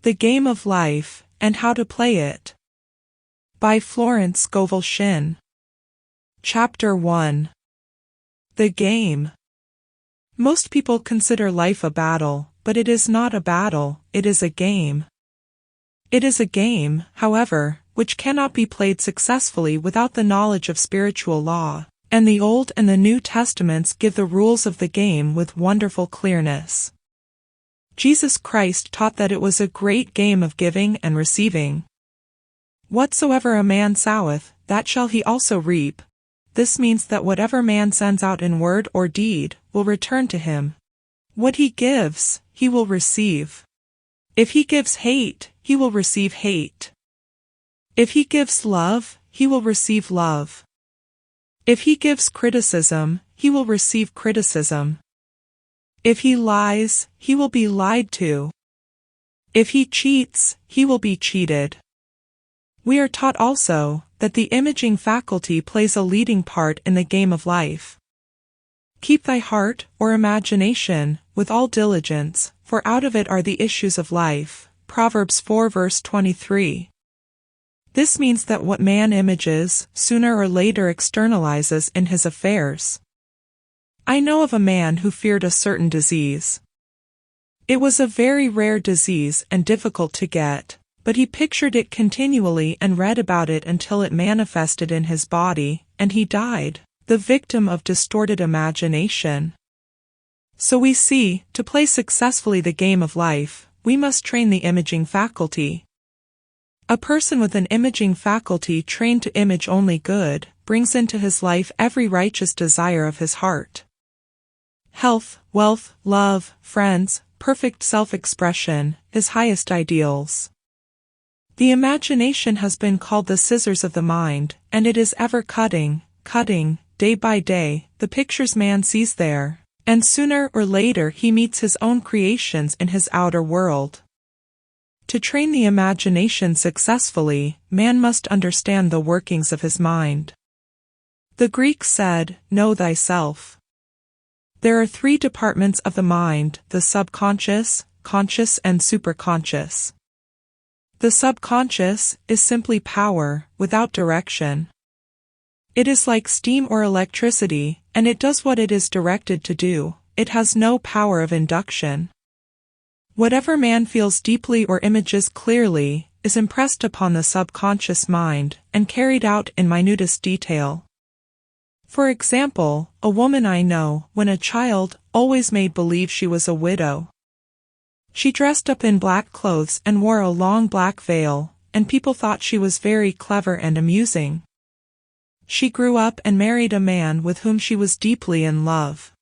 The Game of Life, and How to Play It. By Florence Scovel Shinn. Chapter 1. The Game. Most people consider life a battle, but it is not a battle, it is a game. It is a game, however, which cannot be played successfully without the knowledge of spiritual law, and the Old and the New Testaments give the rules of the game with wonderful clearness. Jesus Christ taught that it was a great game of giving and receiving. Whatsoever a man soweth, that shall he also reap. This means that whatever man sends out in word or deed will return to him. What he gives, he will receive. If he gives hate, he will receive hate. If he gives love, he will receive love. If he gives criticism, he will receive criticism. If he lies, he will be lied to. If he cheats, he will be cheated. We are taught also that the imaging faculty plays a leading part in the game of life. Keep thy heart, or imagination, with all diligence, for out of it are the issues of life. Proverbs 4 verse 23. This means that what man images, sooner or later externalizes in his affairs. I know of a man who feared a certain disease. It was a very rare disease and difficult to get, but he pictured it continually and read about it until it manifested in his body, and he died, the victim of distorted imagination. So we see, to play successfully the game of life, we must train the imaging faculty. A person with an imaging faculty trained to image only good, brings into his life every righteous desire of his heart. Health, wealth, love, friends, perfect self-expression, his highest ideals. The imagination has been called the scissors of the mind, and it is ever cutting, day by day, the pictures man sees there, and sooner or later he meets his own creations in his outer world. To train the imagination successfully, man must understand the workings of his mind. The Greeks said, "Know thyself." There are three departments of the mind: the subconscious, conscious, and superconscious. The subconscious is simply power, without direction. It is like steam or electricity, and it does what it is directed to do. It has no power of induction. Whatever man feels deeply or images clearly, is impressed upon the subconscious mind, and carried out in minutest detail. For example, a woman I know, when a child, always made believe she was a widow. She dressed up in black clothes and wore a long black veil, and people thought she was very clever and amusing. She grew up and married a man with whom she was deeply in love.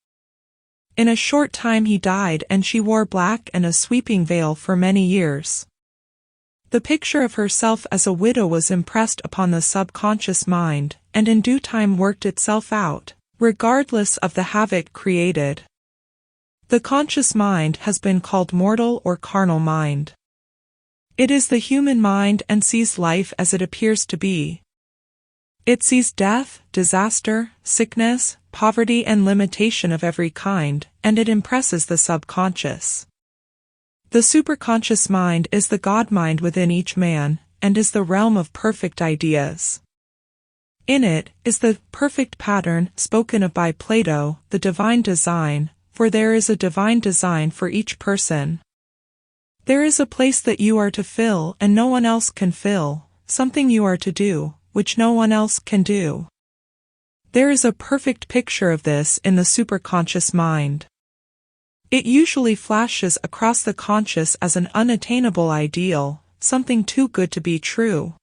In a short time he died, and she wore black and a sweeping veil for many years. The picture of herself as a widow was impressed upon the subconscious mind, and in due time worked itself out, regardless of the havoc created. The conscious mind has been called mortal or carnal mind. It is the human mind and sees life as it appears to be. It sees death, disaster, sickness, poverty, and limitation of every kind, and it impresses the subconscious. The superconscious mind is the God mind within each man, and is the realm of perfect ideas. In it is the perfect pattern spoken of by Plato, the divine design, for there is a divine design for each person. There is a place that you are to fill and no one else can fill, something you are to do, which no one else can do. There is a perfect picture of this in the superconscious mind. It usually flashes across the conscious as an unattainable ideal, something too good to be true.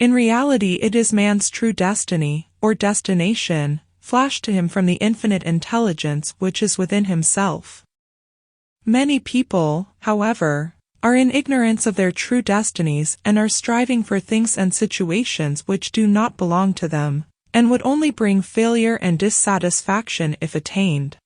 In reality, it is man's true destiny, or destination, flashed to him from the infinite intelligence which is within himself. Many people, however, are in ignorance of their true destinies and are striving for things and situations which do not belong to them, and would only bring failure and dissatisfaction if attained.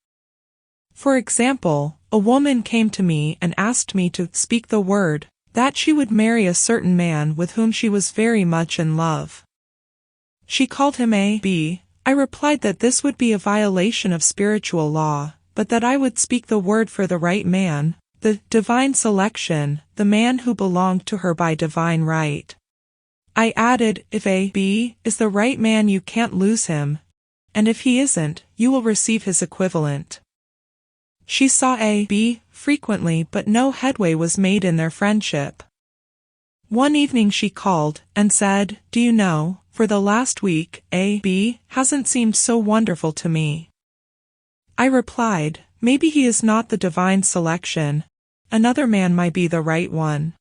For example, a woman came to me and asked me to speak the word, that she would marry a certain man with whom she was very much in love. She called him a B. I replied that this would be a violation of spiritual law, but that I would speak the word for the right man, the divine selection, the man who belonged to her by divine right. I added, if A, B, is the right man you can't lose him, and if he isn't, you will receive his equivalent. She saw A, B, frequently but no headway was made in their friendship. One evening she called and said, "Do you know, for the last week, A, B, hasn't seemed so wonderful to me." I replied, "Maybe he is not the divine selection. Another man might be the right one."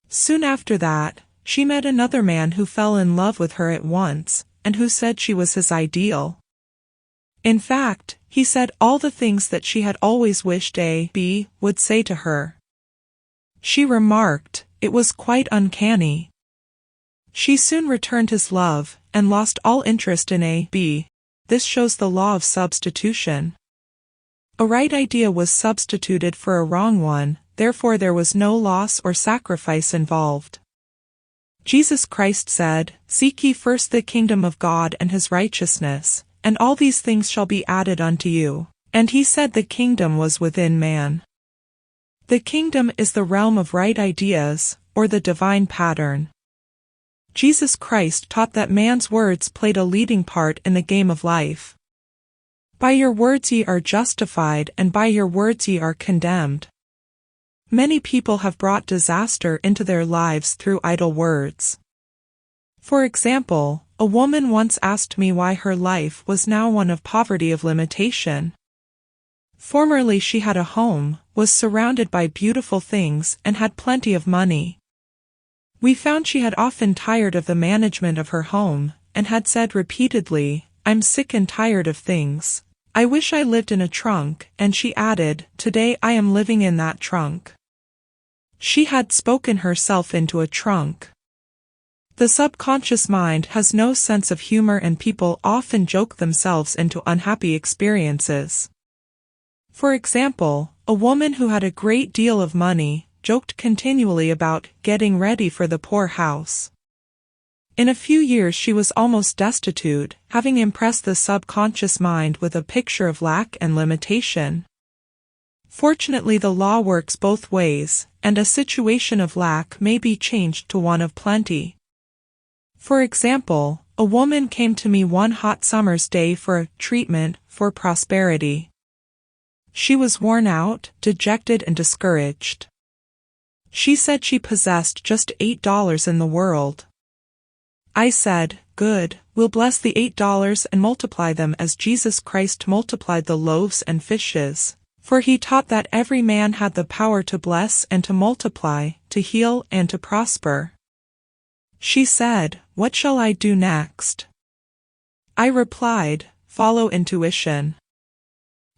Soon after that, she met another man who fell in love with her at once, and who said she was his ideal. In fact, he said all the things that she had always wished A, B, would say to her. She remarked, it was quite uncanny. She soon returned his love, and lost all interest in A, B. This shows the law of substitution. A right idea was substituted for a wrong one, therefore there was no loss or sacrifice involved. Jesus Christ said, "Seek ye first the kingdom of God and his righteousness, and all these things shall be added unto you." And he said the kingdom was within man. The kingdom is the realm of right ideas, or the divine pattern. Jesus Christ taught that man's words played a leading part in the game of life. By your words ye are justified, and by your words ye are condemned. Many people have brought disaster into their lives through idle words. For example, a woman once asked me why her life was now one of poverty of limitation. Formerly she had a home, was surrounded by beautiful things, and had plenty of money. We found she had often tired of the management of her home, and had said repeatedly, "I'm sick and tired of things. I wish I lived in a trunk," and she added, "Today I am living in that trunk." She had spoken herself into a trunk. The subconscious mind has no sense of humor, and people often joke themselves into unhappy experiences. For example, a woman who had a great deal of money joked continually about getting ready for the poor house. In a few years she was almost destitute, having impressed the subconscious mind with a picture of lack and limitation. Fortunately, the law works both ways, and a situation of lack may be changed to one of plenty. For example, a woman came to me one hot summer's day for a treatment for prosperity. She was worn out, dejected, and discouraged. She said she possessed just $8 in the world. I said, "Good, we'll bless the $8 and multiply them as Jesus Christ multiplied the loaves and fishes, for he taught that every man had the power to bless and to multiply, to heal and to prosper." She said, "What shall I do next?" I replied, "Follow intuition."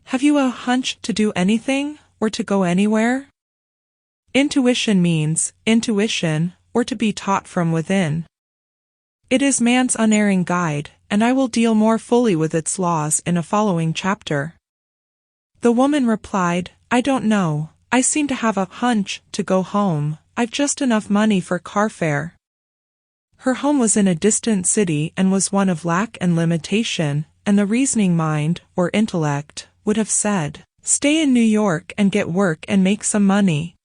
Have you a hunch to do anything, or to go anywhere? Intuition means intuition, or to be taught from within. It is man's unerring guide, and I will deal more fully with its laws in a following chapter. The woman replied, "I don't know. I seem to have a hunch to go home. I've just enough money for car fare." Her home was in a distant city and was one of lack and limitation, and the reasoning mind, or intellect, would have said, "Stay in New York and get work and make some money."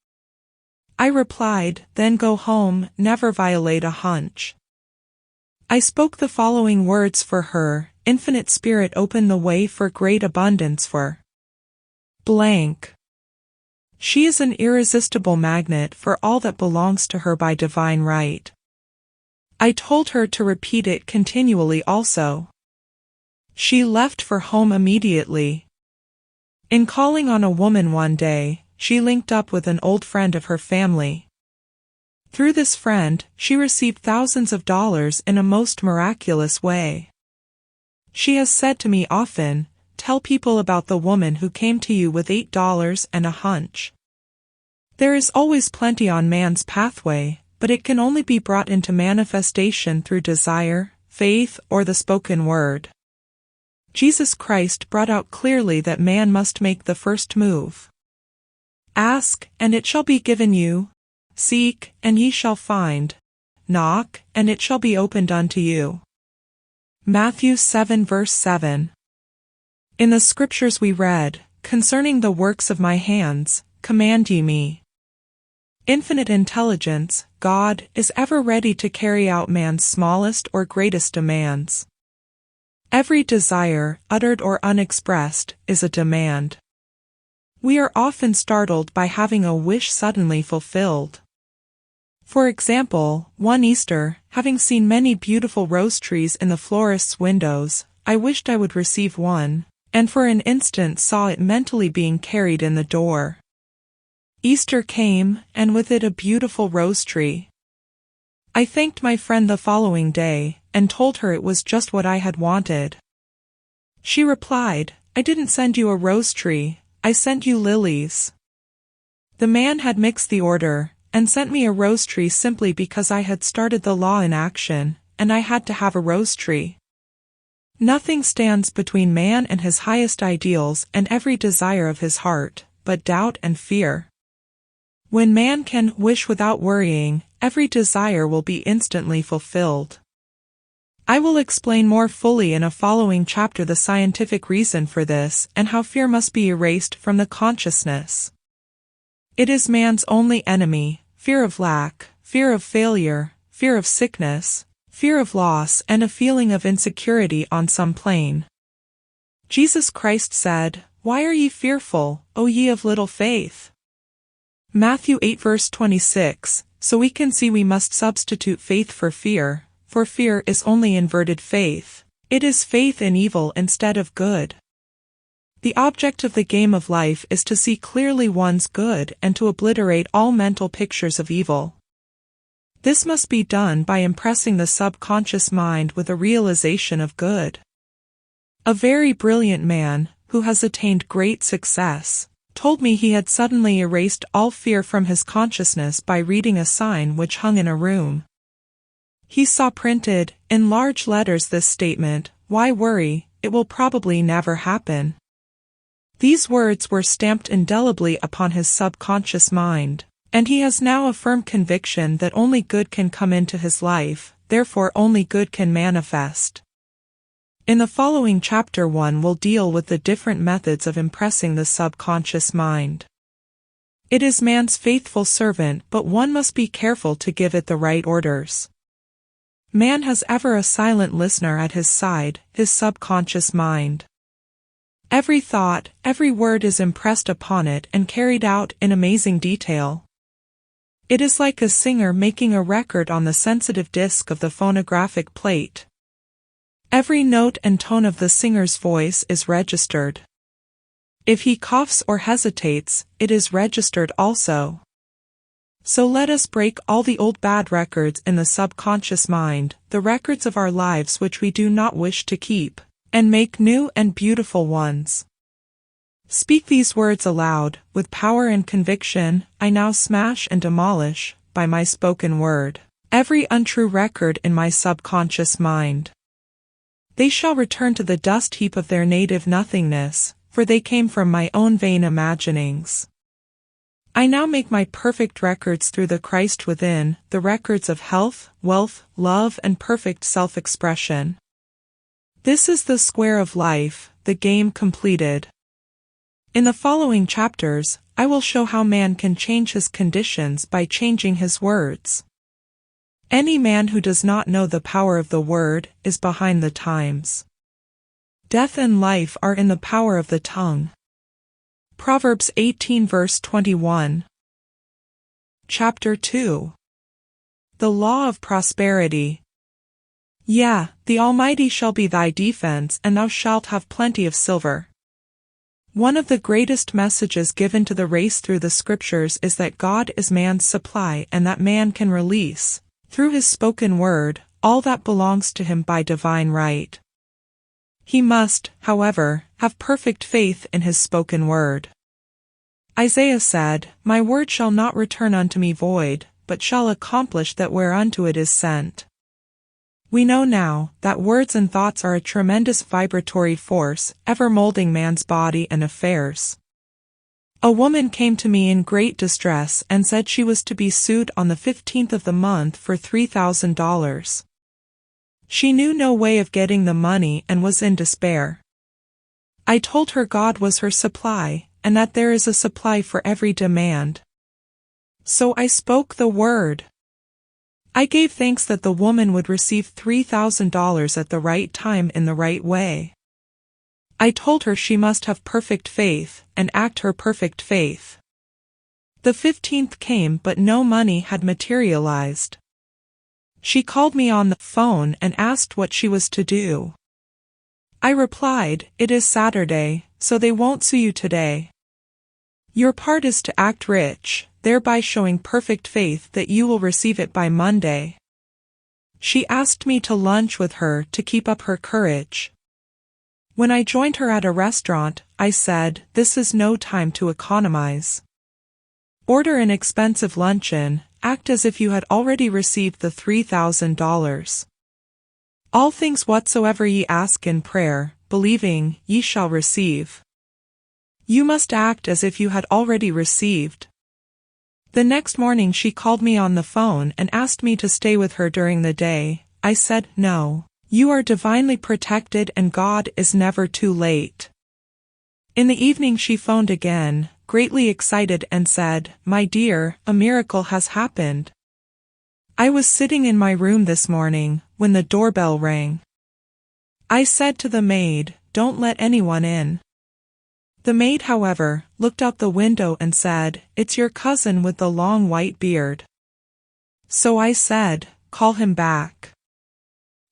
I replied, "Then go home, never violate a hunch." I spoke the following words for her: "Infinite Spirit, open the way for great abundance for blank." She is an irresistible magnet for all that belongs to her by divine right. I told her to repeat it continually also. She left for home immediately. In calling on a woman one day, she linked up with an old friend of her family. Through this friend, she received thousands of dollars in a most miraculous way. She has said to me often, "Tell people about the woman who came to you with $8 and a hunch." There is always plenty on man's pathway, but it can only be brought into manifestation through desire, faith, or the spoken word. Jesus Christ brought out clearly that man must make the first move. Ask, and it shall be given you. Seek, and ye shall find. Knock, and it shall be opened unto you. Matthew 7 verse 7. In the scriptures we read, "Concerning the works of my hands, command ye me. Infinite intelligence, God, is ever ready to carry out man's smallest or greatest demands. Every desire, uttered or unexpressed, is a demand. We are often startled by having a wish suddenly fulfilled. For example, one Easter, having seen many beautiful rose trees in the florist's windows, I wished I would receive one, and for an instant saw it mentally being carried in the door. Easter came, and with it a beautiful rose tree. I thanked my friend the following day, and told her it was just what I had wanted. She replied, "I didn't send you a rose tree, I sent you lilies." The man had mixed the order, and sent me a rose tree simply because I had started the law in action, and I had to have a rose tree. Nothing stands between man and his highest ideals and every desire of his heart, but doubt and fear. When man can wish without worrying, every desire will be instantly fulfilled. I will explain more fully in a following chapter the scientific reason for this and how fear must be erased from the consciousness. It is man's only enemy: fear of lack, fear of failure, fear of sickness, fear of loss, and a feeling of insecurity on some plane. Jesus Christ said, "Why are ye fearful, O ye of little faith?" Matthew 8 verse 26, so we can see we must substitute faith for fear is only inverted faith. It is faith in evil instead of good. The object of the game of life is to see clearly one's good and to obliterate all mental pictures of evil. This must be done by impressing the subconscious mind with a realization of good. A very brilliant man, who has attained great success, told me he had suddenly erased all fear from his consciousness by reading a sign which hung in a room. He saw printed, in large letters, this statement, "Why worry, it will probably never happen." These words were stamped indelibly upon his subconscious mind, and he has now a firm conviction that only good can come into his life, therefore only good can manifest. In the following chapter 1 will deal with the different methods of impressing the subconscious mind. It is man's faithful servant, but one must be careful to give it the right orders. Man has ever a silent listener at his side, his subconscious mind. Every thought, every word is impressed upon it and carried out in amazing detail. It is like a singer making a record on the sensitive disc of the phonographic plate. Every note and tone of the singer's voice is registered. If he coughs or hesitates, it is registered also. So let us break all the old bad records in the subconscious mind, the records of our lives which we do not wish to keep, and make new and beautiful ones. Speak these words aloud, with power and conviction. I now smash and demolish, by my spoken word, every untrue record in my subconscious mind. They shall return to the dust heap of their native nothingness, for they came from my own vain imaginings. I now make my perfect records through the Christ within, the records of health, wealth, love, and perfect self-expression. This is the square of life, the game completed. In the following chapters, I will show how man can change his conditions by changing his words. Any man who does not know the power of the word is behind the times. Death and life are in the power of the tongue. Proverbs 18 verse 21. Chapter 2. The Law of Prosperity. Yea, the Almighty shall be thy defense, and thou shalt have plenty of silver. One of the greatest messages given to the race through the scriptures is that God is man's supply and that man can release, through his spoken word, all that belongs to him by divine right. He must, however, have perfect faith in his spoken word. Isaiah said, "My word shall not return unto me void, but shall accomplish that whereunto it is sent." We know now that words and thoughts are a tremendous vibratory force, ever molding man's body and affairs. A woman came to me in great distress and said she was to be sued on the 15th of the month for $3,000. She knew no way of getting the money and was in despair. I told her God was her supply, and that there is a supply for every demand. So I spoke the word. I gave thanks that the woman would receive $3,000 at the right time in the right way. I told her she must have perfect faith, and act her perfect faith. The 15th came but no money had materialized. She called me on the phone and asked what she was to do. I replied, "It is Saturday, so they won't sue you today. Your part is to act rich, thereby showing perfect faith that you will receive it by Monday." She asked me to lunch with her to keep up her courage. When I joined her at a restaurant, I said, "This is no time to economize. Order an expensive luncheon, act as if you had already received the $3,000. All things whatsoever ye ask in prayer, believing, ye shall receive." You must act as if you had already received. The next morning she called me on the phone and asked me to stay with her during the day. I said, "No. You are divinely protected and God is never too late." In the evening she phoned again, greatly excited, and said, "My dear, a miracle has happened. I was sitting in my room this morning, when the doorbell rang. I said to the maid, 'Don't let anyone in.' The maid, however, looked out the window and said, 'It's your cousin with the long white beard.' So I said, 'Call him back.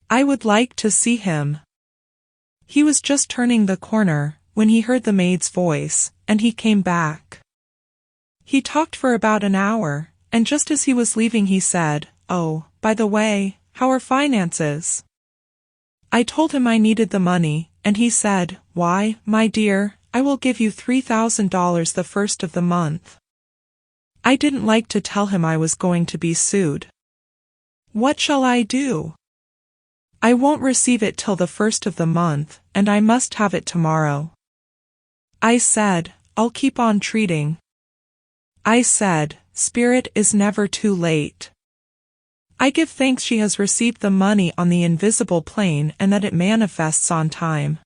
I would like to see him.' He was just turning the corner, when he heard the maid's voice, and he came back. He talked for about an hour, and just as he was leaving he said, 'Oh, by the way, how are finances?' I told him I needed the money, and he said, 'Why, my dear, I will give you $3,000 the first of the month.' I didn't like to tell him I was going to be sued. What shall I do? I won't receive it till the first of the month, and I must have it tomorrow. I said, 'I'll keep on treating.' I said, 'Spirit is never too late.' I give thanks she has received the money on the invisible plane and that it manifests on time.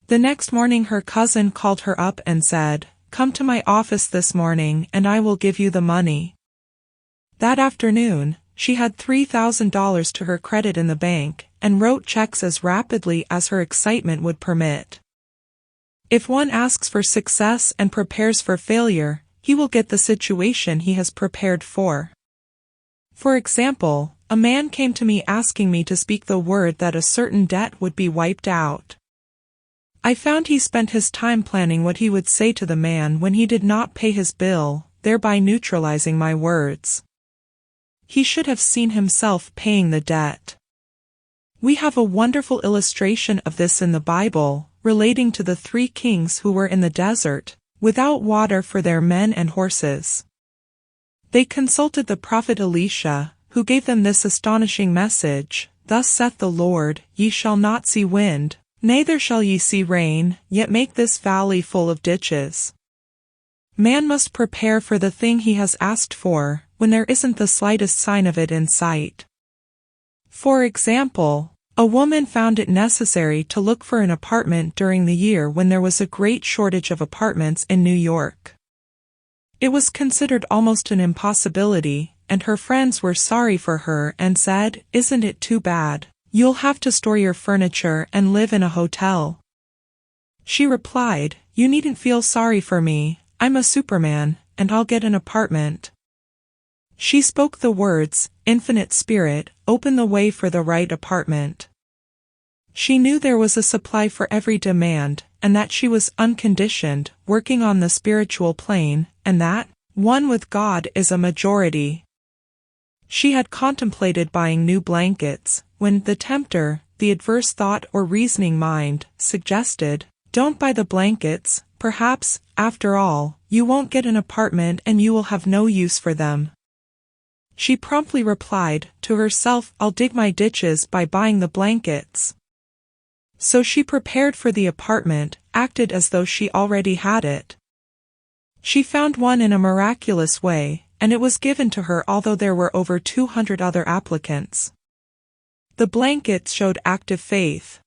The next morning her cousin called her up and said, 'Come to my office this morning and I will give you the money.' That afternoon, she had $3,000 to her credit in the bank, and wrote checks as rapidly as her excitement would permit. If one asks for success and prepares for failure, he will get the situation he has prepared for. For example, a man came to me asking me to speak the word that a certain debt would be wiped out. I found he spent his time planning what he would say to the man when he did not pay his bill, thereby neutralizing my words. He should have seen himself paying the debt. We have a wonderful illustration of this in the Bible, relating to the 3 kings who were in the desert, without water for their men and horses. They consulted the prophet Elisha, who gave them this astonishing message, "Thus saith the Lord, ye shall not see wind, neither shall ye see rain, yet make this valley full of ditches." Man must prepare for the thing he has asked for, when there isn't the slightest sign of it in sight. For example, a woman found it necessary to look for an apartment during the year when there was a great shortage of apartments in New York. It was considered almost an impossibility, and her friends were sorry for her and said, "Isn't it too bad? You'll have to store your furniture and live in a hotel." She replied, "You needn't feel sorry for me, I'm a Superman, and I'll get an apartment." She spoke the words, "Infinite Spirit, open the way for the right apartment." She knew there was a supply for every demand, and that she was unconditioned, working on the spiritual plane, and that, one with God is a majority. She had contemplated buying new blankets, when the tempter, the adverse thought or reasoning mind, suggested, "Don't buy the blankets, perhaps, after all, you won't get an apartment and you will have no use for them." She promptly replied, to herself, "I'll dig my ditches by buying the blankets." So she prepared for the apartment, acted as though she already had it. She found one in a miraculous way, and it was given to her although there were over 200 other applicants. The blankets showed active faith.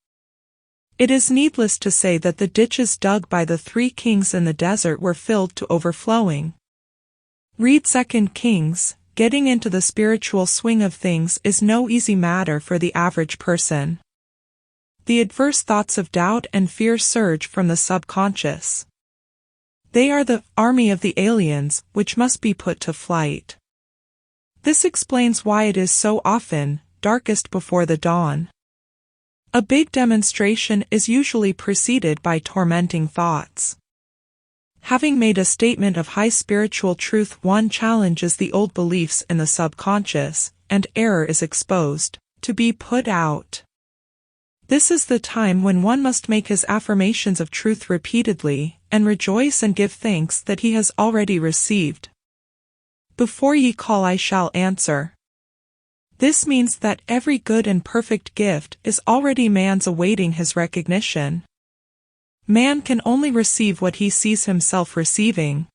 It is needless to say that the ditches dug by the 3 kings in the desert were filled to overflowing. Read 2 Kings. Getting into the spiritual swing of things is no easy matter for the average person. The adverse thoughts of doubt and fear surge from the subconscious. They are the army of the aliens, which must be put to flight. This explains why it is so often darkest before the dawn. A big demonstration is usually preceded by tormenting thoughts. Having made a statement of high spiritual truth, one challenges the old beliefs in the subconscious, and error is exposed, to be put out. This is the time when one must make his affirmations of truth repeatedly, and rejoice and give thanks that he has already received. Before ye call I shall answer. This means that every good and perfect gift is already man's awaiting his recognition. Man can only receive what he sees himself receiving.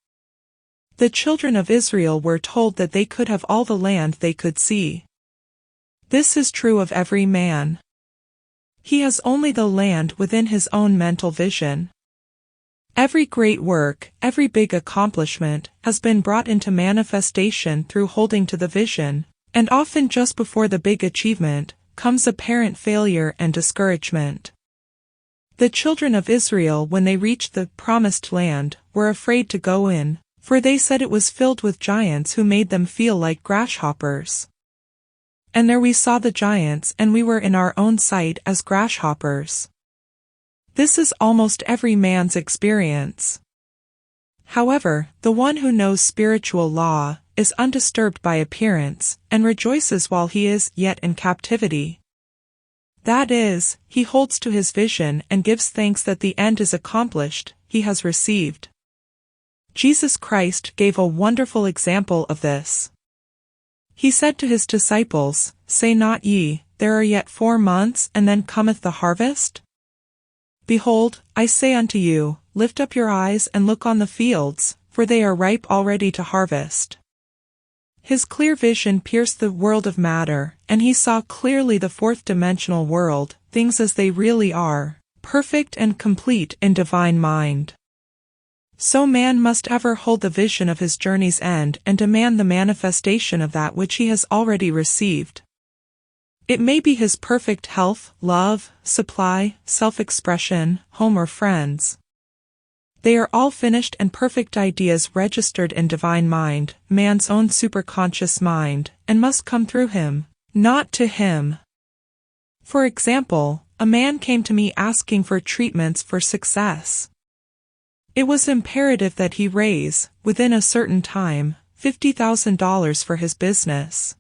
The children of Israel were told that they could have all the land they could see. This is true of every man. He has only the land within his own mental vision. Every great work, every big accomplishment, has been brought into manifestation through holding to the vision, and often just before the big achievement, comes apparent failure and discouragement. The children of Israel, when they reached the promised land, were afraid to go in, for they said it was filled with giants who made them feel like grasshoppers. And there we saw the giants, and we were in our own sight as grasshoppers. This is almost every man's experience. However, the one who knows spiritual law is undisturbed by appearance, and rejoices while he is yet in captivity. That is, he holds to his vision and gives thanks that the end is accomplished, he has received. Jesus Christ gave a wonderful example of this. He said to his disciples, Say not ye, there are yet 4 months, and then cometh the harvest? Behold, I say unto you, lift up your eyes and look on the fields, for they are ripe already to harvest. His clear vision pierced the world of matter, and he saw clearly the fourth-dimensional world, things as they really are, perfect and complete in divine mind. So man must ever hold the vision of his journey's end and demand the manifestation of that which he has already received. It may be his perfect health, love, supply, self-expression, home or friends. They are all finished and perfect ideas registered in divine mind, man's own superconscious mind, and must come through him, not to him. For example, a man came to me asking for treatments for success. It was imperative that he raise, within a certain time, $50,000 for his business.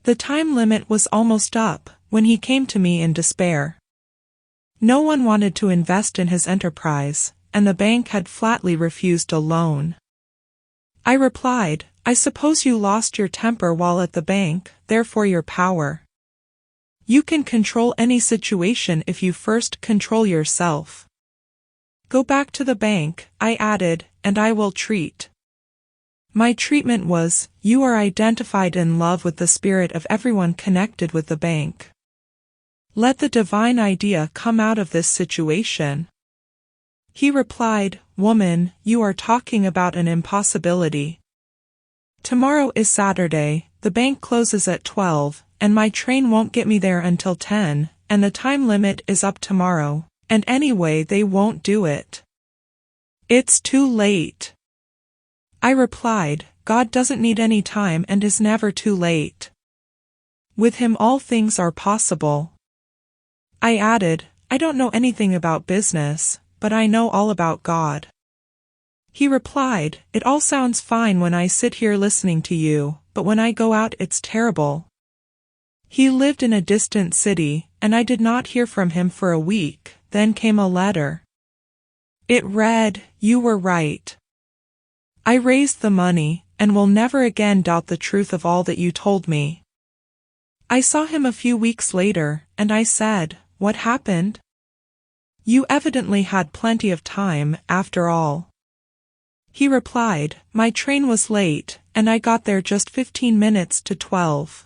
The time limit was almost up, when he came to me in despair. No one wanted to invest in his enterprise, and the bank had flatly refused a loan. I replied, I suppose you lost your temper while at the bank, therefore your power. You can control any situation if you first control yourself. Go back to the bank, I added, and I will treat. My treatment was, you are identified in love with the spirit of everyone connected with the bank. Let the divine idea come out of this situation. He replied, Woman, you are talking about an impossibility. Tomorrow is Saturday, the bank closes at 12, and my train won't get me there until 10, and the time limit is up tomorrow, and anyway they won't do it. It's too late. I replied, God doesn't need any time and is never too late. With him all things are possible. I added, I don't know anything about business, but I know all about God. He replied, It all sounds fine when I sit here listening to you, but when I go out it's terrible. He lived in a distant city, and I did not hear from him for a week. Then came a letter. It read, You were right. I raised the money, and will never again doubt the truth of all that you told me. I saw him a few weeks later, and I said, What happened? You evidently had plenty of time, after all. He replied, My train was late, and I got there just 15 minutes to 12.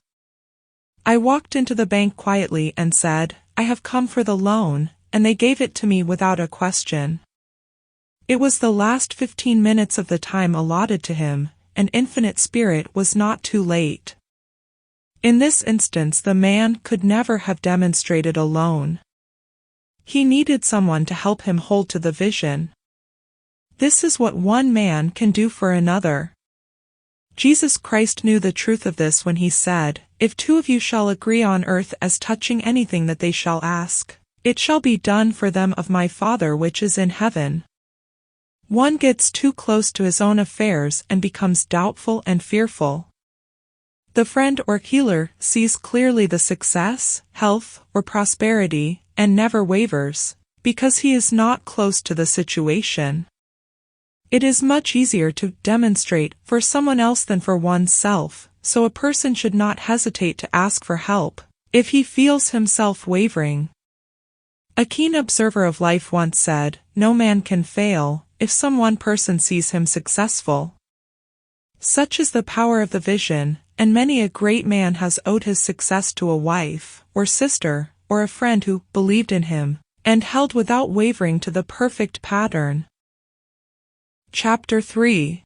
I walked into the bank quietly and said, I have come for the loan, and they gave it to me without a question. It was the last 15 minutes of the time allotted to him, and Infinite Spirit was not too late. In this instance, the man could never have demonstrated alone. He needed someone to help him hold to the vision. This is what one man can do for another. Jesus Christ knew the truth of this when he said, "If two of you shall agree on earth as touching anything that they shall ask, it shall be done for them of my Father which is in heaven." One gets too close to his own affairs and becomes doubtful and fearful. The friend or healer sees clearly the success, health, or prosperity, and never wavers, because he is not close to the situation. It is much easier to demonstrate for someone else than for oneself, so a person should not hesitate to ask for help if he feels himself wavering. A keen observer of life once said, "No man can fail if some one person sees him successful." Such is the power of the vision, and many a great man has owed his success to a wife, or sister, or a friend who believed in him, and held without wavering to the perfect pattern. Chapter 3.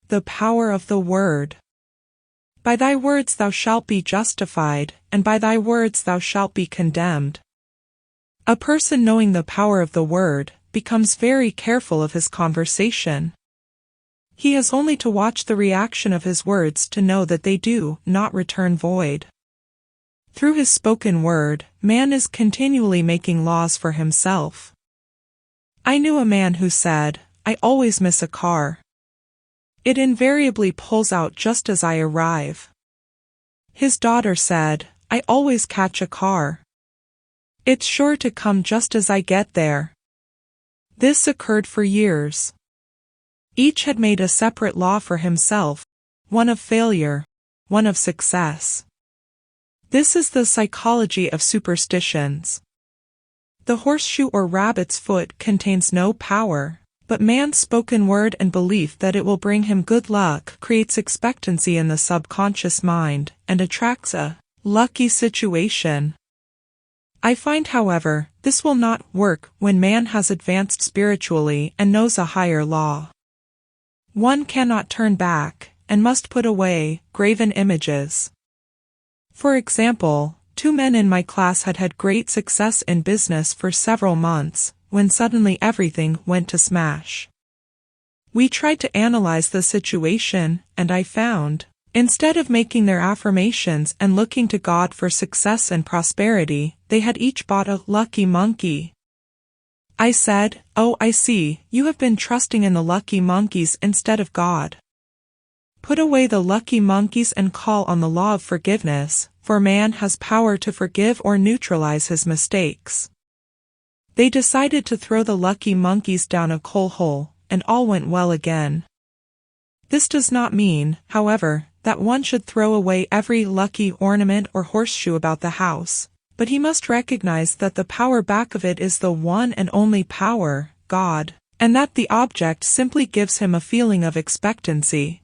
The Power of the Word. By thy words thou shalt be justified, and by thy words thou shalt be condemned. A person knowing the power of the word becomes very careful of his conversation. He has only to watch the reaction of his words to know that they do not return void. Through his spoken word, man is continually making laws for himself. I knew a man who said, "I always miss a car. It invariably pulls out just as I arrive." His daughter said, "I always catch a car. It's sure to come just as I get there." This occurred for years. Each had made a separate law for himself, one of failure, one of success. This is the psychology of superstitions. The horseshoe or rabbit's foot contains no power, but man's spoken word and belief that it will bring him good luck creates expectancy in the subconscious mind and attracts a lucky situation. I find, however, this will not work when man has advanced spiritually and knows a higher law. One cannot turn back, and must put away graven images. For example, 2 men in my class had had great success in business for several months, when suddenly everything went to smash. We tried to analyze the situation, and I found, instead of making their affirmations and looking to God for success and prosperity, they had each bought a lucky monkey. I said, "Oh, I see, you have been trusting in the lucky monkeys instead of God. Put away the lucky monkeys and call on the law of forgiveness, for man has power to forgive or neutralize his mistakes." They decided to throw the lucky monkeys down a coal hole, and all went well again. This does not mean, however, that one should throw away every lucky ornament or horseshoe about the house, but he must recognize that the power back of it is the one and only power, God, and that the object simply gives him a feeling of expectancy.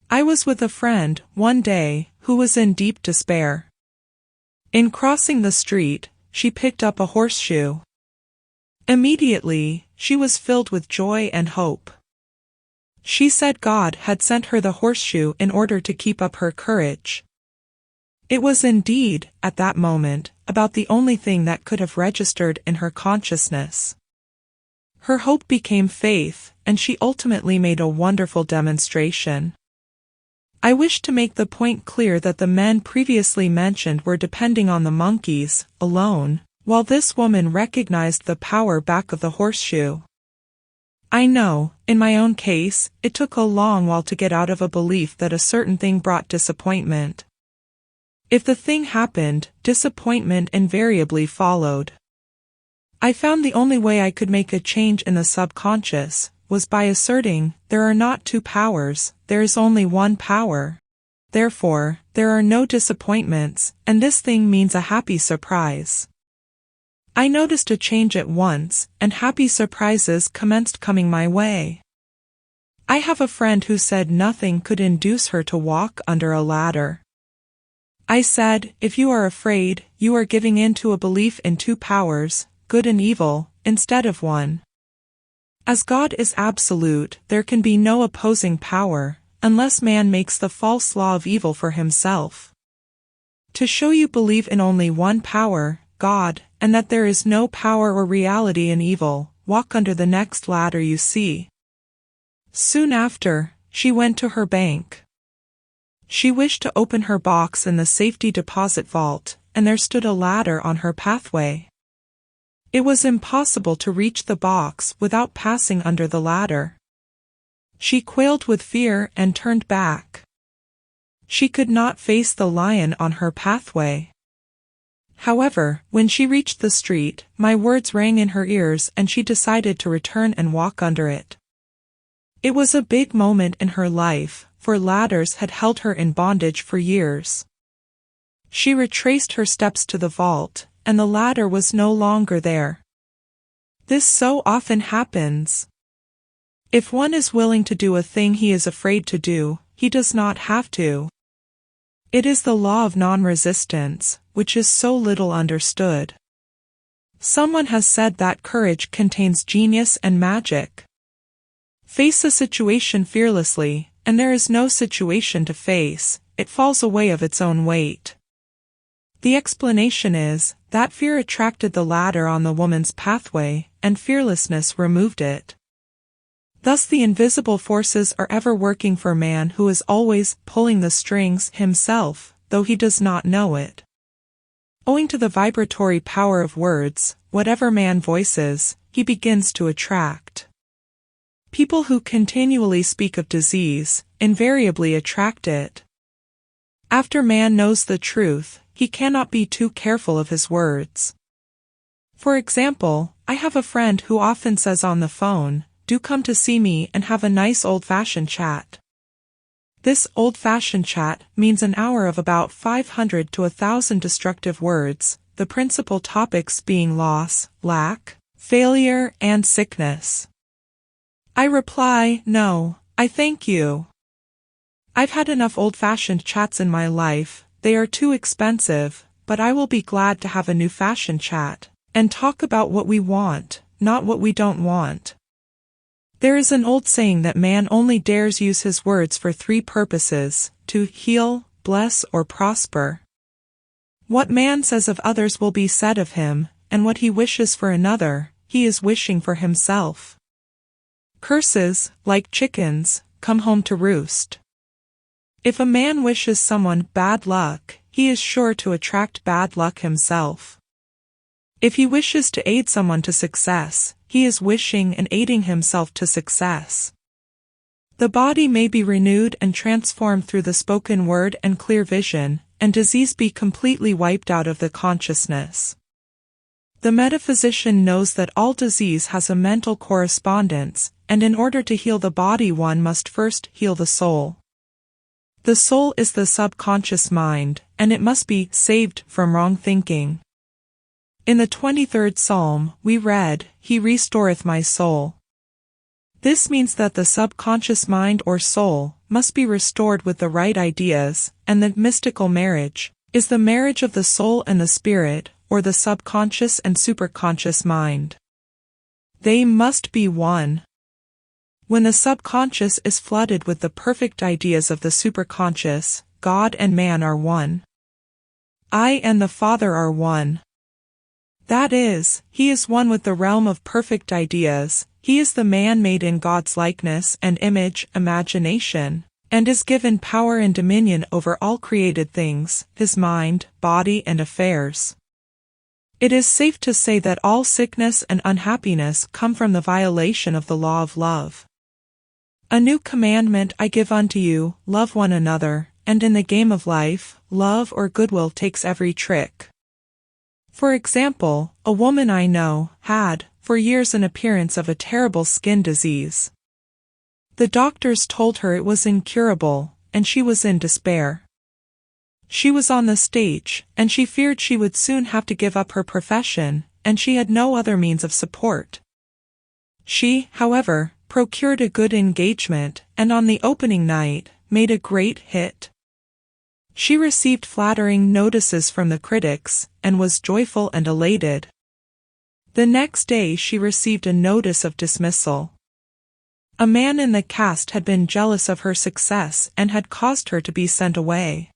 I was with a friend, one day, who was in deep despair. In crossing the street, she picked up a horseshoe. Immediately, she was filled with joy and hope. She said God had sent her the horseshoe in order to keep up her courage. It was indeed, at that moment, about the only thing that could have registered in her consciousness. Her hope became faith, and she ultimately made a wonderful demonstration. I wish to make the point clear that the men previously mentioned were depending on the monkeys alone, while this woman recognized the power back of the horseshoe. I know, in my own case, it took a long while to get out of a belief that a certain thing brought disappointment. If the thing happened, disappointment invariably followed. I found the only way I could make a change in the subconscious was by asserting, there are not 2 powers, there is only one power. Therefore, there are no disappointments, and this thing means a happy surprise. I noticed a change at once, and happy surprises commenced coming my way. I have a friend who said nothing could induce her to walk under a ladder. I said, if you are afraid, you are giving in to a belief in two powers, good and evil, instead of one. As God is absolute, there can be no opposing power, unless man makes the false law of evil for himself. To show you believe in only one power, God, and that there is no power or reality in evil, walk under the next ladder you see. Soon after, she went to her bank. She wished to open her box in the safety deposit vault, and there stood a ladder on her pathway. It was impossible to reach the box without passing under the ladder. She quailed with fear and turned back. She could not face the lion on her pathway. However, when she reached the street, my words rang in her ears and she decided to return and walk under it. It was a big moment in her life, for ladders had held her in bondage for years. She retraced her steps to the vault, and the ladder was no longer there. This so often happens. If one is willing to do a thing he is afraid to do, he does not have to. It is the law of non-resistance, which is so little understood. Someone has said that courage contains genius and magic. Face a situation fearlessly, and there is no situation to face, it falls away of its own weight. The explanation is that fear attracted the ladder on the woman's pathway, and fearlessness removed it. Thus the invisible forces are ever working for man who is always pulling the strings himself, though he does not know it. Owing to the vibratory power of words, whatever man voices, he begins to attract. People who continually speak of disease, invariably attract it. After man knows the truth, he cannot be too careful of his words. For example, I have a friend who often says on the phone, "Do come to see me and have a nice old-fashioned chat." This old-fashioned chat means an hour of about 500 to 1,000 destructive words, the principal topics being loss, lack, failure, and sickness. I reply, "No, I thank you. I've had enough old-fashioned chats in my life. They are too expensive, but I will be glad to have a new-fashioned chat, and talk about what we want, not what we don't want." There is an old saying that man only dares use his words for three purposes: to heal, bless, or prosper. What man says of others will be said of him, and what he wishes for another, he is wishing for himself. Curses, like chickens, come home to roost. If a man wishes someone bad luck, he is sure to attract bad luck himself. If he wishes to aid someone to success, he is wishing and aiding himself to success. The body may be renewed and transformed through the spoken word and clear vision, and disease be completely wiped out of the consciousness. The metaphysician knows that all disease has a mental correspondence, and in order to heal the body one must first heal the soul. The soul is the subconscious mind, and it must be saved from wrong thinking. In the 23rd Psalm, we read, "He restoreth my soul." This means that the subconscious mind or soul must be restored with the right ideas, and the mystical marriage is the marriage of the soul and the spirit, or the subconscious and superconscious mind. They must be one. When the subconscious is flooded with the perfect ideas of the superconscious, God and man are one. I and the Father are one. That is, he is one with the realm of perfect ideas, he is the man made in God's likeness and image, imagination, and is given power and dominion over all created things, his mind, body, and affairs. It is safe to say that all sickness and unhappiness come from the violation of the law of love. A new commandment I give unto you, love one another, and in the game of life, love or goodwill takes every trick. For example, a woman I know had, for years, an appearance of a terrible skin disease. The doctors told her it was incurable, and she was in despair. She was on the stage, and she feared she would soon have to give up her profession, and she had no other means of support. She, however, procured a good engagement, and on the opening night, made a great hit. She received flattering notices from the critics, and was joyful and elated. The next day she received a notice of dismissal. A man in the cast had been jealous of her success and had caused her to be sent away.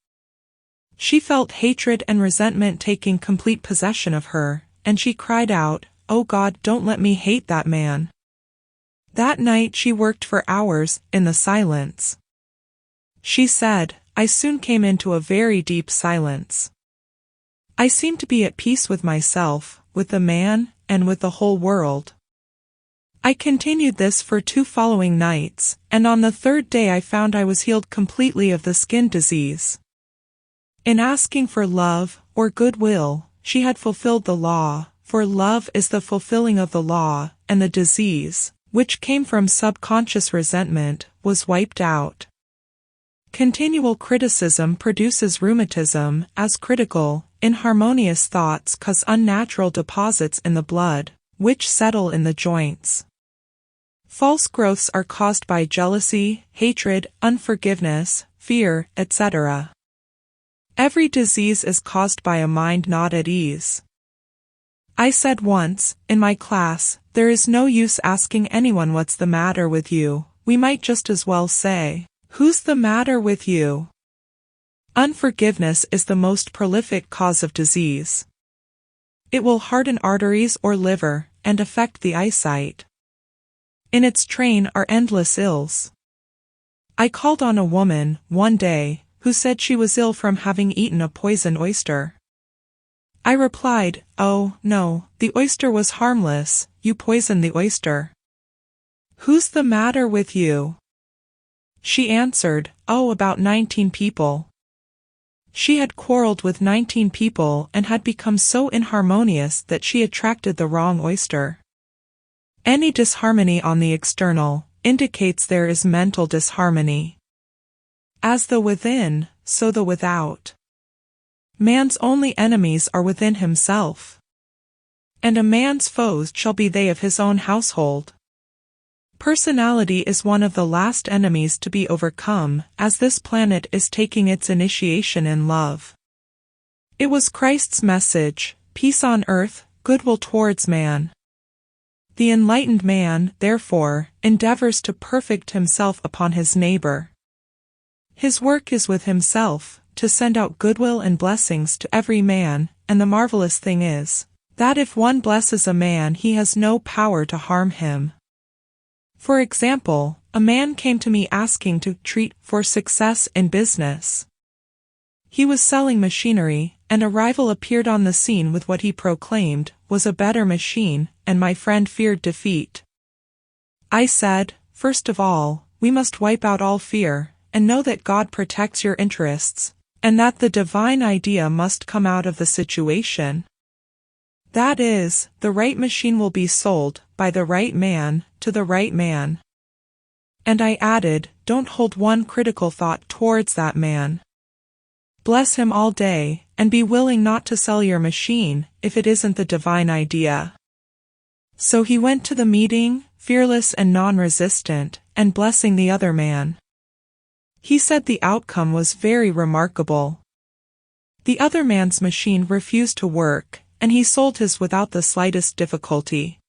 She felt hatred and resentment taking complete possession of her, and she cried out, "Oh God, don't let me hate that man." That night she worked for hours, in the silence. She said, "I soon came into a very deep silence. I seemed to be at peace with myself, with the man, and with the whole world." I continued this for 2 following nights, and on the 3rd day I found I was healed completely of the skin disease. In asking for love, or goodwill, she had fulfilled the law, for love is the fulfilling of the law, and the disease, which came from subconscious resentment, was wiped out. Continual criticism produces rheumatism, as critical, inharmonious thoughts cause unnatural deposits in the blood, which settle in the joints. False growths are caused by jealousy, hatred, unforgiveness, fear, etc. Every disease is caused by a mind not at ease. I said once, in my class, there is no use asking anyone what's the matter with you, we might just as well say, who's the matter with you? Unforgiveness is the most prolific cause of disease. It will harden arteries or liver, and affect the eyesight. In its train are endless ills. I called on a woman, one day, who said she was ill from having eaten a poisoned oyster. I replied, "Oh, no, the oyster was harmless, you poisoned the oyster." "Who's the matter with you?" She answered, "Oh, about 19 people." She had quarreled with 19 people and had become so inharmonious that she attracted the wrong oyster. Any disharmony on the external indicates there is mental disharmony. As the within, so the without. Man's only enemies are within himself. And a man's foes shall be they of his own household. Personality is one of the last enemies to be overcome, as this planet is taking its initiation in love. It was Christ's message, peace on earth, goodwill towards man. The enlightened man, therefore, endeavors to perfect himself upon his neighbor. His work is with himself, to send out goodwill and blessings to every man, and the marvelous thing is, that if one blesses a man he has no power to harm him. For example, a man came to me asking to treat for success in business. He was selling machinery, and a rival appeared on the scene with what he proclaimed was a better machine, and my friend feared defeat. I said, first of all, we must wipe out all fear, and know that God protects your interests, and that the divine idea must come out of the situation. That is, the right machine will be sold, by the right man, to the right man. And I added, don't hold one critical thought towards that man. Bless him all day, and be willing not to sell your machine, if it isn't the divine idea. So he went to the meeting, fearless and non-resistant, and blessing the other man. He said the outcome was very remarkable. The other man's machine refused to work, and he sold his without the slightest difficulty.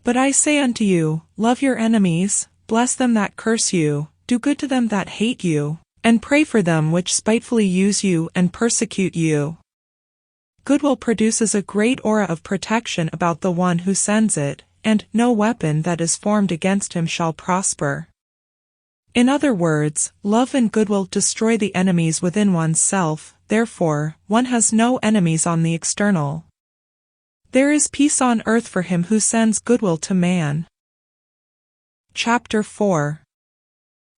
But I say unto you, love your enemies, bless them that curse you, do good to them that hate you, and pray for them which spitefully use you and persecute you. Goodwill produces a great aura of protection about the one who sends it, and no weapon that is formed against him shall prosper. In other words, love and goodwill destroy the enemies within oneself, therefore, one has no enemies on the external. There is peace on earth for him who sends goodwill to man. Chapter 4.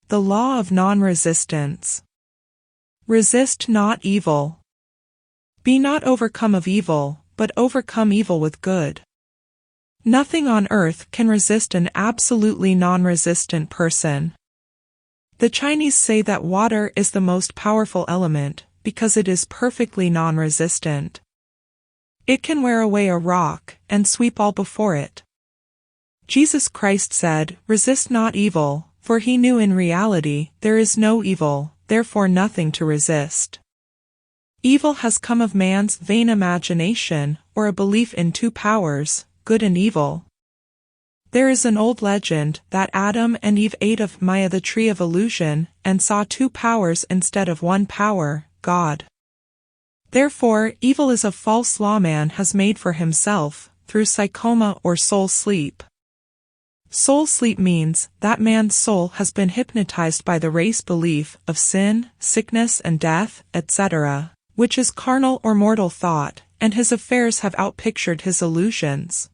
The Law of Nonresistance. Resist not evil. Be not overcome of evil, but overcome evil with good. Nothing on earth can resist an absolutely non-resistant person. The Chinese say that water is the most powerful element, because it is perfectly non-resistant. It can wear away a rock, and sweep all before it. Jesus Christ said, resist not evil, for he knew in reality, there is no evil, therefore nothing to resist. Evil has come of man's vain imagination, or a belief in two powers, good and evil. There is an old legend that Adam and Eve ate of Maya, the tree of illusion, and saw two powers instead of one power, God. Therefore, evil is a false law man has made for himself, through psychoma or soul sleep. Soul sleep means that man's soul has been hypnotized by the race belief of sin, sickness and death, etc., which is carnal or mortal thought, and his affairs have outpictured his illusions.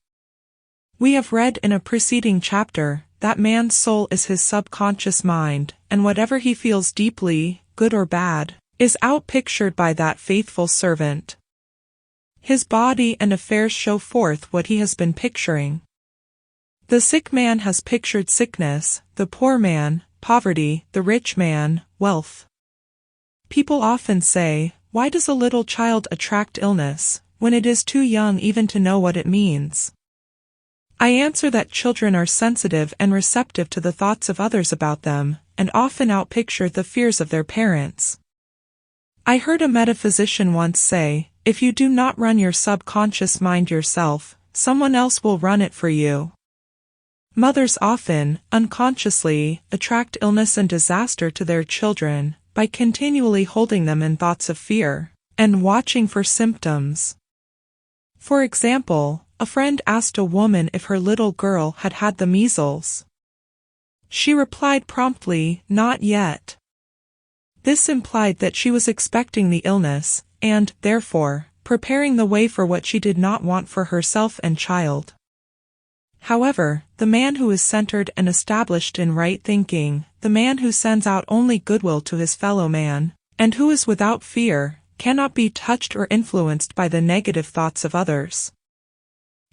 We have read in a preceding chapter that man's soul is his subconscious mind, and whatever he feels deeply, good or bad, is outpictured by that faithful servant. His body and affairs show forth what he has been picturing. The sick man has pictured sickness, the poor man, poverty, the rich man, wealth. People often say, "Why does a little child attract illness, when it is too young even to know what it means?" I answer that children are sensitive and receptive to the thoughts of others about them, and often outpicture the fears of their parents. I heard a metaphysician once say, "If you do not run your subconscious mind yourself, someone else will run it for you." Mothers often, unconsciously, attract illness and disaster to their children by continually holding them in thoughts of fear and watching for symptoms. For example, a friend asked a woman if her little girl had had the measles. She replied promptly, "Not yet." This implied that she was expecting the illness, and, therefore, preparing the way for what she did not want for herself and child. However, the man who is centered and established in right thinking, the man who sends out only goodwill to his fellow man, and who is without fear, cannot be touched or influenced by the negative thoughts of others.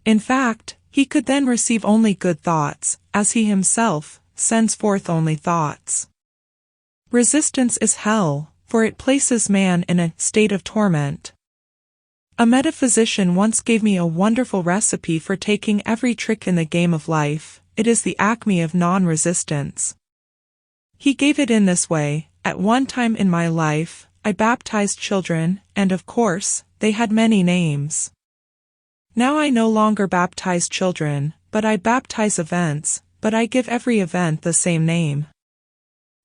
In fact, he could then receive only good thoughts, as he himself sends forth only thoughts. Resistance is hell, for it places man in a state of torment. A metaphysician once gave me a wonderful recipe for taking every trick in the game of life. It is the acme of non-resistance. He gave it in this way: at one time in my life, I baptized children, and of course, they had many names. Now I no longer baptize children, but I baptize events, but I give every event the same name.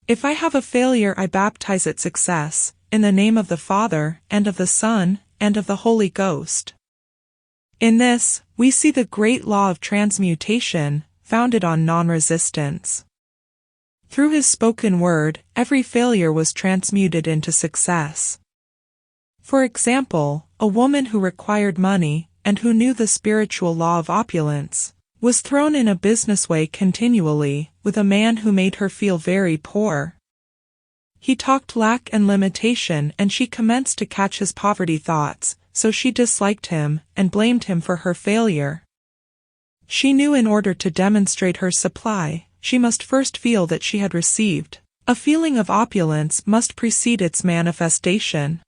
If I have a failure, I baptize it success, in the name of the Father, and of the Son, and of the Holy Ghost. In this, we see the great law of transmutation, founded on non-resistance. Through his spoken word, every failure was transmuted into success. For example, a woman who required money, and who knew the spiritual law of opulence, was thrown in a business way continually, with a man who made her feel very poor. He talked lack and limitation, and she commenced to catch his poverty thoughts, so she disliked him, and blamed him for her failure. She knew in order to demonstrate her supply, she must first feel that she had received. A feeling of opulence must precede its manifestation.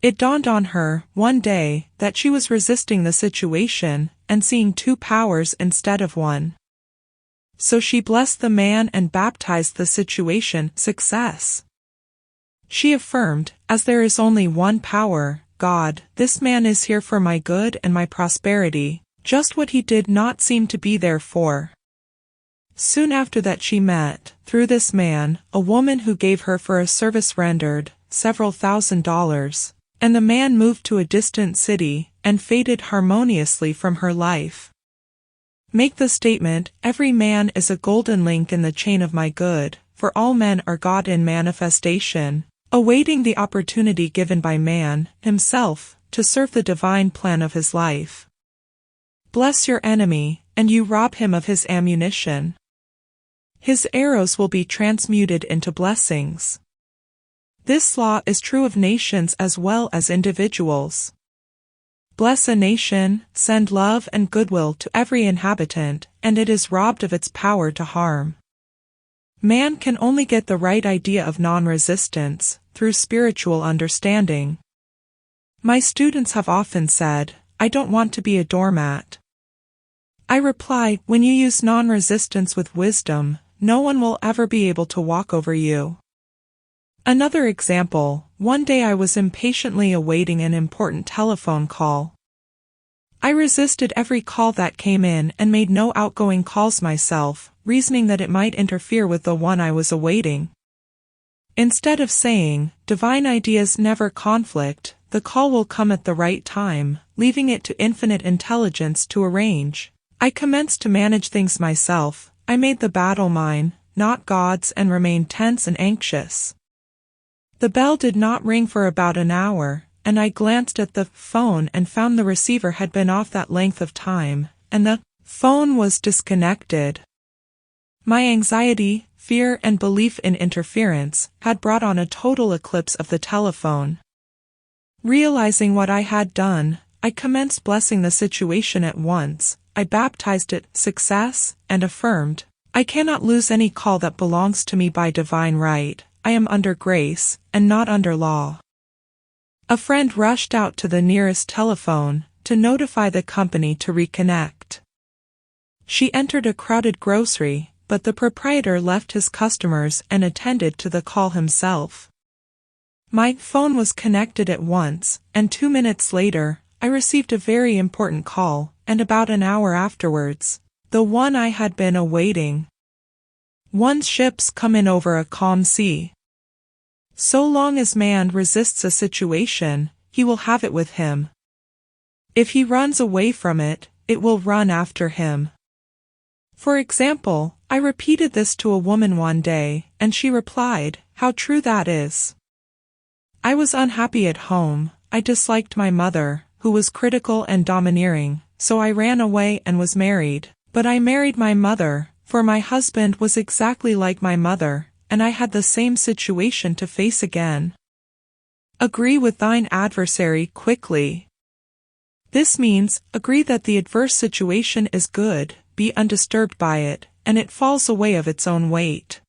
It dawned on her, one day, that she was resisting the situation, and seeing two powers instead of one. So she blessed the man and baptized the situation success. She affirmed, as there is only one power, God, this man is here for my good and my prosperity, just what he did not seem to be there for. Soon after that she met, through this man, a woman who gave her for a service rendered several $1,000s, and the man moved to a distant city, and faded harmoniously from her life. Make the statement, every man is a golden link in the chain of my good, for all men are God in manifestation, awaiting the opportunity given by man, himself, to serve the divine plan of his life. Bless your enemy, and you rob him of his ammunition. His arrows will be transmuted into blessings. This law is true of nations as well as individuals. Bless a nation, send love and goodwill to every inhabitant, and it is robbed of its power to harm. Man can only get the right idea of non-resistance through spiritual understanding. My students have often said, "I don't want to be a doormat." I reply, when you use non-resistance with wisdom, no one will ever be able to walk over you. Another example, one day I was impatiently awaiting an important telephone call. I resisted every call that came in and made no outgoing calls myself, reasoning that it might interfere with the one I was awaiting. Instead of saying, "Divine ideas never conflict, the call will come at the right time," leaving it to infinite intelligence to arrange, I commenced to manage things myself. I made the battle mine, not God's, and remained tense and anxious. The bell did not ring for about an hour, and I glanced at the phone and found the receiver had been off that length of time, and the phone was disconnected. My anxiety, fear, and belief in interference had brought on a total eclipse of the telephone. Realizing what I had done, I commenced blessing the situation at once. I baptized it success and affirmed, "I cannot lose any call that belongs to me by divine right. I am under grace, and not under law." A friend rushed out to the nearest telephone to notify the company to reconnect. She entered a crowded grocery, but the proprietor left his customers and attended to the call himself. My phone was connected at once, and 2 minutes later, I received a very important call, and about an hour afterwards, the one I had been awaiting. Once ships come in over a calm sea. So long as man resists a situation, he will have it with him. If he runs away from it, it will run after him. For example, I repeated this to a woman one day, and she replied, "How true that is." I was unhappy at home. I disliked my mother, who was critical and domineering, so I ran away and was married. But I married my mother, for my husband was exactly like my mother, and I had the same situation to face again. Agree with thine adversary quickly. This means, agree that the adverse situation is good, be undisturbed by it, and it falls away of its own weight.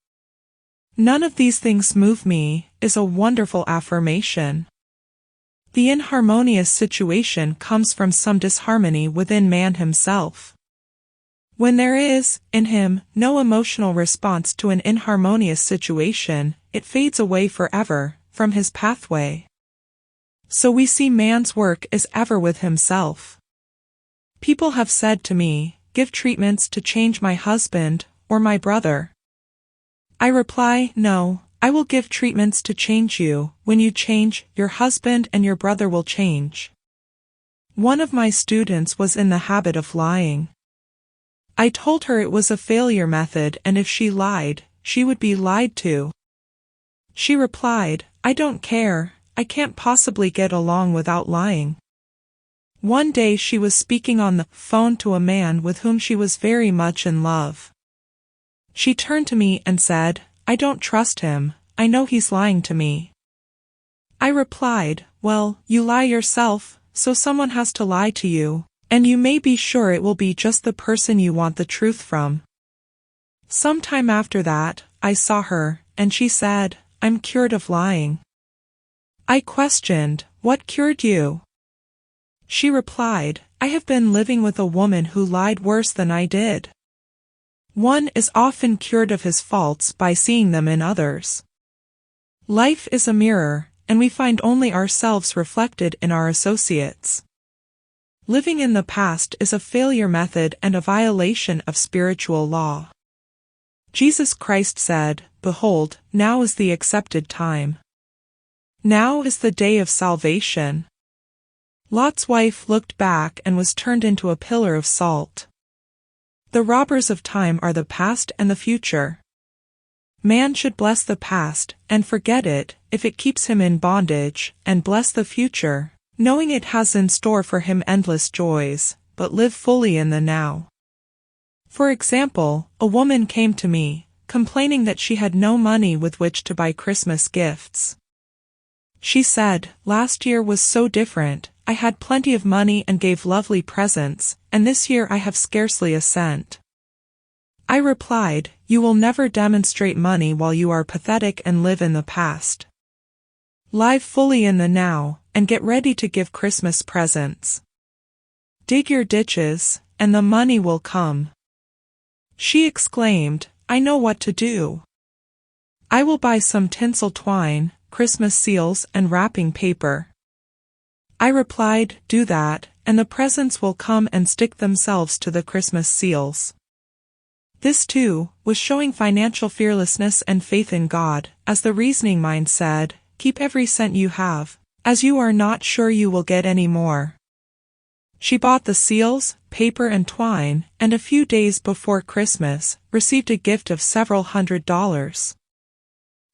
"None of these things move me," is a wonderful affirmation. The inharmonious situation comes from some disharmony within man himself. When there is, in him, no emotional response to an inharmonious situation, it fades away forever from his pathway. So we see man's work is ever with himself. People have said to me, "Give treatments to change my husband, or my brother." I reply, "No, I will give treatments to change you. When you change, your husband and your brother will change." One of my students was in the habit of lying. I told her it was a failure method, and if she lied, she would be lied to. She replied, "I don't care, I can't possibly get along without lying." One day she was speaking on the phone to a man with whom she was very much in love. She turned to me and said, "I don't trust him, I know he's lying to me." I replied, "Well, you lie yourself, so someone has to lie to you, and you may be sure it will be just the person you want the truth from." Sometime after that, I saw her, and she said, "I'm cured of lying." I questioned, "What cured you?" She replied, "I have been living with a woman who lied worse than I did." One is often cured of his faults by seeing them in others. Life is a mirror, and we find only ourselves reflected in our associates. Living in the past is a failure method and a violation of spiritual law. Jesus Christ said, "Behold, now is the accepted time. Now is the day of salvation." Lot's wife looked back and was turned into a pillar of salt. The robbers of time are the past and the future. Man should bless the past and forget it if it keeps him in bondage, and bless the future, knowing it has in store for him endless joys, but live fully in the now. For example, a woman came to me, complaining that she had no money with which to buy Christmas gifts. She said, "Last year was so different. I had plenty of money and gave lovely presents, and this year I have scarcely a cent." I replied, "You will never demonstrate money while you are pathetic and live in the past. Live fully in the now, and get ready to give Christmas presents. Dig your ditches, and the money will come." She exclaimed, "I know what to do." I will buy some tinsel twine, Christmas seals and wrapping paper. I replied, do that, and the presents will come and stick themselves to the Christmas seals. This too was showing financial fearlessness and faith in God, as the reasoning mind said, keep every cent you have, as you are not sure you will get any more. She bought the seals, paper and twine, and a few days before Christmas, received a gift of several $100s.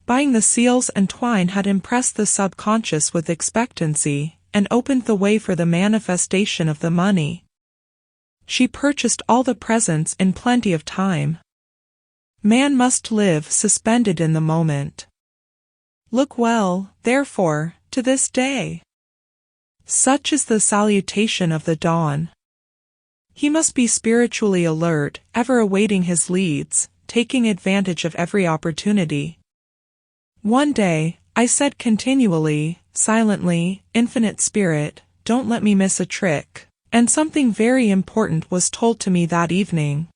Buying the seals and twine had impressed the subconscious with expectancy, and opened the way for the manifestation of the money. She purchased all the presents in plenty of time. Man must live suspended in the moment. Look well, therefore, to this day. Such is the salutation of the dawn. He must be spiritually alert, ever awaiting his leads, taking advantage of every opportunity. One day, I said continually, silently, Infinite Spirit, don't let me miss a trick, and something very important was told to me that evening.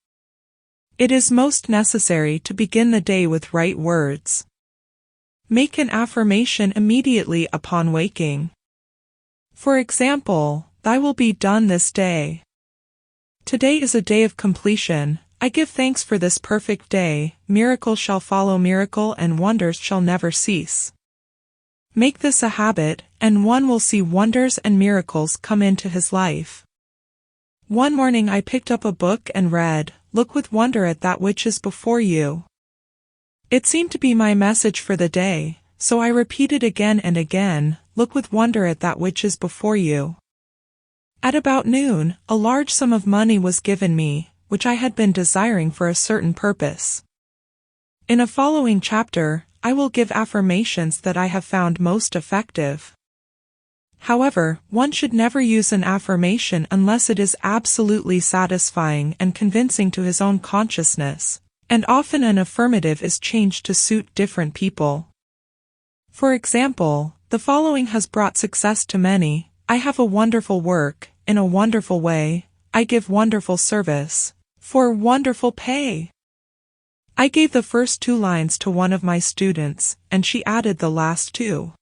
It is most necessary to begin the day with right words. Make an affirmation immediately upon waking. For example, Thy will be done this day. Today is a day of completion. I give thanks for this perfect day. Miracle shall follow miracle and wonders shall never cease. Make this a habit, and one will see wonders and miracles come into his life. One morning I picked up a book and read, Look with wonder at that which is before you. It seemed to be my message for the day, so I repeated again and again, Look with wonder at that which is before you. At about noon, a large sum of money was given me, which I had been desiring for a certain purpose. In a following chapter, I will give affirmations that I have found most effective. However, one should never use an affirmation unless it is absolutely satisfying and convincing to his own consciousness, and often an affirmative is changed to suit different people. For example, the following has brought success to many: I have a wonderful work, in a wonderful way, I give wonderful service, for wonderful pay. I gave the first 2 lines to one of my students, and she added the last 2.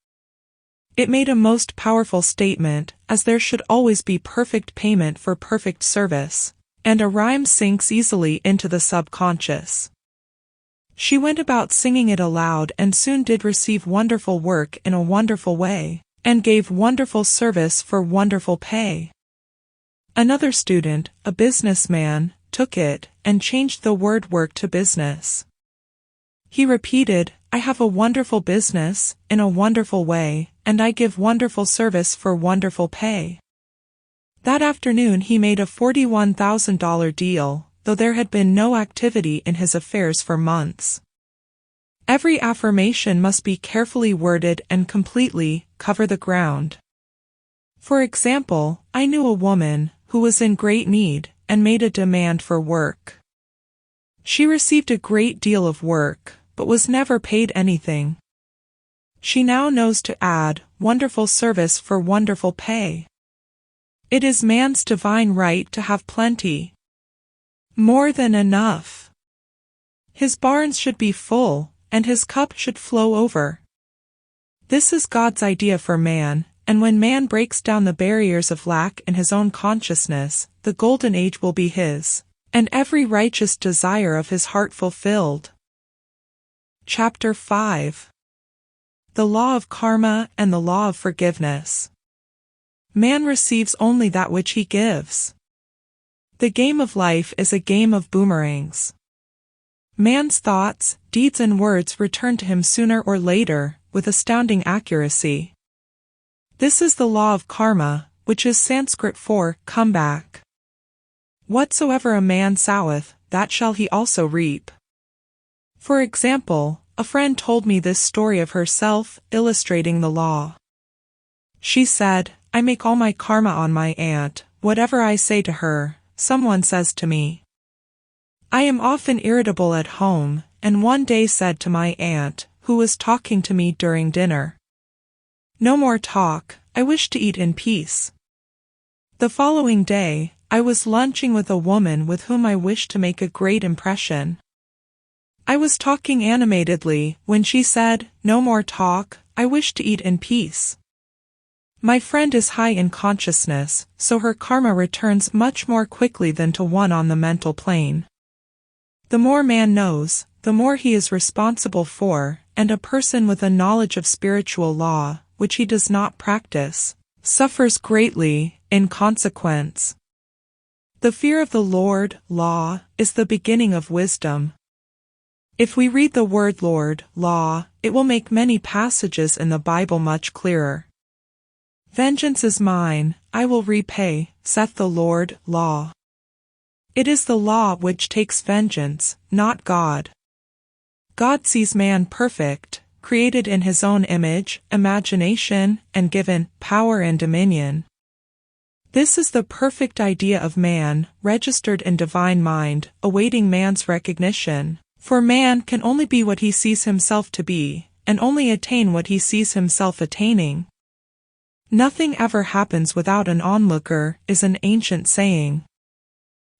It made a most powerful statement, as there should always be perfect payment for perfect service, and a rhyme sinks easily into the subconscious. She went about singing it aloud and soon did receive wonderful work in a wonderful way, and gave wonderful service for wonderful pay. Another student, a businessman, took it and changed the word work to business. He repeated, I have a wonderful business, in a wonderful way, and I give wonderful service for wonderful pay. That afternoon he made a $41,000 deal, though there had been no activity in his affairs for months. Every affirmation must be carefully worded and completely cover the ground. For example, I knew a woman who was in great need and made a demand for work. She received a great deal of work, but was never paid anything. She now knows to add wonderful service for wonderful pay. It is man's divine right to have plenty. More than enough. His barns should be full, and his cup should flow over. This is God's idea for man, and when man breaks down the barriers of lack in his own consciousness, the golden age will be his, and every righteous desire of his heart fulfilled. Chapter 5. The Law of Karma and the Law of Forgiveness. Man receives only that which he gives. The game of life is a game of boomerangs. Man's thoughts, deeds and words return to him sooner or later, with astounding accuracy. This is the law of karma, which is Sanskrit for comeback. Whatsoever a man soweth, that shall he also reap. For example, a friend told me this story of herself, illustrating the law. She said, I make all my karma on my aunt. Whatever I say to her, someone says to me. I am often irritable at home, and one day said to my aunt, who was talking to me during dinner, No more talk, I wish to eat in peace. The following day, I was lunching with a woman with whom I wished to make a great impression. I was talking animatedly when she said, "No more talk, I wish to eat in peace." My friend is high in consciousness, so her karma returns much more quickly than to one on the mental plane. The more man knows, the more he is responsible for, and a person with a knowledge of spiritual law, which he does not practice, suffers greatly, in consequence. The fear of the Lord, law, is the beginning of wisdom. If we read the word Lord, law, it will make many passages in the Bible much clearer. Vengeance is mine, I will repay, saith the Lord, law. It is the law which takes vengeance, not God. God sees man perfect, created in his own image, imagination, and given power and dominion. This is the perfect idea of man, registered in divine mind, awaiting man's recognition. For man can only be what he sees himself to be, and only attain what he sees himself attaining. Nothing ever happens without an onlooker, is an ancient saying.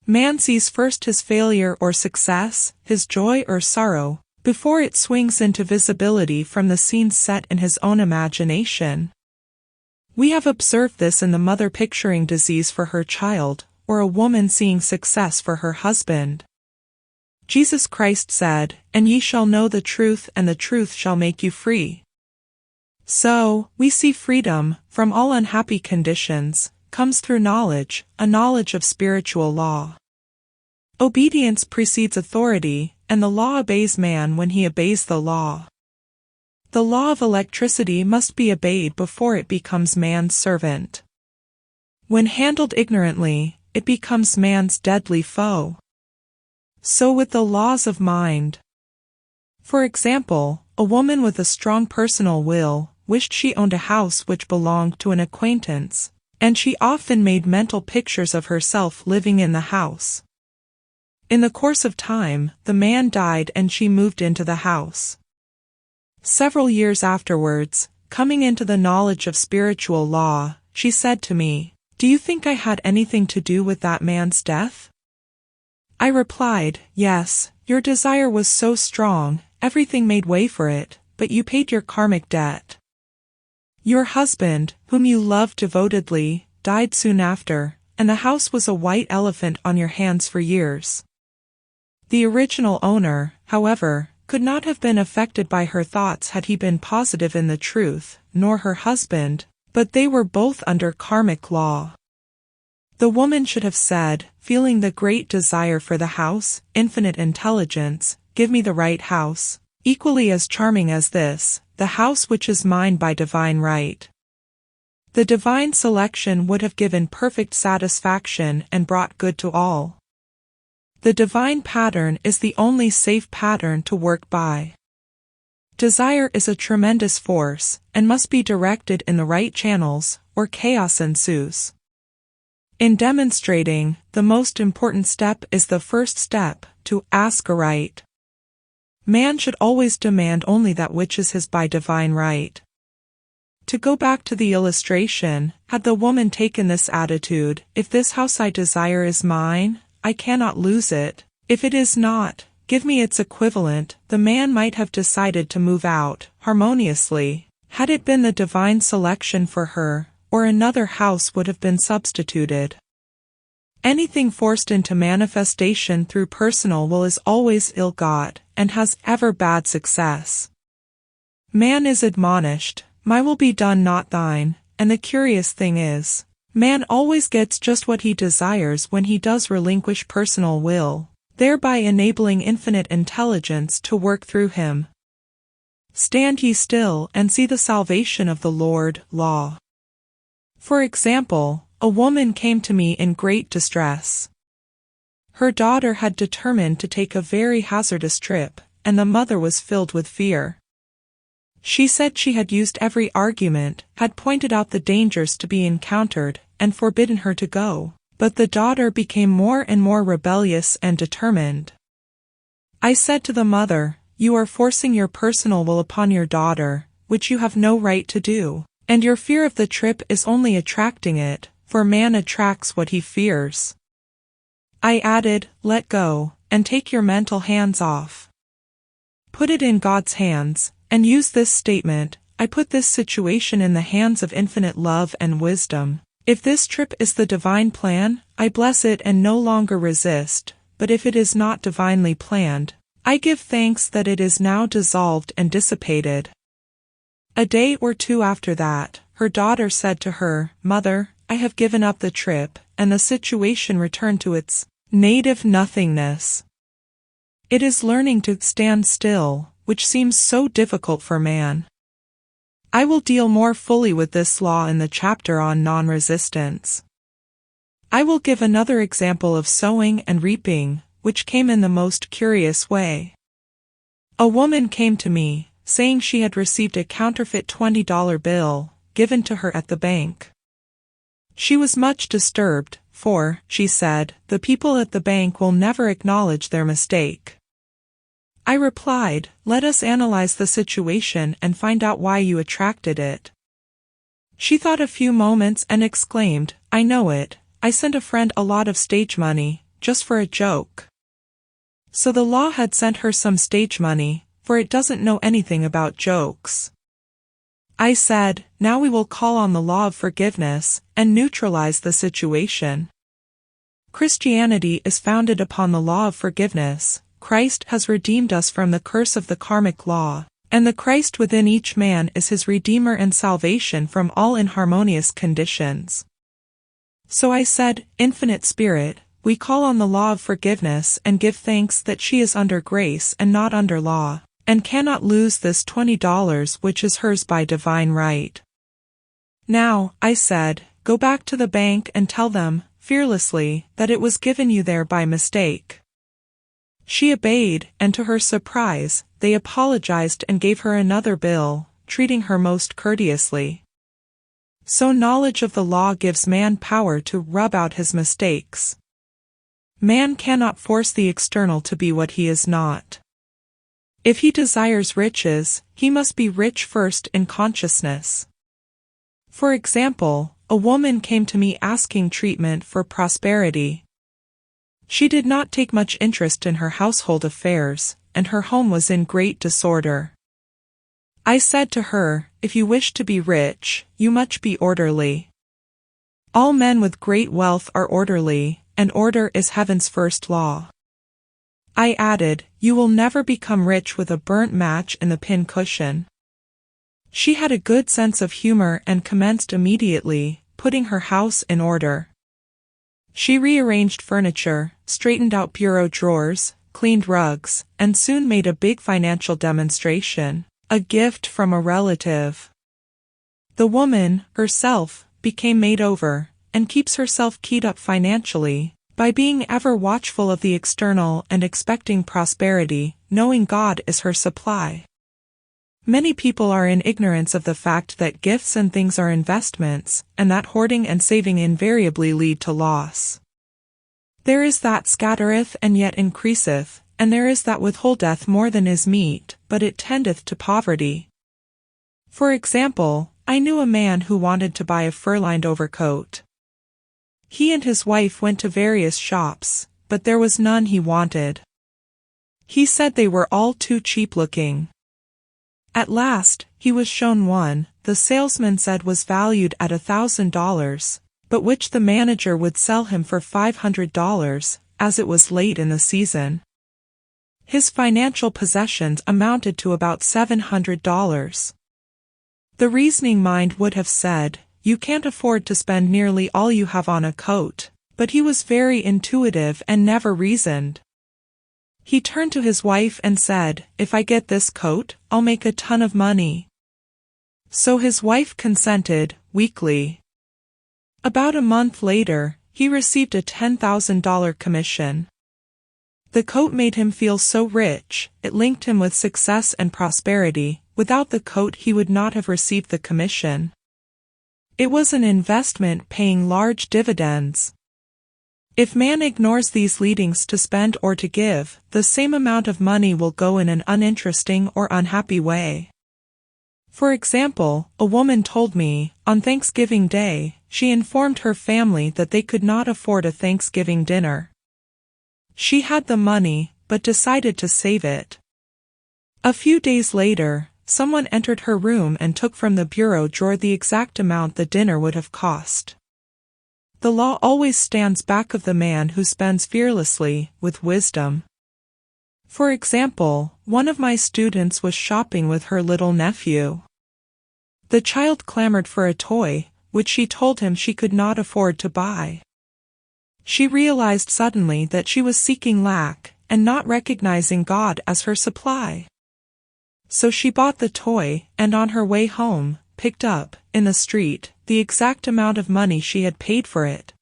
Man sees first his failure or success, his joy or sorrow, before it swings into visibility from the scenes set in his own imagination. We have observed this in the mother picturing disease for her child, or a woman seeing success for her husband. Jesus Christ said, "And ye shall know the truth, and the truth shall make you free." So, we see freedom, from all unhappy conditions, comes through knowledge, a knowledge of spiritual law. Obedience precedes authority, and the law obeys man when he obeys the law. The law of electricity must be obeyed before it becomes man's servant. When handled ignorantly, it becomes man's deadly foe. So with the laws of mind. For example, a woman with a strong personal will wished she owned a house which belonged to an acquaintance, and she often made mental pictures of herself living in the house. In the course of time, the man died and she moved into the house. Several years afterwards, coming into the knowledge of spiritual law, she said to me, "Do you think I had anything to do with that man's death?" I replied, "Yes, your desire was so strong, everything made way for it, but you paid your karmic debt. Your husband, whom you loved devotedly, died soon after, and the house was a white elephant on your hands for years." The original owner, however, could not have been affected by her thoughts had he been positive in the truth, nor her husband, but they were both under karmic law. The woman should have said, feeling the great desire for the house, infinite intelligence, "Give me the right house, equally as charming as this, the house which is mine by divine right." The divine selection would have given perfect satisfaction and brought good to all. The divine pattern is the only safe pattern to work by. Desire is a tremendous force, and must be directed in the right channels, or chaos ensues. In demonstrating, the most important step is the first step, to ask aright. Man should always demand only that which is his by divine right. To go back to the illustration, had the woman taken this attitude, "If this house I desire is mine, I cannot lose it. If it is not, give me its equivalent," the man might have decided to move out, harmoniously, had it been the divine selection for her, or another house would have been substituted. Anything forced into manifestation through personal will is always ill-got, and has ever bad success. Man is admonished, "My will be done, not thine," and the curious thing is, man always gets just what he desires when he does relinquish personal will, thereby enabling infinite intelligence to work through him. Stand ye still and see the salvation of the Lord, law. For example, a woman came to me in great distress. Her daughter had determined to take a very hazardous trip, and the mother was filled with fear. She said she had used every argument, had pointed out the dangers to be encountered, and forbidden her to go, but the daughter became more and more rebellious and determined. I said to the mother, "You are forcing your personal will upon your daughter, which you have no right to do, and your fear of the trip is only attracting it, for man attracts what he fears." I added, "Let go, and take your mental hands off. put it in God's hands, and use this statement: I put this situation in the hands of infinite love and wisdom. If this trip is the divine plan, I bless it and no longer resist, but if it is not divinely planned, I give thanks that it is now dissolved and dissipated. A day or two after that, her daughter said to her, "Mother, I have given up the trip," and the situation returned to its native nothingness. It is learning to stand still, which seems so difficult for man. I will deal more fully with this law in the chapter on non-resistance. I will give another example of sowing and reaping, which came in the most curious way. A woman came to me, saying she had received a counterfeit $20 bill, given to her at the bank. She was much disturbed, for, she said, the people at the bank will never acknowledge their mistake. I replied, "Let us analyze the situation and find out why you attracted it." She thought a few moments and exclaimed, "I know it. I sent a friend a lot of stage money, just for a joke." So the law had sent her some stage money, for it doesn't know anything about jokes. I said, "Now we will call on the law of forgiveness, and neutralize the situation." Christianity is founded upon the law of forgiveness. Christ has redeemed us from the curse of the karmic law, and the Christ within each man is his Redeemer and salvation from all inharmonious conditions. So I said, "Infinite Spirit, we call on the law of forgiveness and give thanks that she is under grace and not under law, and cannot lose this $20 which is hers by divine right. Now," I said, "go back to the bank and tell them, fearlessly, that it was given you there by mistake." She obeyed, and to her surprise, they apologized and gave her another bill, treating her most courteously. So knowledge of the law gives man power to rub out his mistakes. Man cannot force the external to be what he is not. If he desires riches, he must be rich first in consciousness. For example, a woman came to me asking treatment for prosperity. She did not take much interest in her household affairs, and her home was in great disorder. I said to her, "If you wish to be rich, you must be orderly. All men with great wealth are orderly, and order is heaven's first law." I added, "You will never become rich with a burnt match in the pin cushion." She had a good sense of humor and commenced immediately, putting her house in order. She rearranged furniture, straightened out bureau drawers, cleaned rugs, and soon made a big financial demonstration, a gift from a relative. The woman, herself, became made over, and keeps herself keyed up financially, by being ever watchful of the external and expecting prosperity, knowing God is her supply. Many people are in ignorance of the fact that gifts and things are investments, and that hoarding and saving invariably lead to loss. There is that scattereth and yet increaseth, and there is that withholdeth more than is meet, but it tendeth to poverty. For example, I knew a man who wanted to buy a fur-lined overcoat. He and his wife went to various shops, but there was none he wanted. He said they were all too cheap-looking. At last, he was shown one, the salesman said was valued at $1,000, but which the manager would sell him for $500, as it was late in the season. His financial possessions amounted to about $700. The reasoning mind would have said, "You can't afford to spend nearly all you have on a coat," but he was very intuitive and never reasoned. He turned to his wife and said, "If I get this coat, I'll make a ton of money." So his wife consented, weakly. About a month later, he received a $10,000 commission. The coat made him feel so rich, it linked him with success and prosperity. Without the coat he would not have received the commission. It was an investment paying large dividends. If man ignores these leadings to spend or to give, the same amount of money will go in an uninteresting or unhappy way. For example, a woman told me, on Thanksgiving Day, she informed her family that they could not afford a Thanksgiving dinner. She had the money, but decided to save it. A few days later, someone entered her room and took from the bureau drawer the exact amount the dinner would have cost. The law always stands back of the man who spends fearlessly, with wisdom. For example, one of my students was shopping with her little nephew. The child clamored for a toy, which she told him she could not afford to buy. She realized suddenly that she was seeking lack, and not recognizing God as her supply. So she bought the toy, and on her way home, picked up, in the street, the exact amount of money she had paid for it.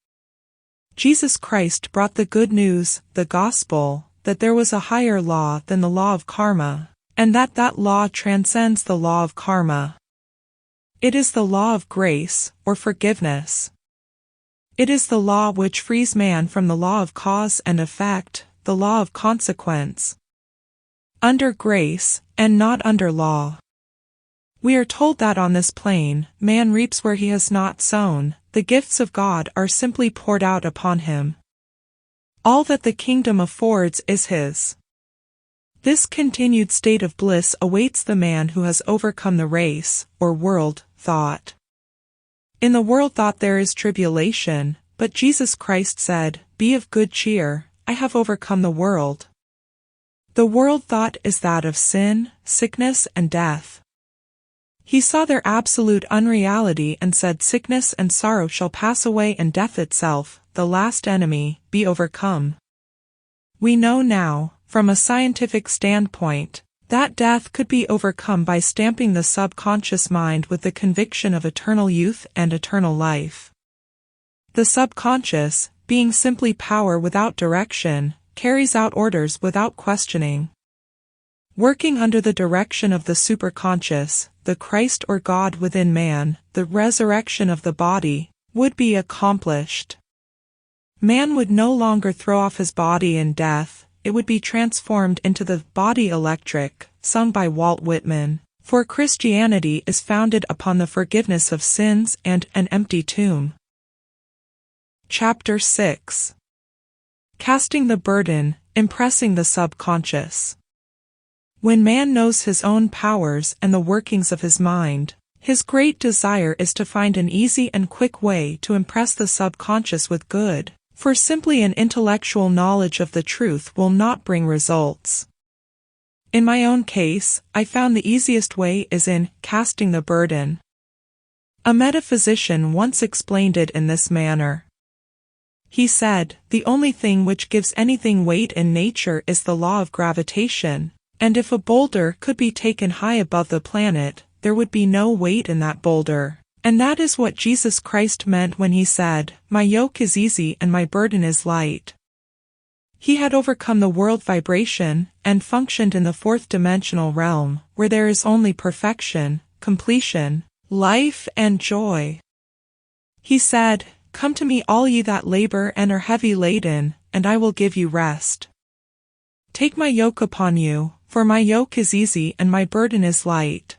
Jesus Christ brought the good news, the gospel, that there was a higher law than the law of karma, and that law transcends the law of karma. It is the law of grace, or forgiveness. It is the law which frees man from the law of cause and effect, the law of consequence. Under grace, and not under law. We are told that on this plane, man reaps where he has not sown, the gifts of God are simply poured out upon him. All that the kingdom affords is his. This continued state of bliss awaits the man who has overcome the race, or world, thought. In the world thought there is tribulation, but Jesus Christ said, "Be of good cheer, I have overcome the world." The world thought is that of sin, sickness, and death. He saw their absolute unreality and said sickness and sorrow shall pass away and death itself, the last enemy, be overcome. We know now, from a scientific standpoint, that death could be overcome by stamping the subconscious mind with the conviction of eternal youth and eternal life. The subconscious, being simply power without direction, carries out orders without questioning. Working under the direction of the superconscious, the Christ or God within man, the resurrection of the body, would be accomplished. Man would no longer throw off his body in death, it would be transformed into the body electric, sung by Walt Whitman, for Christianity is founded upon the forgiveness of sins and an empty tomb. Chapter 6. Casting the burden, impressing the subconscious. When man knows his own powers and the workings of his mind, his great desire is to find an easy and quick way to impress the subconscious with good, for simply an intellectual knowledge of the truth will not bring results. In my own case, I found the easiest way is in casting the burden. A metaphysician once explained it in this manner. He said, "The only thing which gives anything weight in nature is the law of gravitation, and if a boulder could be taken high above the planet, there would be no weight in that boulder." And that is what Jesus Christ meant when he said, "My yoke is easy and my burden is light." He had overcome the world vibration, and functioned in the fourth-dimensional realm, where there is only perfection, completion, life and joy. He said, "Come to me all ye that labor and are heavy laden, and I will give you rest. Take my yoke upon you, for my yoke is easy and my burden is light."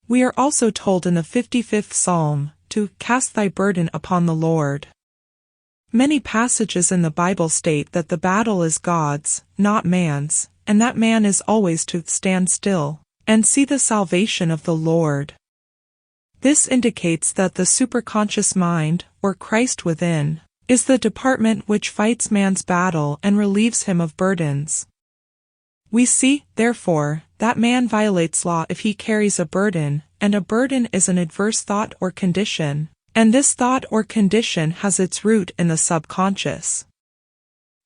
We are also told in the 55th Psalm, to cast thy burden upon the Lord. Many passages in the Bible state that the battle is God's, not man's, and that man is always to stand still, and see the salvation of the Lord. This indicates that the superconscious mind, or Christ within, is the department which fights man's battle and relieves him of burdens. We see, therefore, that man violates law if he carries a burden, and a burden is an adverse thought or condition, and this thought or condition has its root in the subconscious.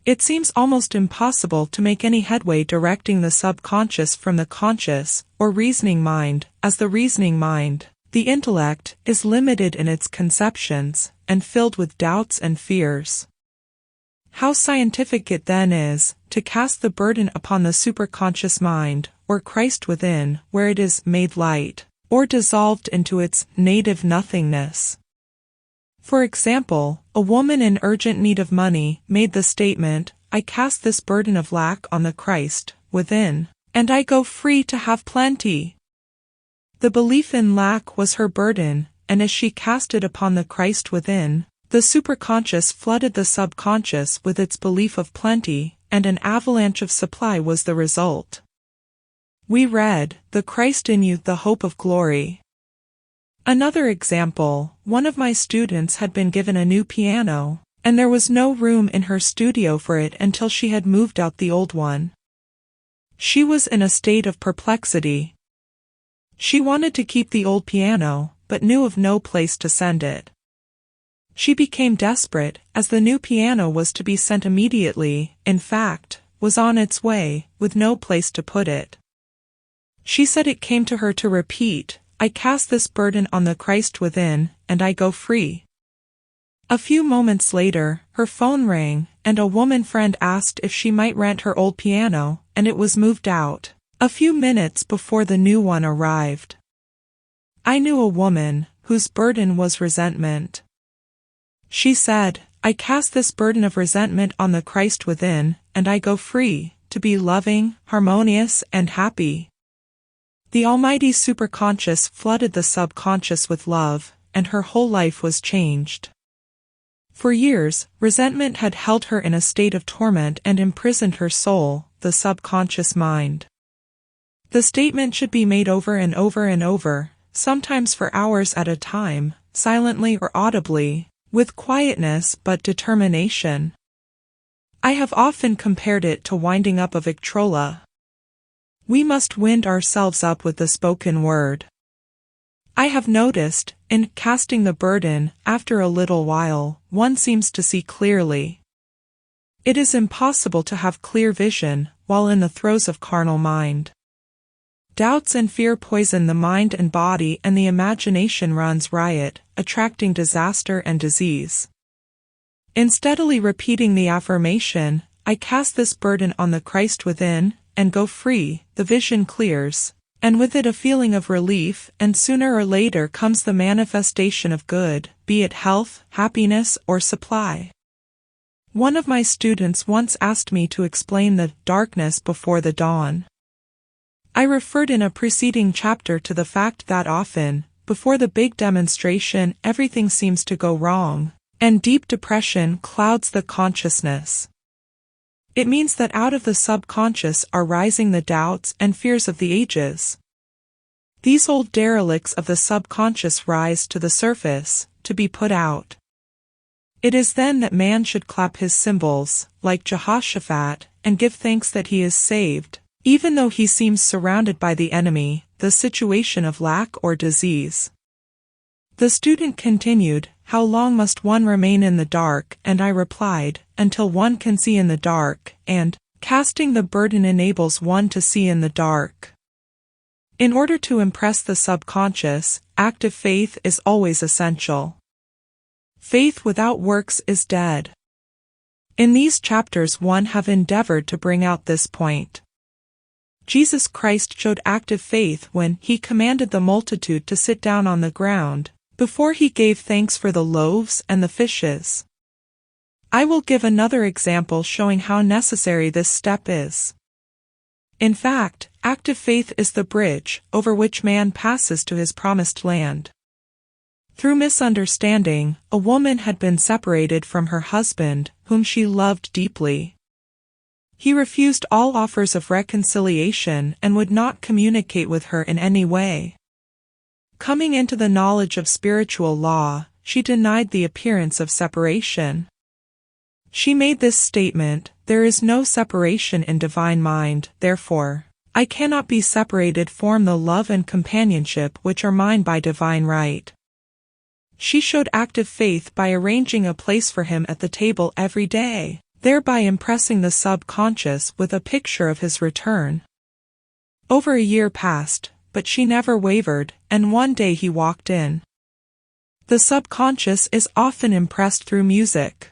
It seems almost impossible to make any headway directing the subconscious from the conscious, or reasoning mind, as the reasoning mind, the intellect, is limited in its conceptions, and filled with doubts and fears. How scientific it then is, to cast the burden upon the superconscious mind, or Christ within, where it is made light, or dissolved into its native nothingness. For example, a woman in urgent need of money made the statement, "I cast this burden of lack on the Christ within, and I go free to have plenty." The belief in lack was her burden, and as she cast it upon the Christ within, the superconscious flooded the subconscious with its belief of plenty, and an avalanche of supply was the result. We read, "The Christ in you, the hope of glory." Another example, one of my students had been given a new piano, and there was no room in her studio for it until she had moved out the old one. She was in a state of perplexity. She wanted to keep the old piano, but knew of no place to send it. She became desperate, as the new piano was to be sent immediately, in fact, was on its way, with no place to put it. She said it came to her to repeat, "I cast this burden on the Christ within, and I go free." A few moments later, her phone rang, and a woman friend asked if she might rent her old piano, and it was moved out, a few minutes before the new one arrived. I knew a woman, whose burden was resentment. She said, "I cast this burden of resentment on the Christ within, and I go free, to be loving, harmonious, and happy." The almighty superconscious flooded the subconscious with love, and her whole life was changed. For years, resentment had held her in a state of torment and imprisoned her soul, the subconscious mind. The statement should be made over and over and over, sometimes for hours at a time, silently or audibly, with quietness but determination. I have often compared it to winding up a Victrola. We must wind ourselves up with the spoken word. I have noticed, in casting the burden, after a little while, one seems to see clearly. It is impossible to have clear vision while in the throes of carnal mind. Doubts and fear poison the mind and body, and the imagination runs riot, attracting disaster and disease. In steadily repeating the affirmation, "I cast this burden on the Christ within, and go free," the vision clears, and with it a feeling of relief, and sooner or later comes the manifestation of good, be it health, happiness, or supply. One of my students once asked me to explain the darkness before the dawn. I referred in a preceding chapter to the fact that often, before the big demonstration, everything seems to go wrong, and deep depression clouds the consciousness. It means that out of the subconscious are rising the doubts and fears of the ages. These old derelicts of the subconscious rise to the surface, to be put out. It is then that man should clap his cymbals, like Jehoshaphat, and give thanks that he is saved, even though he seems surrounded by the enemy, the situation of lack or disease. The student continued, "How long must one remain in the dark?" And I replied, "Until one can see in the dark," and, "Casting the burden enables one to see in the dark." In order to impress the subconscious, active faith is always essential. Faith without works is dead. In these chapters one have endeavored to bring out this point. Jesus Christ showed active faith when he commanded the multitude to sit down on the ground, before he gave thanks for the loaves and the fishes. I will give another example showing how necessary this step is. In fact, active faith is the bridge over which man passes to his promised land. Through misunderstanding, a woman had been separated from her husband, whom she loved deeply. He refused all offers of reconciliation and would not communicate with her in any way. Coming into the knowledge of spiritual law, she denied the appearance of separation. She made this statement, "There is no separation in divine mind, therefore, I cannot be separated from the love and companionship which are mine by divine right." She showed active faith by arranging a place for him at the table every day, thereby impressing the subconscious with a picture of his return. Over a year passed, but she never wavered, and one day he walked in. The subconscious is often impressed through music.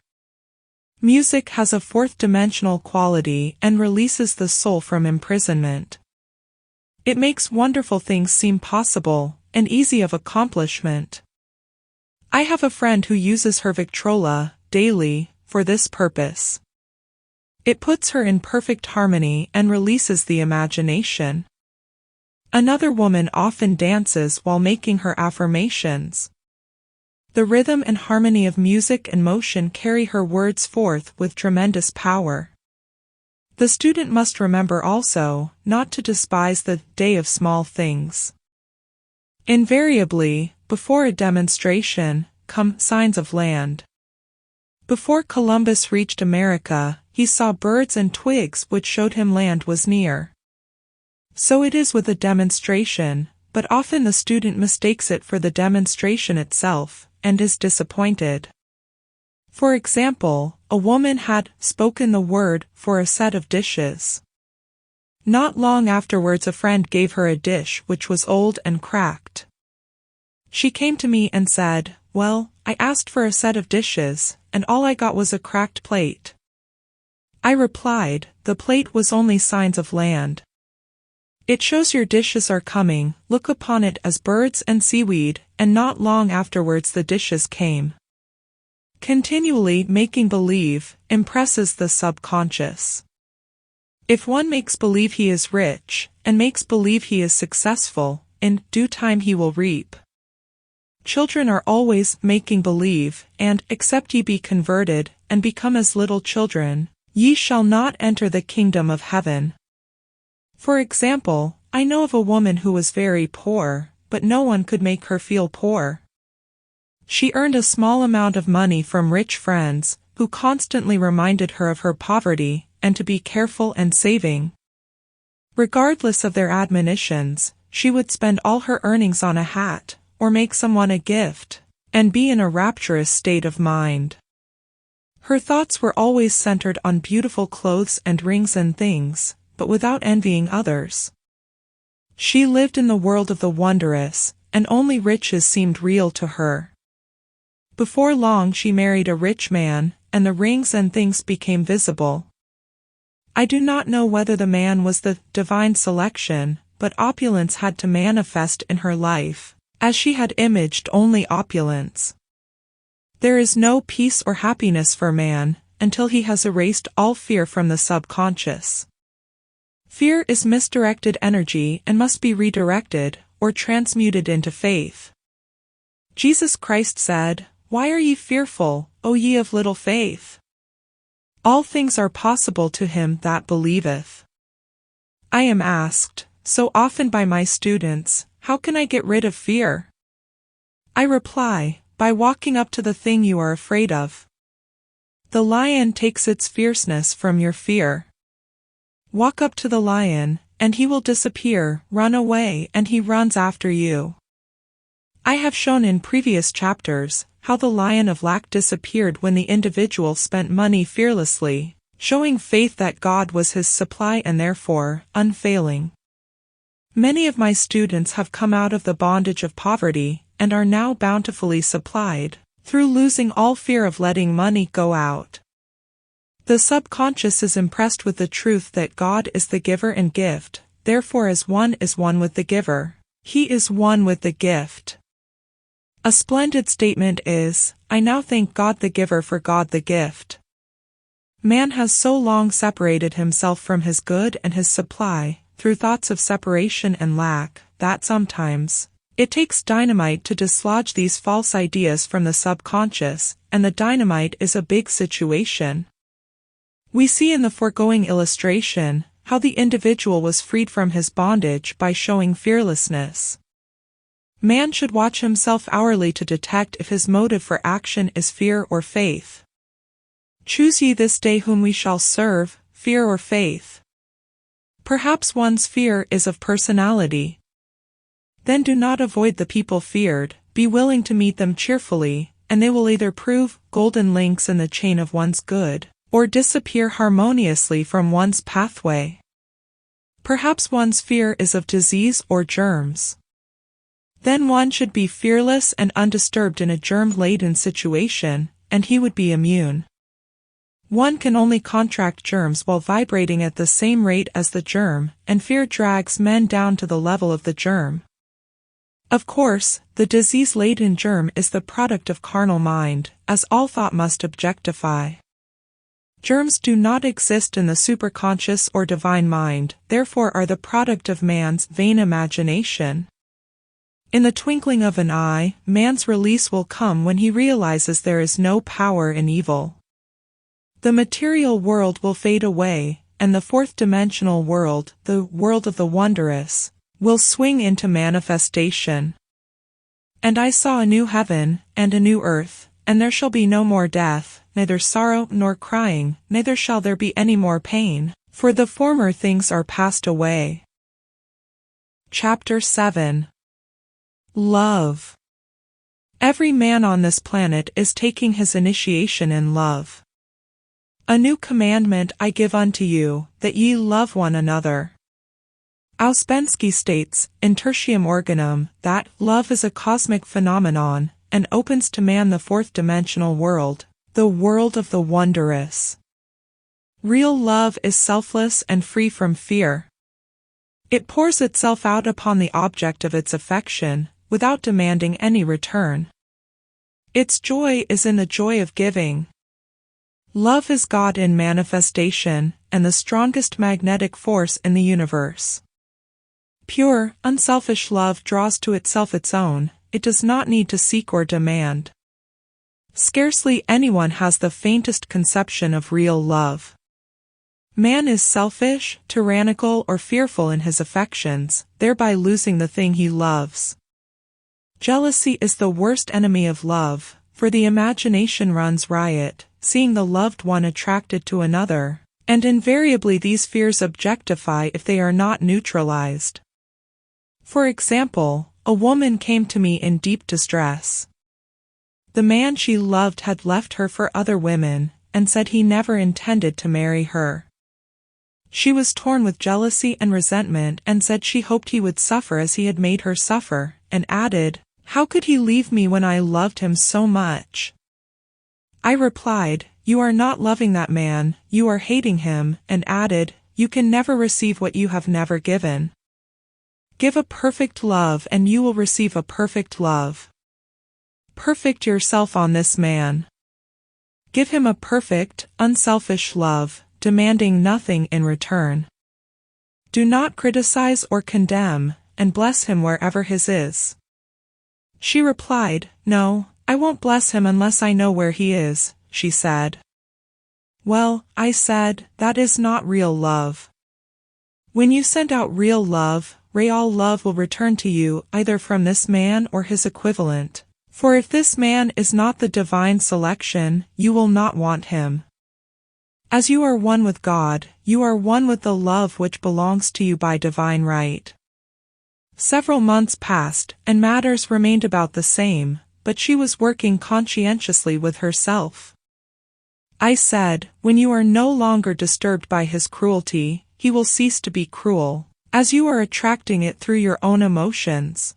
Music has a fourth-dimensional quality and releases the soul from imprisonment. It makes wonderful things seem possible, and easy of accomplishment. I have a friend who uses her Victrola, daily, for this purpose. It puts her in perfect harmony and releases the imagination. Another woman often dances while making her affirmations. The rhythm and harmony of music and motion carry her words forth with tremendous power. The student must remember also not to despise the day of small things. Invariably, before a demonstration, come signs of land. Before Columbus reached America, he saw birds and twigs which showed him land was near. So it is with a demonstration, but often the student mistakes it for the demonstration itself, and is disappointed. For example, a woman had spoken the word for a set of dishes. Not long afterwards a friend gave her a dish which was old and cracked. She came to me and said, "Well, I asked for a set of dishes, and all I got was a cracked plate." I replied, "The plate was only signs of land. It shows your dishes are coming, look upon it as birds and seaweed," and not long afterwards the dishes came. Continually making believe impresses the subconscious. If one makes believe he is rich, and makes believe he is successful, in due time he will reap. Children are always making believe, and, except ye be converted, and become as little children, ye shall not enter the kingdom of heaven. For example, I know of a woman who was very poor, but no one could make her feel poor. She earned a small amount of money from rich friends, who constantly reminded her of her poverty, and to be careful and saving. Regardless of their admonitions, she would spend all her earnings on a hat, or make someone a gift, and be in a rapturous state of mind. Her thoughts were always centered on beautiful clothes and rings and things, but without envying others. She lived in the world of the wondrous, and only riches seemed real to her. Before long she married a rich man, and the rings and things became visible. I do not know whether the man was the divine selection, but opulence had to manifest in her life, as she had imaged only opulence. There is no peace or happiness for man, until he has erased all fear from the subconscious. Fear is misdirected energy and must be redirected, or transmuted into faith. Jesus Christ said, "Why are ye fearful, O ye of little faith? All things are possible to him that believeth." I am asked, so often by my students, how can I get rid of fear? I reply, by walking up to the thing you are afraid of. The lion takes its fierceness from your fear. Walk up to the lion, and he will disappear, run away, and he runs after you. I have shown in previous chapters how the lion of lack disappeared when the individual spent money fearlessly, showing faith that God was his supply and therefore unfailing. Many of my students have come out of the bondage of poverty and are now bountifully supplied, through losing all fear of letting money go out. The subconscious is impressed with the truth that God is the giver and gift, therefore as one is one with the giver, he is one with the gift. A splendid statement is, I now thank God the giver for God the gift. Man has so long separated himself from his good and his supply, through thoughts of separation and lack, that sometimes it takes dynamite to dislodge these false ideas from the subconscious, and the dynamite is a big situation. We see in the foregoing illustration how the individual was freed from his bondage by showing fearlessness. Man should watch himself hourly to detect if his motive for action is fear or faith. Choose ye this day whom we shall serve, fear or faith. Perhaps one's fear is of personality. Then do not avoid the people feared, be willing to meet them cheerfully, and they will either prove golden links in the chain of one's good, or disappear harmoniously from one's pathway. Perhaps one's fear is of disease or germs. Then one should be fearless and undisturbed in a germ-laden situation, and he would be immune. One can only contract germs while vibrating at the same rate as the germ, and fear drags men down to the level of the germ. Of course, the disease-laden germ is the product of carnal mind, as all thought must objectify. Germs do not exist in the superconscious or divine mind, therefore are the product of man's vain imagination. In the twinkling of an eye, man's release will come when he realizes there is no power in evil. The material world will fade away, and the fourth-dimensional world, the world of the wondrous, will swing into manifestation. And I saw a new heaven and a new earth, and there shall be no more death, neither sorrow nor crying, neither shall there be any more pain, for the former things are passed away. Chapter 7. Love. Every man on this planet is taking his initiation in love. A new commandment I give unto you, that ye love one another. Ouspensky states, in Tertium Organum, that love is a cosmic phenomenon, and opens to man the fourth-dimensional world, the world of the wondrous. Real love is selfless and free from fear. It pours itself out upon the object of its affection, without demanding any return. Its joy is in the joy of giving. Love is God in manifestation, and the strongest magnetic force in the universe. Pure, unselfish love draws to itself its own, it does not need to seek or demand. Scarcely anyone has the faintest conception of real love. Man is selfish, tyrannical, or fearful in his affections, thereby losing the thing he loves. Jealousy is the worst enemy of love, for the imagination runs riot, seeing the loved one attracted to another, and invariably these fears objectify if they are not neutralized. For example, a woman came to me in deep distress. The man she loved had left her for other women, and said he never intended to marry her. She was torn with jealousy and resentment and said she hoped he would suffer as he had made her suffer, and added, "How could he leave me when I loved him so much?" I replied, "You are not loving that man, you are hating him," and added, "You can never receive what you have never given. Give a perfect love and you will receive a perfect love. Perfect yourself on this man. Give him a perfect, unselfish love, demanding nothing in return. Do not criticize or condemn, and bless him wherever his is." She replied, "No, I won't bless him unless I know where he is," she said. Well, I said, that is not real love. When you send out real love, real love will return to you either from this man or his equivalent. For if this man is not the divine selection, you will not want him. As you are one with God, you are one with the love which belongs to you by divine right. Several months passed, and matters remained about the same, but she was working conscientiously with herself. I said, when you are no longer disturbed by his cruelty, he will cease to be cruel, as you are attracting it through your own emotions.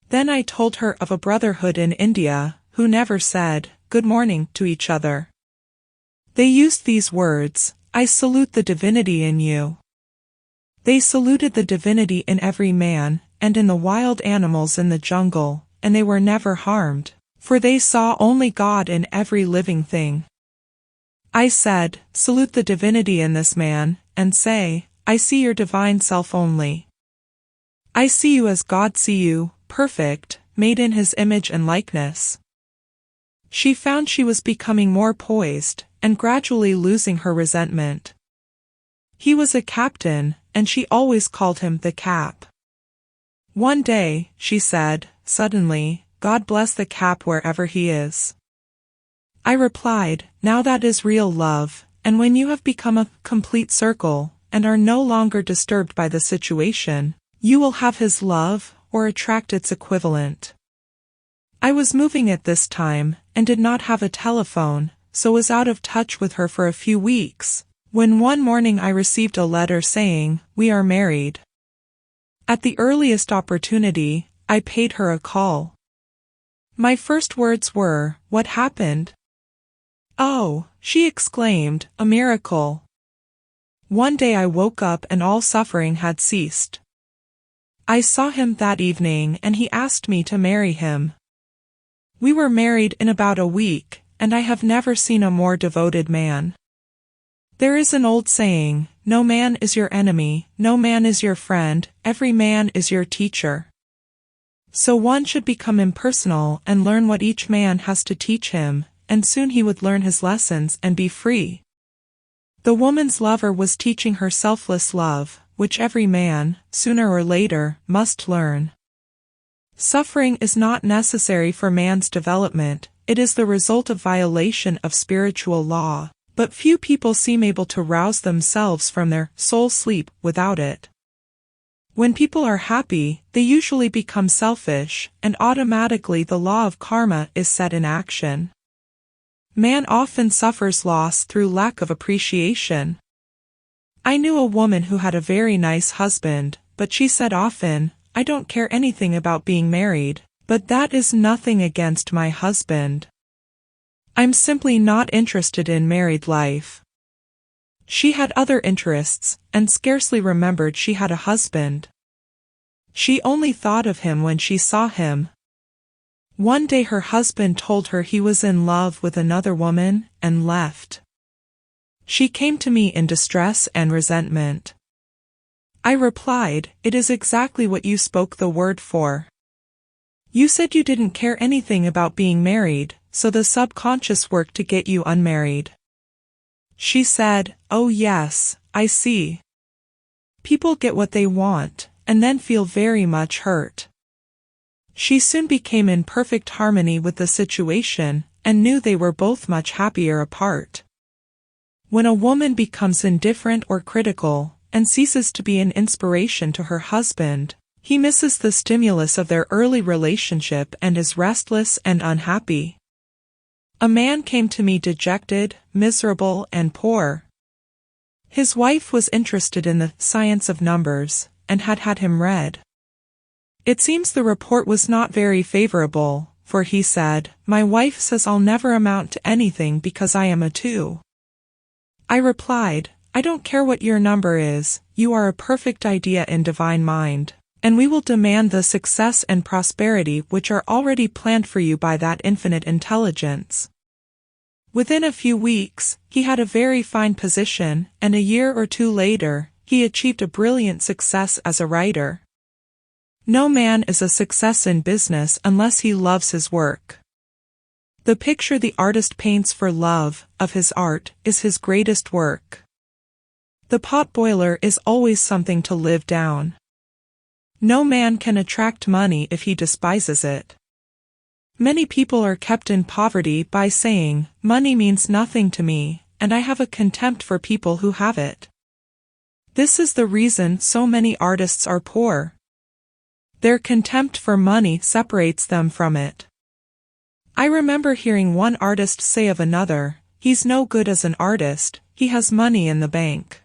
Then I told her of a brotherhood in India, who never said, "Good morning," to each other. They used these words, "I salute the divinity in you." They saluted the divinity in every man, and in the wild animals in the jungle, and they were never harmed, for they saw only God in every living thing. I said, "Salute the divinity in this man, and say, I see your divine self only. I see you as God see you, perfect, made in his image and likeness." She found she was becoming more poised, and gradually losing her resentment. He was a captain, and she always called him the Cap. One day, she said, suddenly, "God bless the Cap wherever he is." I replied, "Now that is real love, and when you have become a complete circle, and are no longer disturbed by the situation, you will have his love, or attract its equivalent." I was moving at this time, and did not have a telephone, so was out of touch with her for a few weeks, when one morning I received a letter saying, "We are married." At the earliest opportunity, I paid her a call. My first words were, "What happened?" "Oh," she exclaimed, "a miracle." One day I woke up and all suffering had ceased. I saw him that evening and he asked me to marry him. We were married in about a week, and I have never seen a more devoted man. There is an old saying, "No man is your enemy, no man is your friend, every man is your teacher." So one should become impersonal and learn what each man has to teach him, and soon he would learn his lessons and be free. The woman's lover was teaching her selfless love, which every man, sooner or later, must learn. Suffering is not necessary for man's development, it is the result of violation of spiritual law, but few people seem able to rouse themselves from their soul sleep without it. When people are happy, they usually become selfish, and automatically the law of karma is set in action. Man often suffers loss through lack of appreciation. I knew a woman who had a very nice husband, but she said often, "I don't care anything about being married, but that is nothing against my husband. I'm simply not interested in married life." She had other interests, and scarcely remembered she had a husband. She only thought of him when she saw him. One day her husband told her he was in love with another woman, and left. She came to me in distress and resentment. I replied, "It is exactly what you spoke the word for. You said you didn't care anything about being married, so the subconscious worked to get you unmarried." She said, "Oh yes, I see. People get what they want, and then feel very much hurt." She soon became in perfect harmony with the situation, and knew they were both much happier apart. When a woman becomes indifferent or critical, and ceases to be an inspiration to her husband, he misses the stimulus of their early relationship and is restless and unhappy. A man came to me dejected, miserable, and poor. His wife was interested in the science of numbers, and had had him read. It seems the report was not very favorable, for he said, "My wife says I'll never amount to anything because I am a 2. I replied, "I don't care what your number is, you are a perfect idea in divine mind, and we will demand the success and prosperity which are already planned for you by that infinite intelligence." Within a few weeks, he had a very fine position, and a year or 2 later, he achieved a brilliant success as a writer. No man is a success in business unless he loves his work. The picture the artist paints for love of his art is his greatest work. The pot boiler is always something to live down. No man can attract money if he despises it. Many people are kept in poverty by saying, "Money means nothing to me, and I have a contempt for people who have it." This is the reason so many artists are poor. Their contempt for money separates them from it. I remember hearing one artist say of another, "He's no good as an artist, he has money in the bank."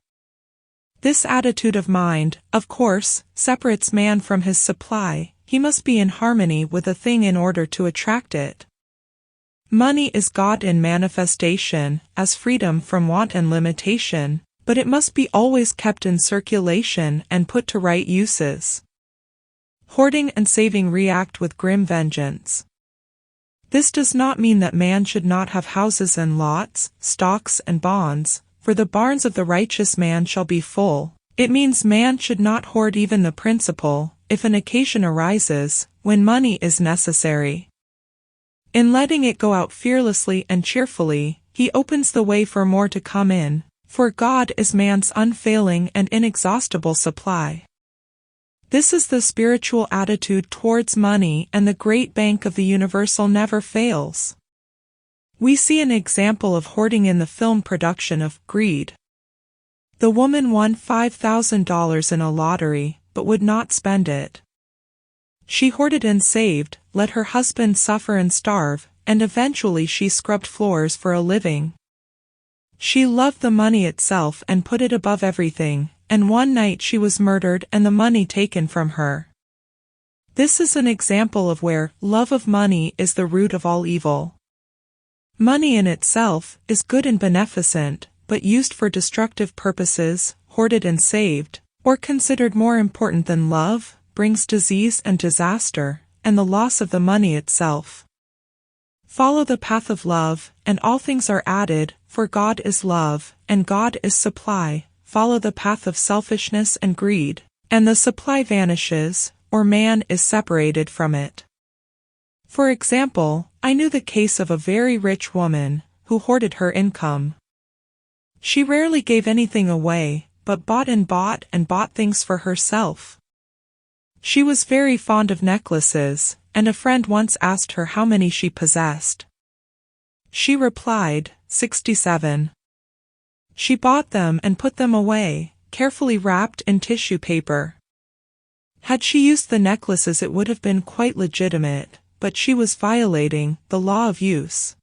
This attitude of mind, of course, separates man from his supply. He must be in harmony with a thing in order to attract it. Money is God in manifestation, as freedom from want and limitation, but it must be always kept in circulation and put to right uses. Hoarding and saving react with grim vengeance. This does not mean that man should not have houses and lots, stocks and bonds, for the barns of the righteous man shall be full. It means man should not hoard even the principal, if an occasion arises, when money is necessary. In letting it go out fearlessly and cheerfully, he opens the way for more to come in, for God is man's unfailing and inexhaustible supply. This is the spiritual attitude towards money, and the great bank of the universal never fails. We see an example of hoarding in the film production of Greed. The woman won $5,000 in a lottery, but would not spend it. She hoarded and saved, let her husband suffer and starve, and eventually she scrubbed floors for a living. She loved the money itself and put it above everything, and one night she was murdered and the money taken from her. This is an example of where love of money is the root of all evil. Money in itself is good and beneficent, but used for destructive purposes, hoarded and saved, or considered more important than love, brings disease and disaster, and the loss of the money itself. Follow the path of love, and all things are added, for God is love, and God is supply. Follow the path of selfishness and greed, and the supply vanishes, or man is separated from it. For example, I knew the case of a very rich woman, who hoarded her income. She rarely gave anything away, but bought and bought things for herself. She was very fond of necklaces, and a friend once asked her how many she possessed. She replied, 67. She bought them and put them away, carefully wrapped in tissue paper. Had she used the necklaces it would have been quite legitimate, but she was violating the law of use.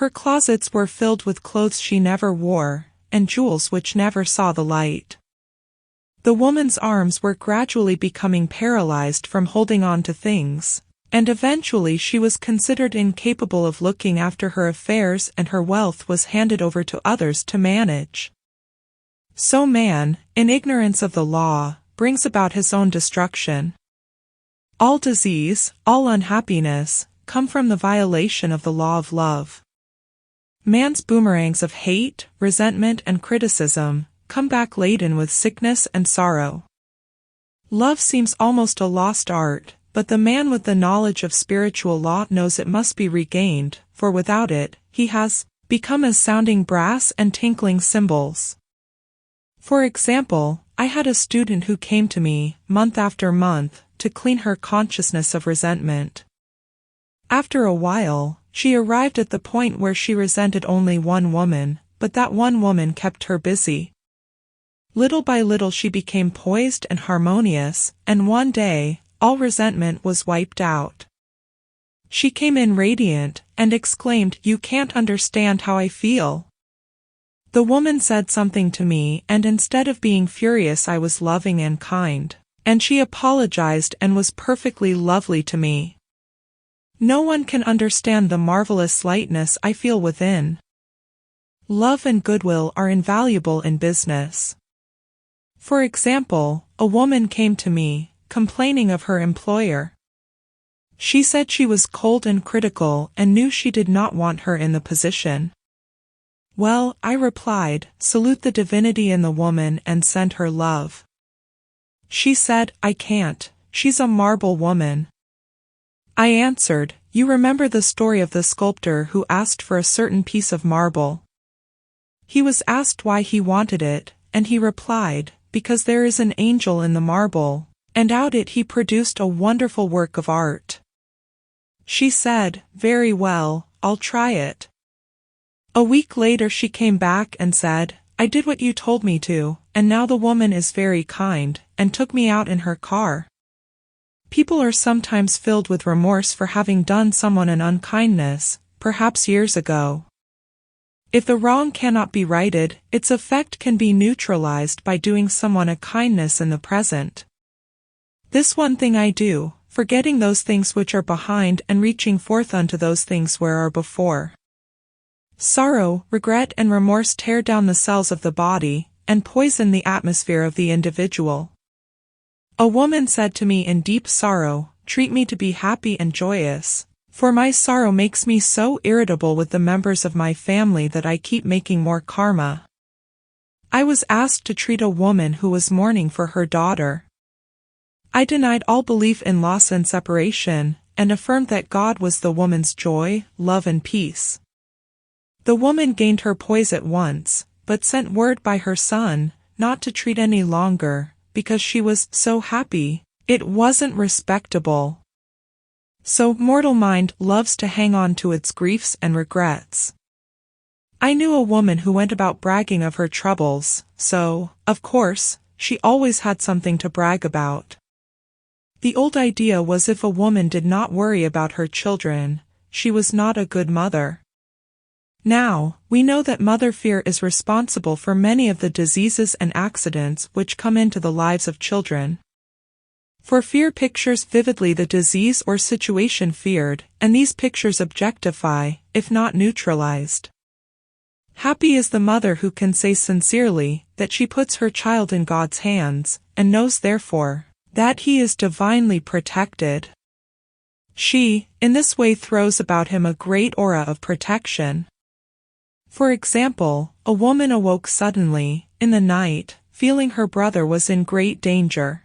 Her closets were filled with clothes she never wore, and jewels which never saw the light. The woman's arms were gradually becoming paralyzed from holding on to things, and eventually she was considered incapable of looking after her affairs and her wealth was handed over to others to manage. So man, in ignorance of the law, brings about his own destruction. All disease, all unhappiness, come from the violation of the law of love. Man's boomerangs of hate, resentment, and criticism come back laden with sickness and sorrow. Love seems almost a lost art, but the man with the knowledge of spiritual law knows it must be regained, for without it, he has become as sounding brass and tinkling cymbals. For example, I had a student who came to me, month after month, to clean her consciousness of resentment. After a while, she arrived at the point where she resented only one woman, but that one woman kept her busy. Little by little she became poised and harmonious, and one day, all resentment was wiped out. She came in radiant, and exclaimed, "You can't understand how I feel." The woman said something to me, and instead of being furious I was loving and kind, and she apologized and was perfectly lovely to me. No one can understand the marvelous lightness I feel within. Love and goodwill are invaluable in business. For example, a woman came to me, complaining of her employer. She said she was cold and critical and knew she did not want her in the position. Well, I replied, salute the divinity in the woman and send her love. She said, I can't, she's a marble woman. I answered, you remember the story of the sculptor who asked for a certain piece of marble. He was asked why he wanted it, and he replied, because there is an angel in the marble, and out it he produced a wonderful work of art. She said, very well, I'll try it. A week later she came back and said, I did what you told me to, and now the woman is very kind, and took me out in her car. People are sometimes filled with remorse for having done someone an unkindness, perhaps years ago. If the wrong cannot be righted, its effect can be neutralized by doing someone a kindness in the present. This one thing I do, forgetting those things which are behind and reaching forth unto those things where are before. Sorrow, regret, and remorse tear down the cells of the body, and poison the atmosphere of the individual. A woman said to me in deep sorrow, treat me to be happy and joyous, for my sorrow makes me so irritable with the members of my family that I keep making more karma. I was asked to treat a woman who was mourning for her daughter. I denied all belief in loss and separation, and affirmed that God was the woman's joy, love, and peace. The woman gained her poise at once, but sent word by her son, not to treat any longer, because she was so happy, it wasn't respectable. So mortal mind loves to hang on to its griefs and regrets. I knew a woman who went about bragging of her troubles, so, of course, she always had something to brag about. The old idea was if a woman did not worry about her children, she was not a good mother. Now, we know that mother fear is responsible for many of the diseases and accidents which come into the lives of children. For fear pictures vividly the disease or situation feared, and these pictures objectify, if not neutralized. Happy is the mother who can say sincerely that she puts her child in God's hands, and knows therefore that he is divinely protected. She, in this way, throws about him a great aura of protection. For example, a woman awoke suddenly, in the night, feeling her brother was in great danger.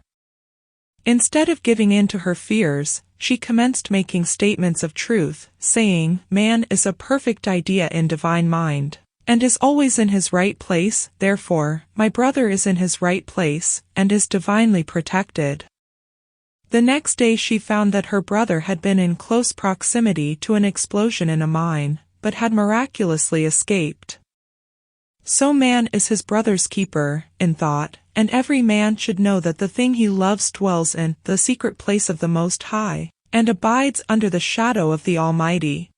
Instead of giving in to her fears, she commenced making statements of truth, saying, man is a perfect idea in divine mind, and is always in his right place. Therefore, my brother is in his right place, and is divinely protected. The next day she found that her brother had been in close proximity to an explosion in a mine, but had miraculously escaped. So man is his brother's keeper, in thought, and every man should know that the thing he loves dwells in the secret place of the Most High, and abides under the shadow of the Almighty.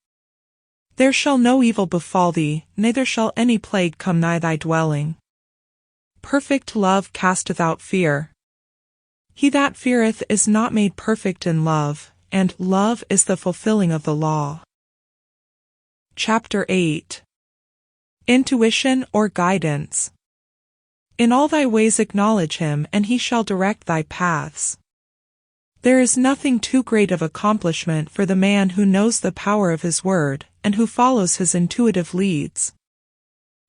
There shall no evil befall thee, neither shall any plague come nigh thy dwelling. Perfect love casteth out fear. He that feareth is not made perfect in love, and love is the fulfilling of the law. Chapter 8. Intuition or Guidance. In all thy ways acknowledge him, and he shall direct thy paths. There is nothing too great of accomplishment for the man who knows the power of his word, and who follows his intuitive leads.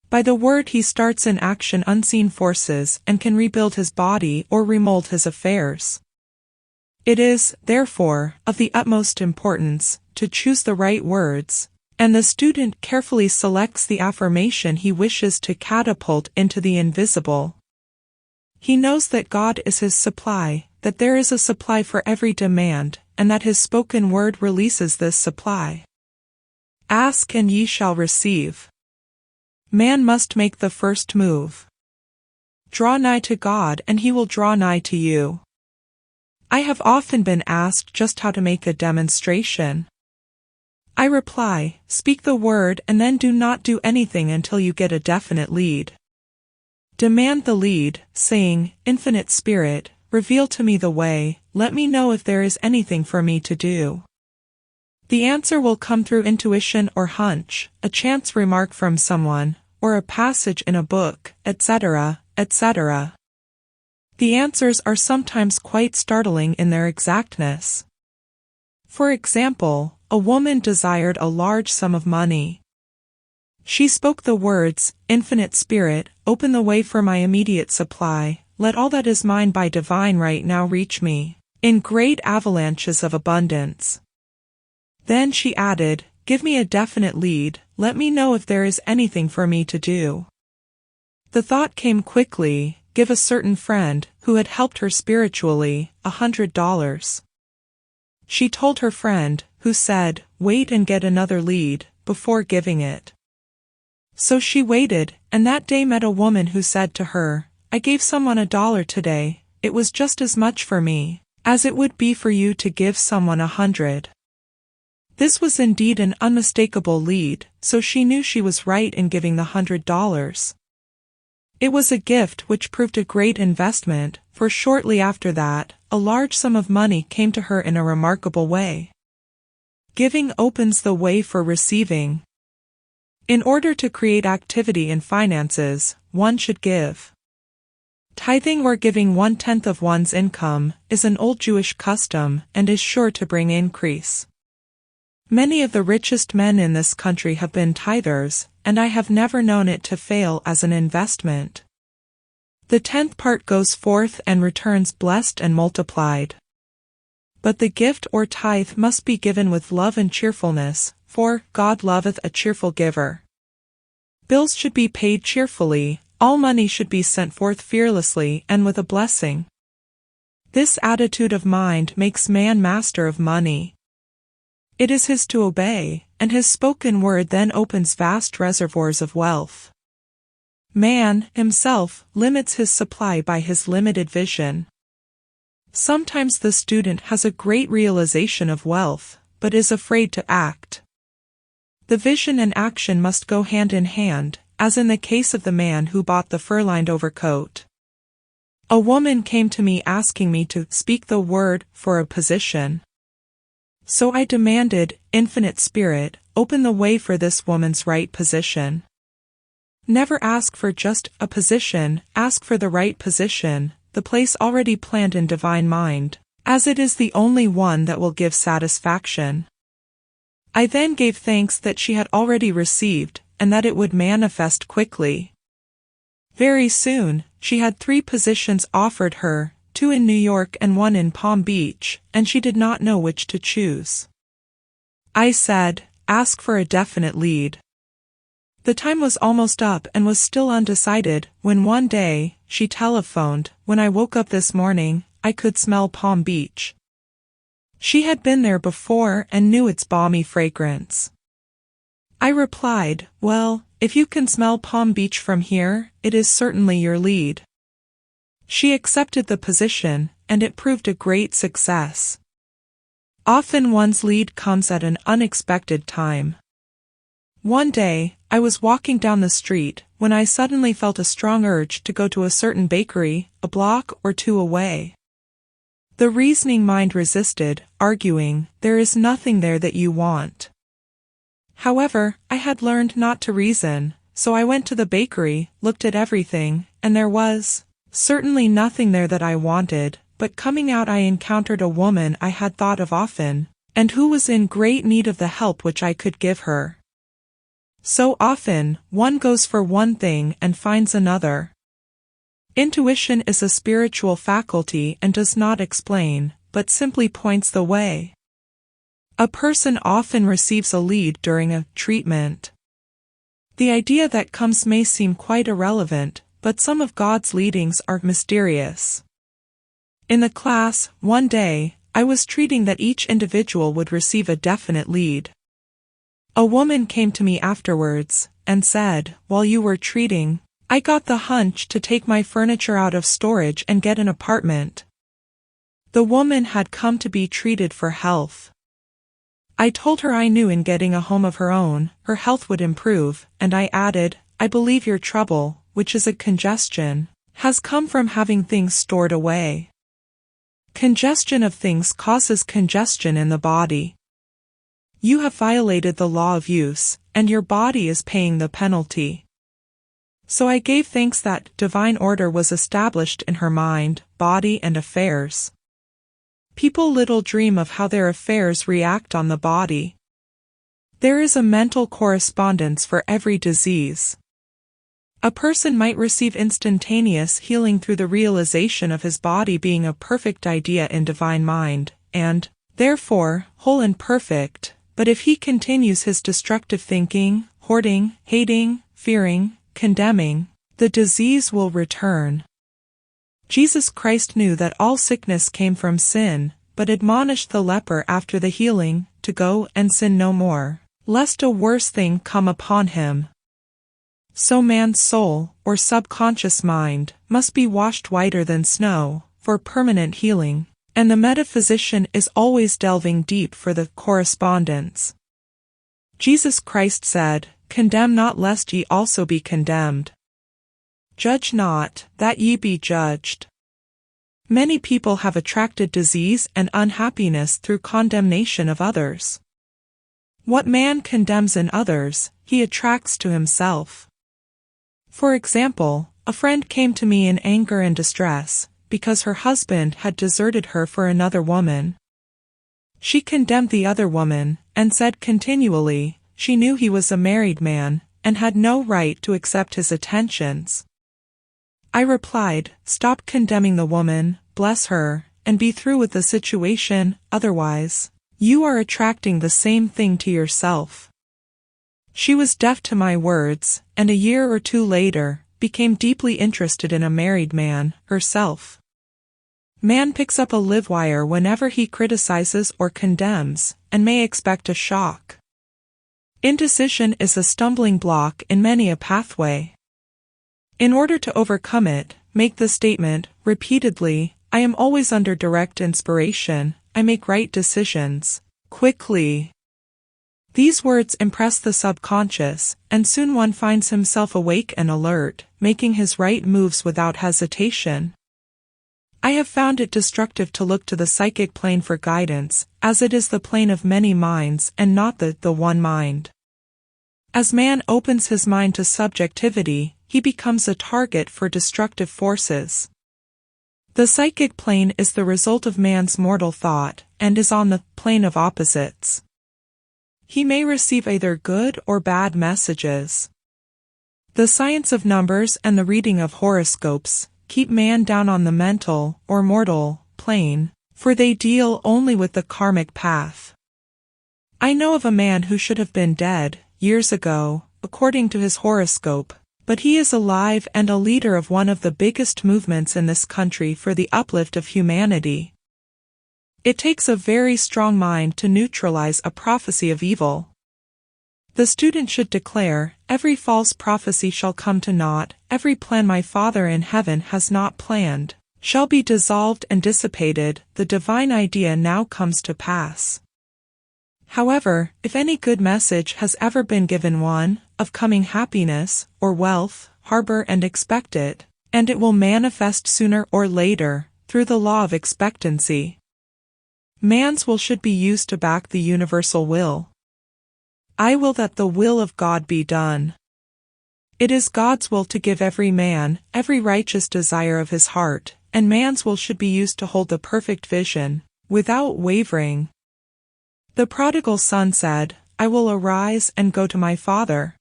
By the word he starts in action unseen forces, and can rebuild his body or remold his affairs. It is, therefore, of the utmost importance to choose the right words, and the student carefully selects the affirmation he wishes to catapult into the invisible. He knows that God is his supply, that there is a supply for every demand, and that his spoken word releases this supply. Ask and ye shall receive. Man must make the first move. Draw nigh to God and he will draw nigh to you. I have often been asked just how to make a demonstration. I reply, speak the word and then do not do anything until you get a definite lead. Demand the lead, saying, Infinite Spirit, reveal to me the way, let me know if there is anything for me to do. The answer will come through intuition or hunch, a chance remark from someone, or a passage in a book, etc., etc. The answers are sometimes quite startling in their exactness. For example, a woman desired a large sum of money. She spoke the words, Infinite Spirit, open the way for my immediate supply, let all that is mine by divine right now reach me, in great avalanches of abundance. Then she added, give me a definite lead, let me know if there is anything for me to do. The thought came quickly, give a certain friend, who had helped her spiritually, $100. She told her friend, who said, wait and get another lead, before giving it. So she waited, and that day met a woman who said to her, I gave someone $1 today, it was just as much for me, as it would be for you to give someone 100. This was indeed an unmistakable lead, so she knew she was right in giving the $100. It was a gift which proved a great investment, for shortly after that, a large sum of money came to her in a remarkable way. Giving opens the way for receiving. In order to create activity in finances, one should give. Tithing or giving 1/10 of one's income is an old Jewish custom and is sure to bring increase. Many of the richest men in this country have been tithers, and I have never known it to fail as an investment. The 10th part goes forth and returns blessed and multiplied. But the gift or tithe must be given with love and cheerfulness, for God loveth a cheerful giver. Bills should be paid cheerfully, all money should be sent forth fearlessly and with a blessing. This attitude of mind makes man master of money. It is his to obey, and his spoken word then opens vast reservoirs of wealth. Man, himself, limits his supply by his limited vision. Sometimes the student has a great realization of wealth, but is afraid to act. The vision and action must go hand in hand, as in the case of the man who bought the fur-lined overcoat. A woman came to me asking me to speak the word for a position. So I demanded, Infinite Spirit, open the way for this woman's right position. Never ask for just a position, ask for the right position, the place already planned in divine mind, as it is the only one that will give satisfaction. I then gave thanks that she had already received, and that it would manifest quickly. Very soon, she had 3 positions offered her, 2 in New York and 1 in Palm Beach, and she did not know which to choose. I said, ask for a definite lead. The time was almost up and was still undecided when one day, she telephoned, "When I woke up this morning, I could smell Palm Beach." She had been there before and knew its balmy fragrance. I replied, "Well, if you can smell Palm Beach from here, it is certainly your lead." She accepted the position, and it proved a great success. Often one's lead comes at an unexpected time. One day, I was walking down the street when I suddenly felt a strong urge to go to a certain bakery, a block or two away. The reasoning mind resisted, arguing, "There is nothing there that you want." However, I had learned not to reason, so I went to the bakery, looked at everything, and there was certainly nothing there that I wanted, but coming out I encountered a woman I had thought of often, and who was in great need of the help which I could give her. So often, one goes for one thing and finds another. Intuition is a spiritual faculty and does not explain, but simply points the way. A person often receives a lead during a treatment. The idea that comes may seem quite irrelevant, but some of God's leadings are mysterious. In the class, one day, I was treating that each individual would receive a definite lead. A woman came to me afterwards, and said, "While you were treating, I got the hunch to take my furniture out of storage and get an apartment." The woman had come to be treated for health. I told her I knew in getting a home of her own, her health would improve, and I added, "I believe your trouble, which is a congestion, has come from having things stored away. Congestion of things causes congestion in the body. You have violated the law of use, and your body is paying the penalty." So I gave thanks that divine order was established in her mind, body and affairs. People little dream of how their affairs react on the body. There is a mental correspondence for every disease. A person might receive instantaneous healing through the realization of his body being a perfect idea in divine mind, and, therefore, whole and perfect. But if he continues his destructive thinking, hoarding, hating, fearing, condemning, the disease will return. Jesus Christ knew that all sickness came from sin, but admonished the leper after the healing, to go and sin no more, lest a worse thing come upon him. So man's soul, or subconscious mind, must be washed whiter than snow, for permanent healing. And the metaphysician is always delving deep for the correspondence. Jesus Christ said, "Condemn not lest ye also be condemned. Judge not, that ye be judged." Many people have attracted disease and unhappiness through condemnation of others. What man condemns in others, he attracts to himself. For example, a friend came to me in anger and distress, because her husband had deserted her for another woman. She condemned the other woman, and said continually, she knew he was a married man, and had no right to accept his attentions. I replied, "Stop condemning the woman, bless her, and be through with the situation, otherwise, you are attracting the same thing to yourself." She was deaf to my words, and a year or two later, became deeply interested in a married man, herself. Man picks up a live wire whenever he criticizes or condemns, and may expect a shock. Indecision is a stumbling block in many a pathway. In order to overcome it, make the statement, repeatedly, "I am always under direct inspiration, I make right decisions, quickly." These words impress the subconscious, and soon one finds himself awake and alert, making his right moves without hesitation. I have found it destructive to look to the psychic plane for guidance, as it is the plane of many minds and not the one mind. As man opens his mind to subjectivity, he becomes a target for destructive forces. The psychic plane is the result of man's mortal thought, and is on the plane of opposites. He may receive either good or bad messages. The science of numbers and the reading of horoscopes keep man down on the mental, or mortal, plane, for they deal only with the karmic path. I know of a man who should have been dead, years ago, according to his horoscope, but he is alive and a leader of one of the biggest movements in this country for the uplift of humanity. It takes a very strong mind to neutralize a prophecy of evil. The student should declare, every false prophecy shall come to naught, every plan my Father in heaven has not planned, shall be dissolved and dissipated, the divine idea now comes to pass. However, if any good message has ever been given one, of coming happiness, or wealth, harbor and expect it, and it will manifest sooner or later, through the law of expectancy. Man's will should be used to back the universal will. I will that the will of God be done. It is God's will to give every man every righteous desire of his heart, and man's will should be used to hold the perfect vision, without wavering. The prodigal son said, I will arise and go to my father.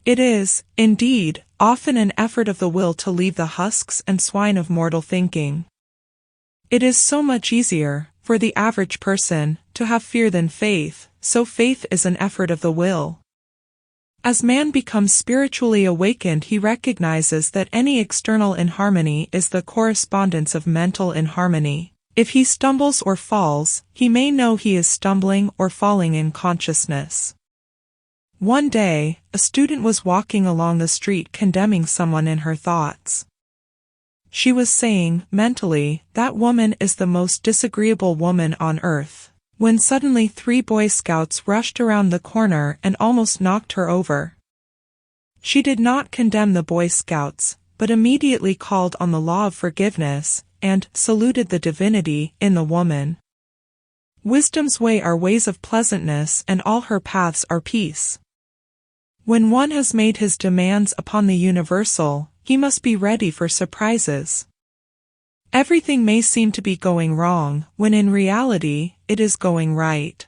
It is, indeed, often an effort of the will to leave the husks and swine of mortal thinking. It is so much easier, for the average person, to have fear than faith, so faith is an effort of the will. As man becomes spiritually awakened, he recognizes that any external inharmony is the correspondence of mental inharmony. If he stumbles or falls, he may know he is stumbling or falling in consciousness. One day, a student was walking along the street condemning someone in her thoughts. She was saying, mentally, that woman is the most disagreeable woman on earth, when suddenly 3 Boy Scouts rushed around the corner and almost knocked her over. She did not condemn the Boy Scouts, but immediately called on the law of forgiveness, and saluted the divinity in the woman. Wisdom's way are ways of pleasantness, and all her paths are peace. When one has made his demands upon the universal, he must be ready for surprises. Everything may seem to be going wrong, when in reality, it is going right.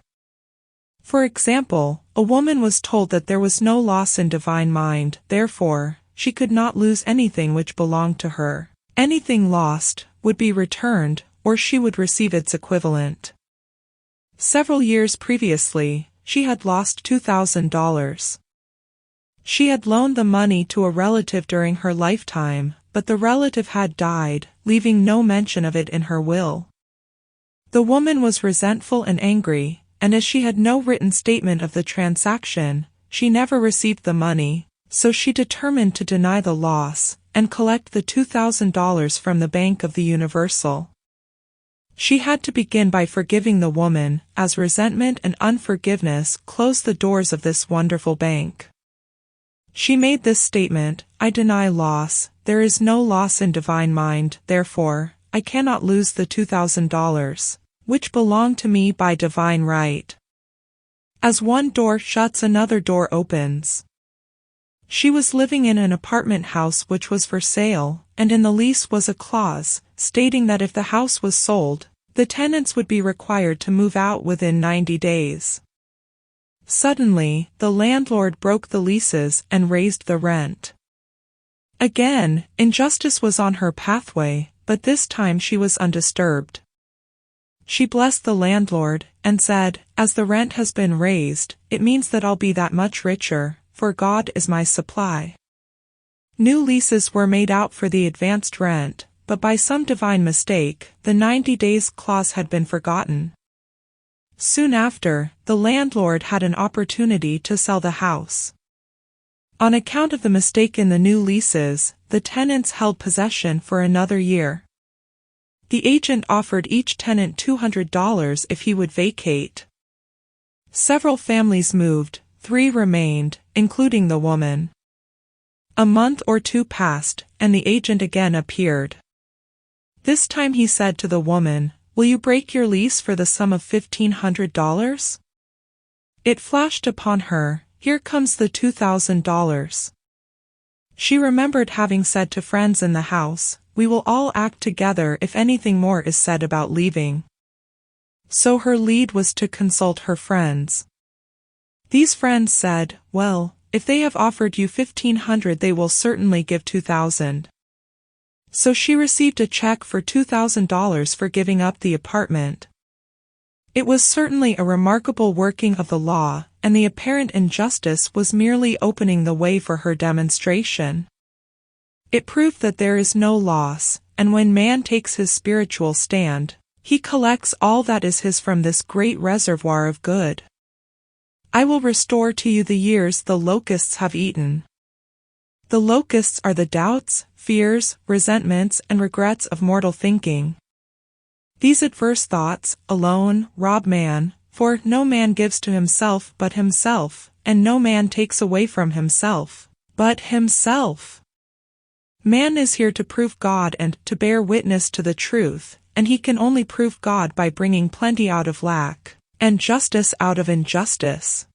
For example, a woman was told that there was no loss in divine mind, therefore, she could not lose anything which belonged to her. Anything lost would be returned, or she would receive its equivalent. Several years previously, she had lost $2,000. She had loaned the money to a relative during her lifetime, but the relative had died, leaving no mention of it in her will. The woman was resentful and angry, and as she had no written statement of the transaction, she never received the money, so she determined to deny the loss, and collect the $2,000 from the Bank of the Universal. She had to begin by forgiving the woman, as resentment and unforgiveness closed the doors of this wonderful bank. She made this statement, I deny loss, there is no loss in divine mind, therefore, I cannot lose the $2,000, which belong to me by divine right. As one door shuts, another door opens. She was living in an apartment house which was for sale, and in the lease was a clause, stating that if the house was sold, the tenants would be required to move out within 90 days. Suddenly, the landlord broke the leases and raised the rent. Again, injustice was on her pathway, but this time she was undisturbed. She blessed the landlord, and said, as the rent has been raised, it means that I'll be that much richer, for God is my supply. New leases were made out for the advanced rent, but by some divine mistake, the 90 days clause had been forgotten. Soon after, the landlord had an opportunity to sell the house. On account of the mistake in the new leases, the tenants held possession for another year. The agent offered each tenant $200 if he would vacate. Several families moved, 3 remained, including the woman. A month or 2 passed, and the agent again appeared. This time he said to the woman, will you break your lease for the sum of $1,500? It flashed upon her, here comes the $2,000. She remembered having said to friends in the house, we will all act together if anything more is said about leaving. So her lead was to consult her friends. These friends said, well, if they have offered you $1,500 they will certainly give $2,000. So she received a check for $2,000 for giving up the apartment. It was certainly a remarkable working of the law, and the apparent injustice was merely opening the way for her demonstration. It proved that there is no loss, and when man takes his spiritual stand, he collects all that is his from this great reservoir of good. I will restore to you the years the locusts have eaten. The locusts are the doubts, fears, resentments, and regrets of mortal thinking. These adverse thoughts, alone, rob man, for no man gives to himself but himself, and no man takes away from himself, but himself. Man is here to prove God and to bear witness to the truth, and he can only prove God by bringing plenty out of lack, and justice out of injustice.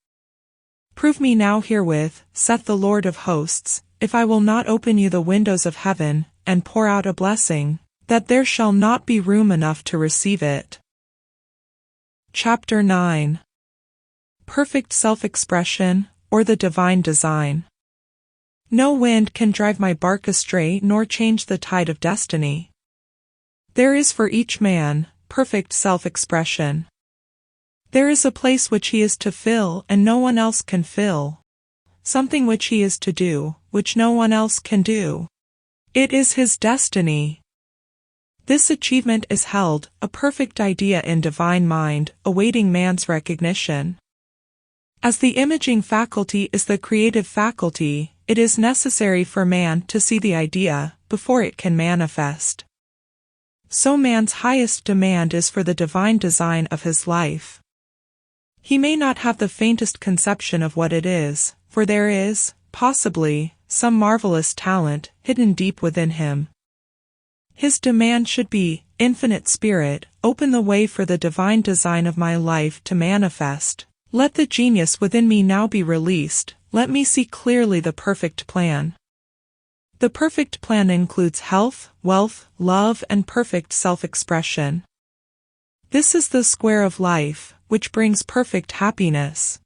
Prove me now herewith, saith the Lord of hosts, if I will not open you the windows of heaven, and pour out a blessing, that there shall not be room enough to receive it. Chapter 9. Perfect Self-Expression, or the Divine Design. No wind can drive my bark astray nor change the tide of destiny. There is for each man, perfect self-expression. There is a place which he is to fill and no one else can fill. Something which he is to do, which no one else can do. It is his destiny. This achievement is held, a perfect idea in divine mind, awaiting man's recognition. As the imaging faculty is the creative faculty, it is necessary for man to see the idea, before it can manifest. So man's highest demand is for the divine design of his life. He may not have the faintest conception of what it is, for there is, possibly, some marvelous talent hidden deep within him. His demand should be, Infinite Spirit, open the way for the divine design of my life to manifest. Let the genius within me now be released, let me see clearly the perfect plan. The perfect plan includes health, wealth, love, and perfect self-expression. This is the square of life, which brings perfect happiness.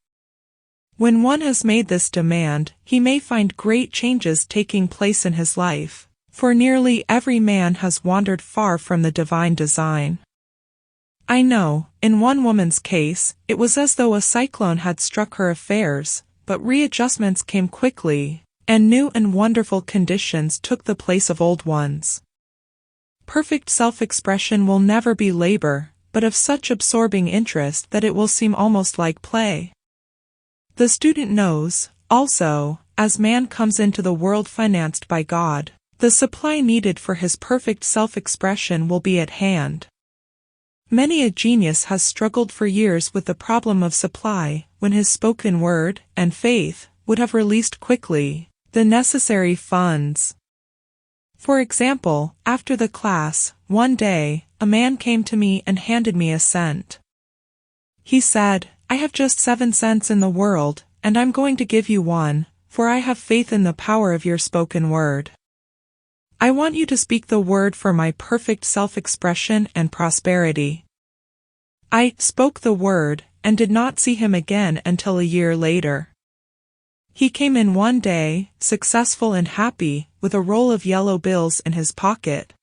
When one has made this demand, he may find great changes taking place in his life, for nearly every man has wandered far from the divine design. I know, in one woman's case, it was as though a cyclone had struck her affairs, but readjustments came quickly, and new and wonderful conditions took the place of old ones. Perfect self-expression will never be labor, but of such absorbing interest that it will seem almost like play. The student knows, also, as man comes into the world financed by God, the supply needed for his perfect self-expression will be at hand. Many a genius has struggled for years with the problem of supply, when his spoken word, and faith, would have released quickly the necessary funds. For example, after the class, one day, a man came to me and handed me a cent. He said, I have just 7 cents in the world, and I'm going to give you one, for I have faith in the power of your spoken word. I want you to speak the word for my perfect self-expression and prosperity. I spoke the word, and did not see him again until a year later. He came in one day, successful and happy, with a roll of yellow bills in his pocket.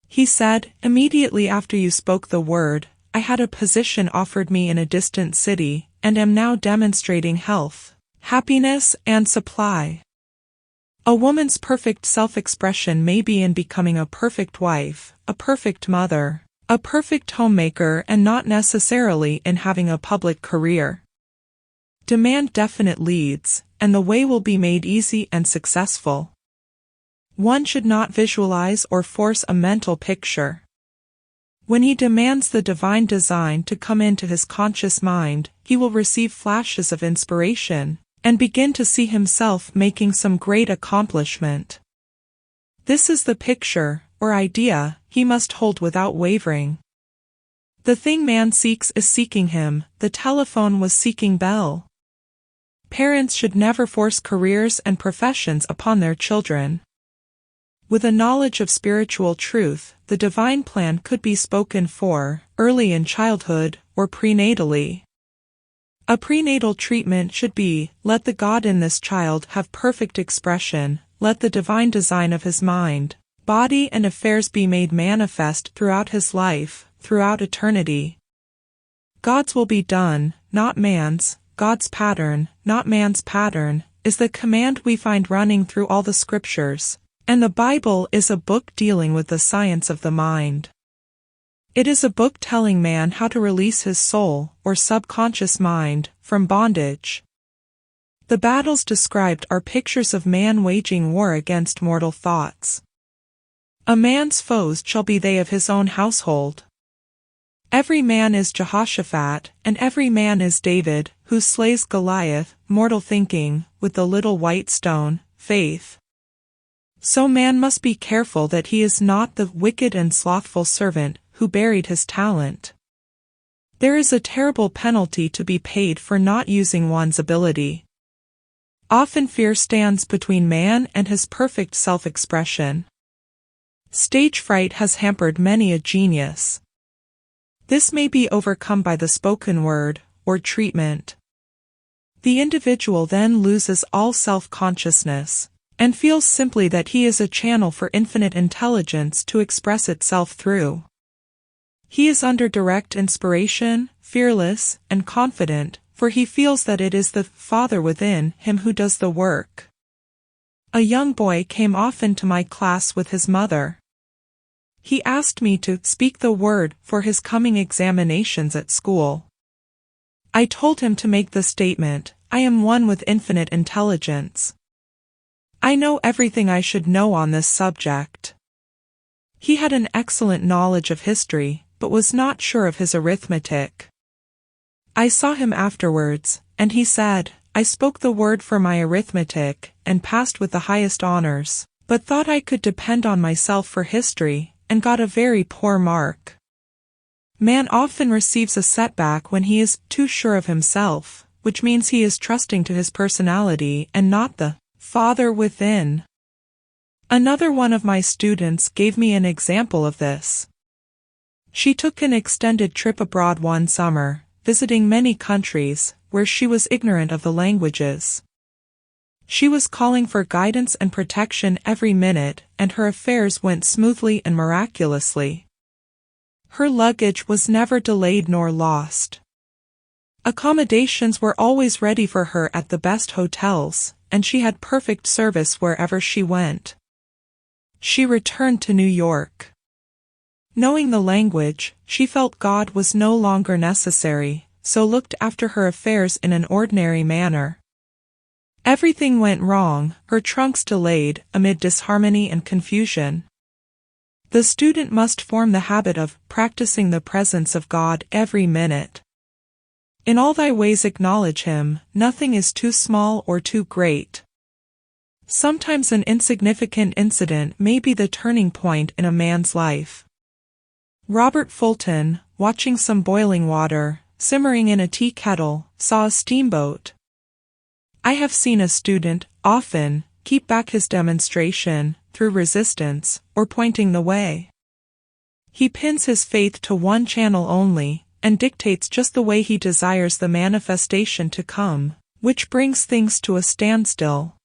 He said, immediately after you spoke the word, I had a position offered me in a distant city, and am now demonstrating health, happiness, and supply. A woman's perfect self-expression may be in becoming a perfect wife, a perfect mother, a perfect homemaker, and not necessarily in having a public career. Demand definite leads, and the way will be made easy and successful. One should not visualize or force a mental picture. When he demands the divine design to come into his conscious mind, he will receive flashes of inspiration, and begin to see himself making some great accomplishment. This is the picture, or idea, he must hold without wavering. The thing man seeks is seeking him, the telephone was seeking Bell. Parents should never force careers and professions upon their children. With a knowledge of spiritual truth, the divine plan could be spoken for, early in childhood, or prenatally. A prenatal treatment should be, let the God in this child have perfect expression, let the divine design of his mind, body and affairs be made manifest throughout his life, throughout eternity. God's will be done, not man's, God's pattern, not man's pattern, is the command we find running through all the scriptures, and the Bible is a book dealing with the science of the mind. It is a book telling man how to release his soul, or subconscious mind, from bondage. The battles described are pictures of man waging war against mortal thoughts. A man's foes shall be they of his own household. Every man is Jehoshaphat, and every man is David, who slays Goliath, mortal thinking, with the little white stone, faith. So man must be careful that he is not the wicked and slothful servant who buried his talent. There is a terrible penalty to be paid for not using one's ability. Often fear stands between man and his perfect self-expression. Stage fright has hampered many a genius. This may be overcome by the spoken word, or treatment. The individual then loses all self-consciousness, and feels simply that he is a channel for infinite intelligence to express itself through. He is under direct inspiration, fearless, and confident, for he feels that it is the Father within him who does the work. A young boy came often to my class with his mother. He asked me to speak the word for his coming examinations at school. I told him to make the statement, "I am one with infinite intelligence. I know everything I should know on this subject." He had an excellent knowledge of history, but was not sure of his arithmetic. I saw him afterwards, and he said, "I spoke the word for my arithmetic, and passed with the highest honors, but thought I could depend on myself for history, and got a very poor mark." Man often receives a setback when he is too sure of himself, which means he is trusting to his personality and not the Father within. Another one of my students gave me an example of this. She took an extended trip abroad one summer, visiting many countries, where she was ignorant of the languages. She was calling for guidance and protection every minute, and her affairs went smoothly and miraculously. Her luggage was never delayed nor lost. Accommodations were always ready for her at the best hotels, and she had perfect service wherever she went. She returned to New York. Knowing the language, she felt God was no longer necessary, so looked after her affairs in an ordinary manner. Everything went wrong, her trunks delayed, amid disharmony and confusion. The student must form the habit of practicing the presence of God every minute. In all thy ways acknowledge Him, nothing is too small or too great. Sometimes an insignificant incident may be the turning point in a man's life. Robert Fulton, watching some boiling water, simmering in a tea kettle, saw a steamboat. I have seen a student, often, keep back his demonstration, through resistance, or pointing the way. He pins his faith to one channel only, and dictates just the way he desires the manifestation to come, which brings things to a standstill.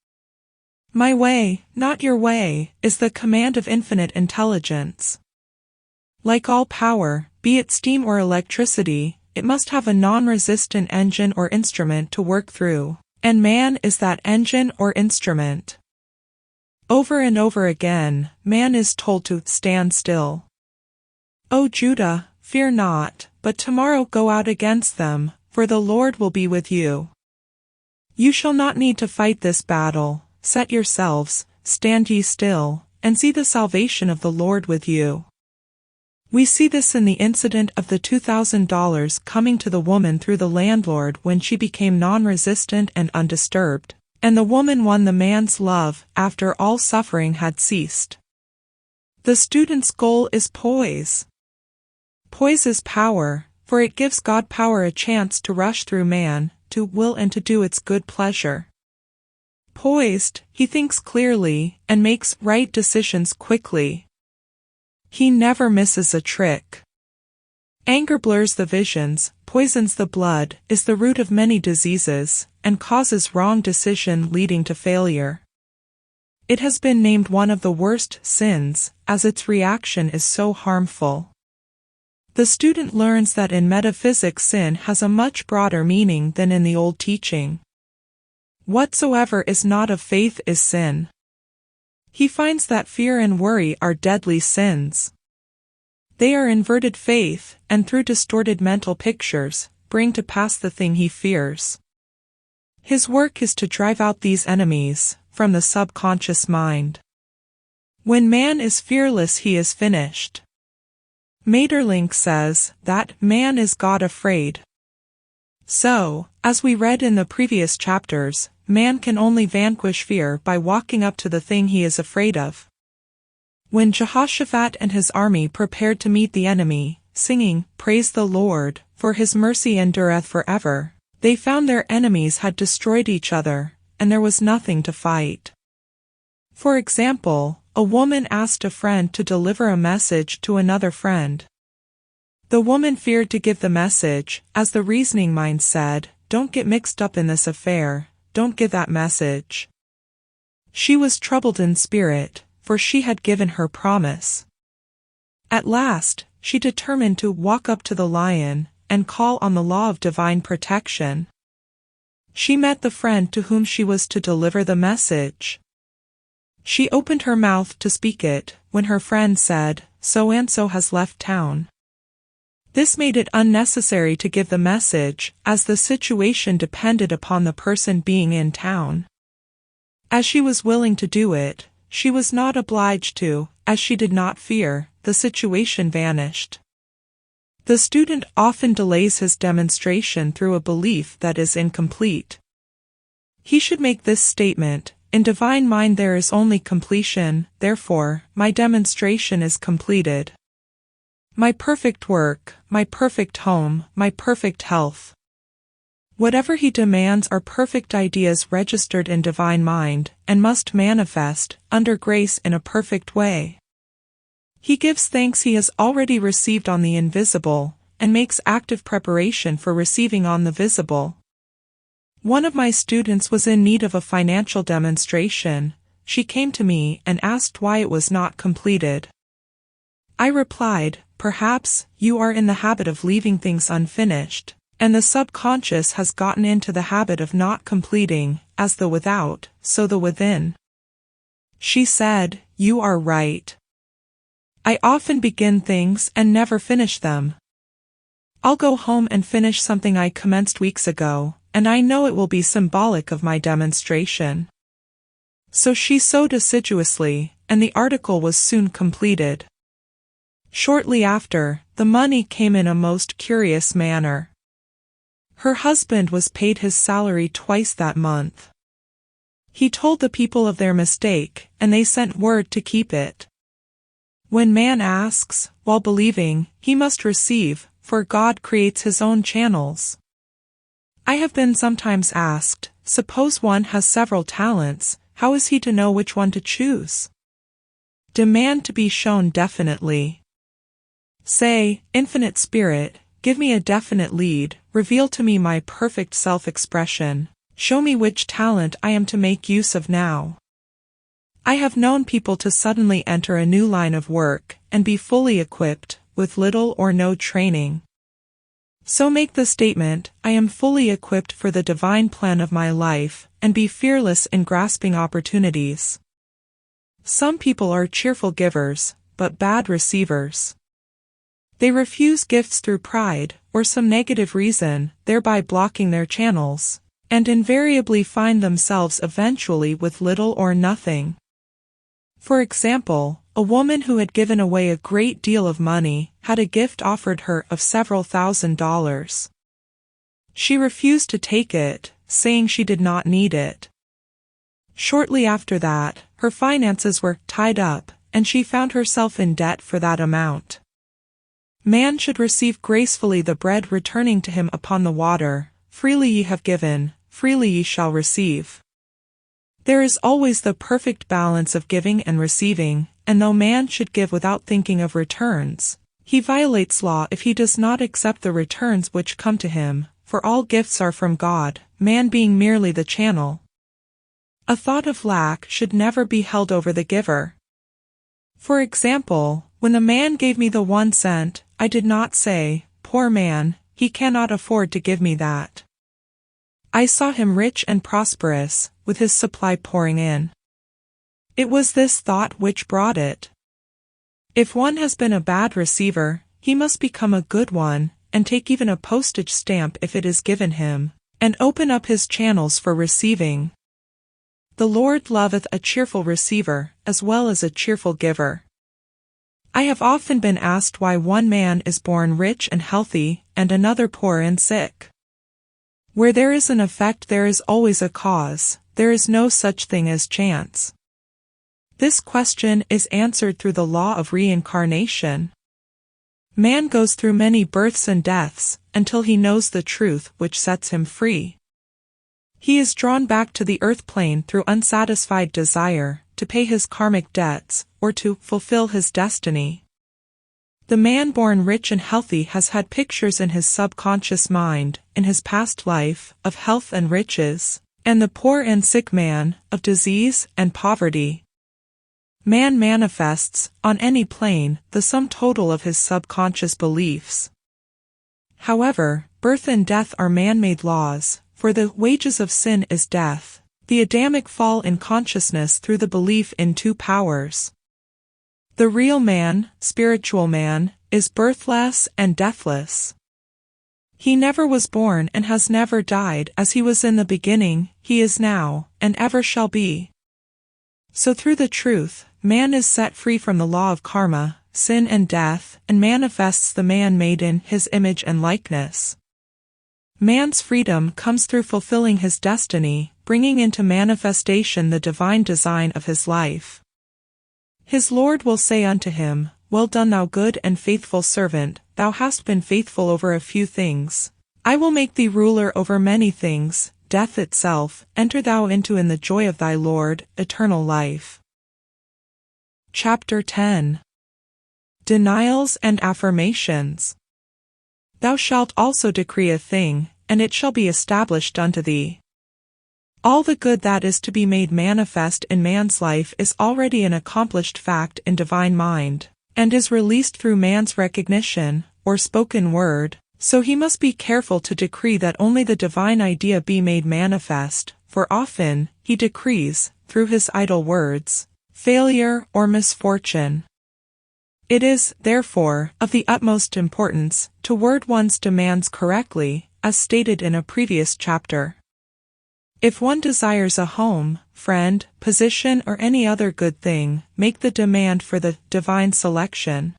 My way, not your way, is the command of infinite intelligence. Like all power, be it steam or electricity, it must have a non-resistant engine or instrument to work through, and man is that engine or instrument. Over and over again, man is told to stand still. O Judah, fear not, but tomorrow go out against them, for the Lord will be with you. You shall not need to fight this battle. Set yourselves, stand ye still, and see the salvation of the Lord with you. We see this in the incident of the $2,000 coming to the woman through the landlord when she became non-resistant and undisturbed, and the woman won the man's love after all suffering had ceased. The student's goal is poise. Poise is power, for it gives God power a chance to rush through man, to will and to do its good pleasure. Poised, he thinks clearly, and makes right decisions quickly. He never misses a trick. Anger blurs the visions, poisons the blood, is the root of many diseases, and causes wrong decision leading to failure. It has been named one of the worst sins, as its reaction is so harmful. The student learns that in metaphysics sin has a much broader meaning than in the old teaching. Whatsoever is not of faith is sin. He finds that fear and worry are deadly sins. They are inverted faith, and through distorted mental pictures, bring to pass the thing he fears. His work is to drive out these enemies from the subconscious mind. When man is fearless, he is finished. Maeterlinck says that man is God afraid. So, as we read in the previous chapters, man can only vanquish fear by walking up to the thing he is afraid of. When Jehoshaphat and his army prepared to meet the enemy, singing, "Praise the Lord, for his mercy endureth forever," they found their enemies had destroyed each other, and there was nothing to fight. For example, a woman asked a friend to deliver a message to another friend. The woman feared to give the message, as the reasoning mind said, "Don't get mixed up in this affair, don't give that message." She was troubled in spirit, for she had given her promise. At last, she determined to walk up to the lion and call on the law of divine protection. She met the friend to whom she was to deliver the message. She opened her mouth to speak it, when her friend said, "So-and-so has left town." This made it unnecessary to give the message, as the situation depended upon the person being in town. As she was willing to do it, she was not obliged to, as she did not fear, the situation vanished. The student often delays his demonstration through a belief that is incomplete. He should make this statement: "In divine mind there is only completion, therefore, my demonstration is completed. My perfect work, my perfect home, my perfect health." Whatever he demands are perfect ideas registered in divine mind, and must manifest, under grace in a perfect way. He gives thanks he has already received on the invisible, and makes active preparation for receiving on the visible. One of my students was in need of a financial demonstration. She came to me and asked why it was not completed. I replied, "Perhaps you are in the habit of leaving things unfinished, and the subconscious has gotten into the habit of not completing, as the without, so the within." She said, "You are right. I often begin things and never finish them. I'll go home and finish something I commenced weeks ago, and I know it will be symbolic of my demonstration." So she sewed assiduously, and the article was soon completed. Shortly after, the money came in a most curious manner. Her husband was paid his salary twice that month. He told the people of their mistake, and they sent word to keep it. When man asks, while believing, he must receive, for God creates his own channels. I have been sometimes asked, suppose one has several talents, how is he to know which one to choose? Demand to be shown definitely. Say, "Infinite Spirit, give me a definite lead, reveal to me my perfect self-expression, show me which talent I am to make use of now." I have known people to suddenly enter a new line of work, and be fully equipped, with little or no training. So make the statement, "I am fully equipped for the divine plan of my life," and be fearless in grasping opportunities. Some people are cheerful givers, but bad receivers. They refuse gifts through pride, or some negative reason, thereby blocking their channels, and invariably find themselves eventually with little or nothing. For example, a woman who had given away a great deal of money had a gift offered her of several $1,000s. She refused to take it, saying she did not need it. Shortly after that, her finances were tied up, and she found herself in debt for that amount. Man should receive gracefully the bread returning to him upon the water. Freely ye have given, freely ye shall receive. There is always the perfect balance of giving and receiving, and though man should give without thinking of returns, he violates law if he does not accept the returns which come to him, for all gifts are from God, man being merely the channel. A thought of lack should never be held over the giver. For example, when the man gave me the 1 cent, I did not say, "Poor man, he cannot afford to give me that." I saw him rich and prosperous, with his supply pouring in. It was this thought which brought it. If one has been a bad receiver, he must become a good one, and take even a postage stamp if it is given him, and open up his channels for receiving. The Lord loveth a cheerful receiver, as well as a cheerful giver. I have often been asked why one man is born rich and healthy, and another poor and sick. Where there is an effect there is always a cause, there is no such thing as chance. This question is answered through the law of reincarnation. Man goes through many births and deaths, until he knows the truth which sets him free. He is drawn back to the earth plane through unsatisfied desire, to pay his karmic debts, or to fulfill his destiny. The man born rich and healthy has had pictures in his subconscious mind, in his past life, of health and riches, and the poor and sick man, of disease and poverty. Man manifests, on any plane, the sum total of his subconscious beliefs. However, birth and death are man-made laws, for the wages of sin is death, the Adamic fall in consciousness through the belief in two powers. The real man, spiritual man, is birthless and deathless. He never was born and has never died. As he was in the beginning, he is now, and ever shall be. So through the truth, man is set free from the law of karma, sin and death, and manifests the man made in his image and likeness. Man's freedom comes through fulfilling his destiny, bringing into manifestation the divine design of his life. His Lord will say unto him, "Well done, thou good and faithful servant, thou hast been faithful over a few things. I will make thee ruler over many things, death itself, enter thou into in the joy of thy Lord, eternal life." Chapter 10. Denials and Affirmations. Thou shalt also decree a thing, and it shall be established unto thee. All the good that is to be made manifest in man's life is already an accomplished fact in divine mind, and is released through man's recognition, or spoken word, so he must be careful to decree that only the divine idea be made manifest, for often, he decrees, through his idle words, failure or misfortune. It is, therefore, of the utmost importance, to word one's demands correctly, as stated in a previous chapter. If one desires a home, friend, position or any other good thing, make the demand for the divine selection.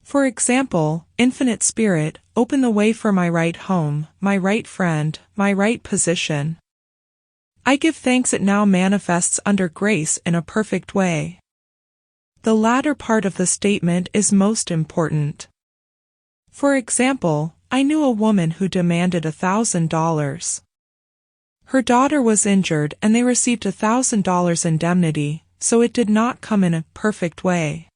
For example, Infinite Spirit, open the way for my right home, my right friend, my right position. I give thanks it now manifests under grace in a perfect way. The latter part of the statement is most important. For example, I knew a woman who demanded $1,000. Her daughter was injured and they received $1,000 indemnity, so it did not come in a perfect way.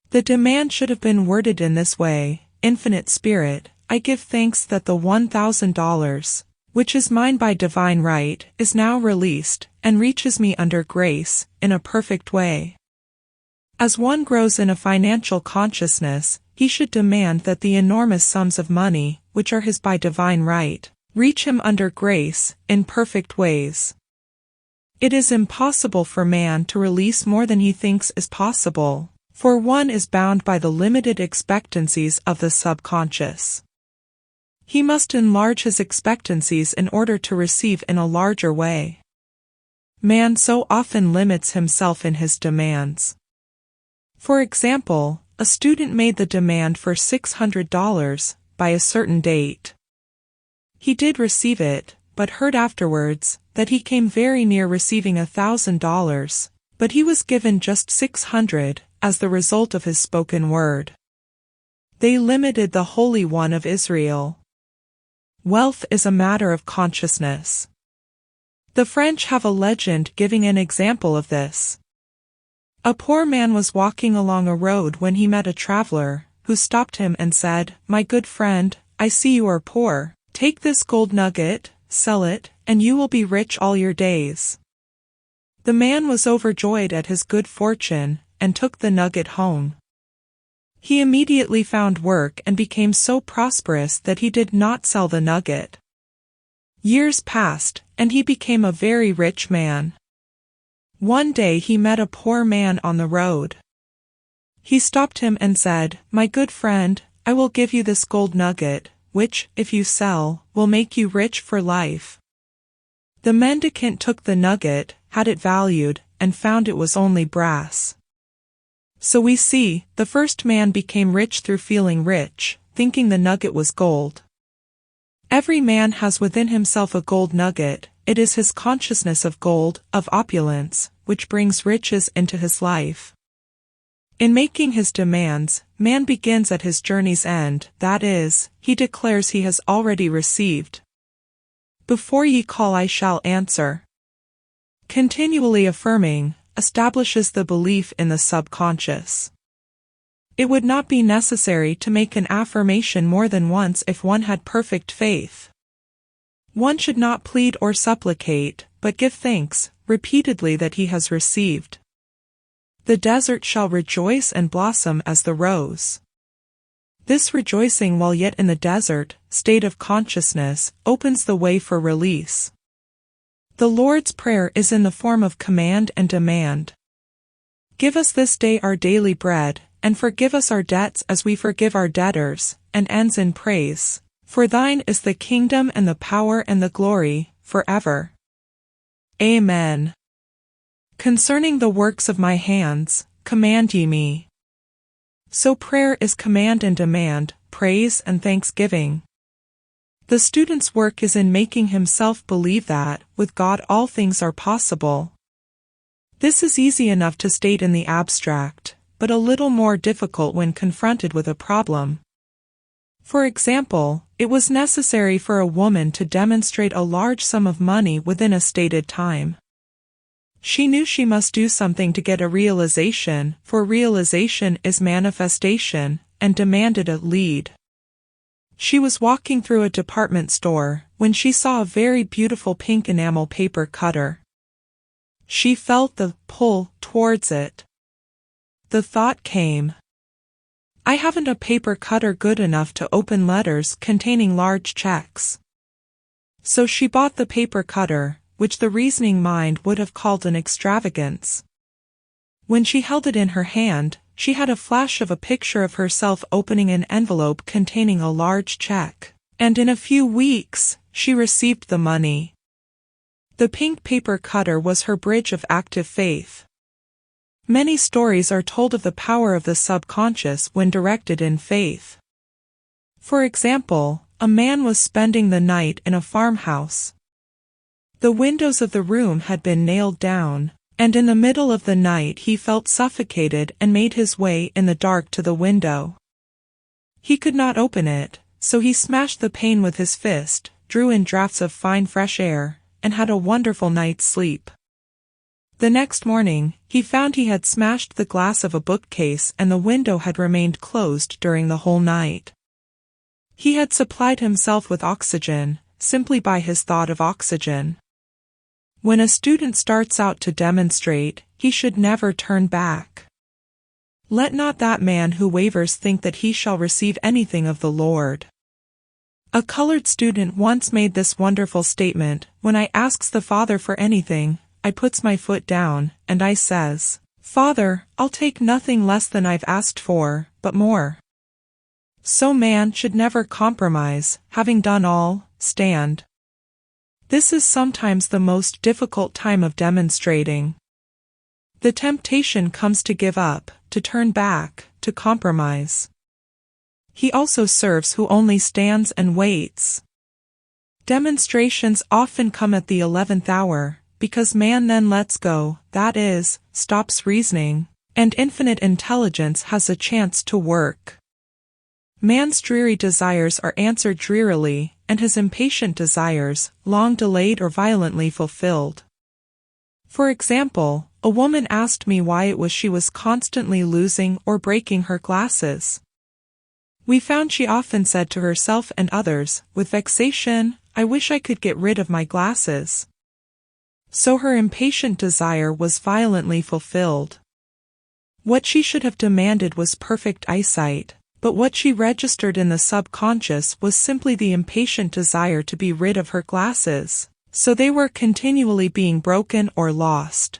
The demand should have been worded in this way: Infinite Spirit, I give thanks that the $1,000, which is mine by divine right, is now released, and reaches me under grace, in a perfect way. As one grows in a financial consciousness, he should demand that the enormous sums of money, which are his by divine right, reach him under grace, in perfect ways. It is impossible for man to release more than he thinks is possible, for one is bound by the limited expectancies of the subconscious. He must enlarge his expectancies in order to receive in a larger way. Man so often limits himself in his demands. For example, a student made the demand for $600 by a certain date. He did receive it, but heard afterwards that he came very near receiving $1,000, but he was given just $600 as the result of his spoken word. They limited the Holy One of Israel. Wealth is a matter of consciousness. The French have a legend giving an example of this. A poor man was walking along a road when he met a traveler, who stopped him and said, "My good friend, I see you are poor. Take this gold nugget, sell it, and you will be rich all your days." The man was overjoyed at his good fortune, and took the nugget home. He immediately found work and became so prosperous that he did not sell the nugget. Years passed, and he became a very rich man. One day he met a poor man on the road. He stopped him and said, "My good friend, I will give you this gold nugget, which, if you sell, will make you rich for life." The mendicant took the nugget, had it valued, and found it was only brass. So we see, the first man became rich through feeling rich, thinking the nugget was gold. Every man has within himself a gold nugget. It is his consciousness of gold, of opulence, which brings riches into his life. In making his demands, man begins at his journey's end, that is, he declares he has already received. Before ye call I shall answer. Continually affirming establishes the belief in the subconscious. It would not be necessary to make an affirmation more than once if one had perfect faith. One should not plead or supplicate, but give thanks, repeatedly that he has received. The desert shall rejoice and blossom as the rose. This rejoicing while yet in the desert, state of consciousness, opens the way for release. The Lord's Prayer is in the form of command and demand. Give us this day our daily bread, and forgive us our debts as we forgive our debtors, and ends in praise. For thine is the kingdom and the power and the glory, forever. Amen. Concerning the works of my hands, command ye me. So prayer is command and demand, praise and thanksgiving. The student's work is in making himself believe that, with God all things are possible. This is easy enough to state in the abstract, but a little more difficult when confronted with a problem. For example, it was necessary for a woman to demonstrate a large sum of money within a stated time. She knew she must do something to get a realization, for realization is manifestation, and demanded a lead. She was walking through a department store when she saw a very beautiful pink enamel paper cutter. She felt the pull towards it. The thought came, I haven't a paper cutter good enough to open letters containing large checks. So she bought the paper cutter, which the reasoning mind would have called an extravagance. When she held it in her hand, she had a flash of a picture of herself opening an envelope containing a large check, and in a few weeks, she received the money. The pink paper cutter was her bridge of active faith. Many stories are told of the power of the subconscious when directed in faith. For example, a man was spending the night in a farmhouse. The windows of the room had been nailed down, and in the middle of the night he felt suffocated and made his way in the dark to the window. He could not open it, so he smashed the pane with his fist, drew in draughts of fine fresh air, and had a wonderful night's sleep. The next morning, he found he had smashed the glass of a bookcase and the window had remained closed during the whole night. He had supplied himself with oxygen, simply by his thought of oxygen. When a student starts out to demonstrate, he should never turn back. Let not that man who wavers think that he shall receive anything of the Lord. A colored student once made this wonderful statement, when I asks the Father for anything, I puts my foot down, and I says, Father, I'll take nothing less than I've asked for, but more. So man should never compromise, having done all, stand. This is sometimes the most difficult time of demonstrating. The temptation comes to give up, to turn back, to compromise. He also serves who only stands and waits. Demonstrations often come at the 11th hour, because man then lets go, that is, stops reasoning, and infinite intelligence has a chance to work. Man's dreary desires are answered drearily, and his impatient desires, long delayed or violently fulfilled. For example, a woman asked me why it was she was constantly losing or breaking her glasses. We found she often said to herself and others, with vexation, I wish I could get rid of my glasses. So her impatient desire was violently fulfilled. What she should have demanded was perfect eyesight, but what she registered in the subconscious was simply the impatient desire to be rid of her glasses, so they were continually being broken or lost.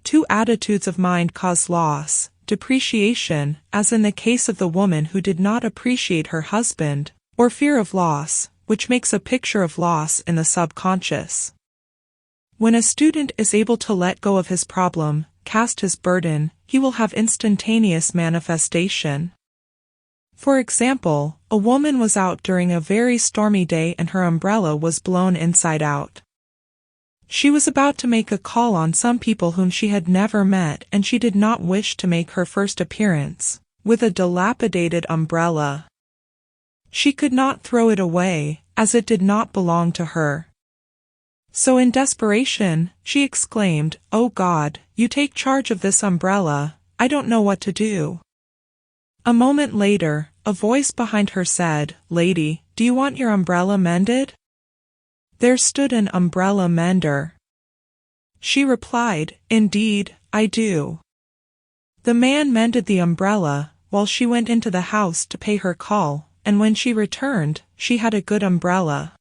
Two attitudes of mind cause loss: depreciation, as in the case of the woman who did not appreciate her husband, or fear of loss, which makes a picture of loss in the subconscious. When a student is able to let go of his problem, cast his burden, he will have instantaneous manifestation. For example, a woman was out during a very stormy day and her umbrella was blown inside out. She was about to make a call on some people whom she had never met, and she did not wish to make her first appearance with a dilapidated umbrella. She could not throw it away, as it did not belong to her. So in desperation, she exclaimed, "Oh God, you take charge of this umbrella, I don't know what to do." A moment later, a voice behind her said, "Lady, do you want your umbrella mended?" There stood an umbrella mender. She replied, "Indeed, I do." The man mended the umbrella, while she went into the house to pay her call, and when she returned, she had a good umbrella.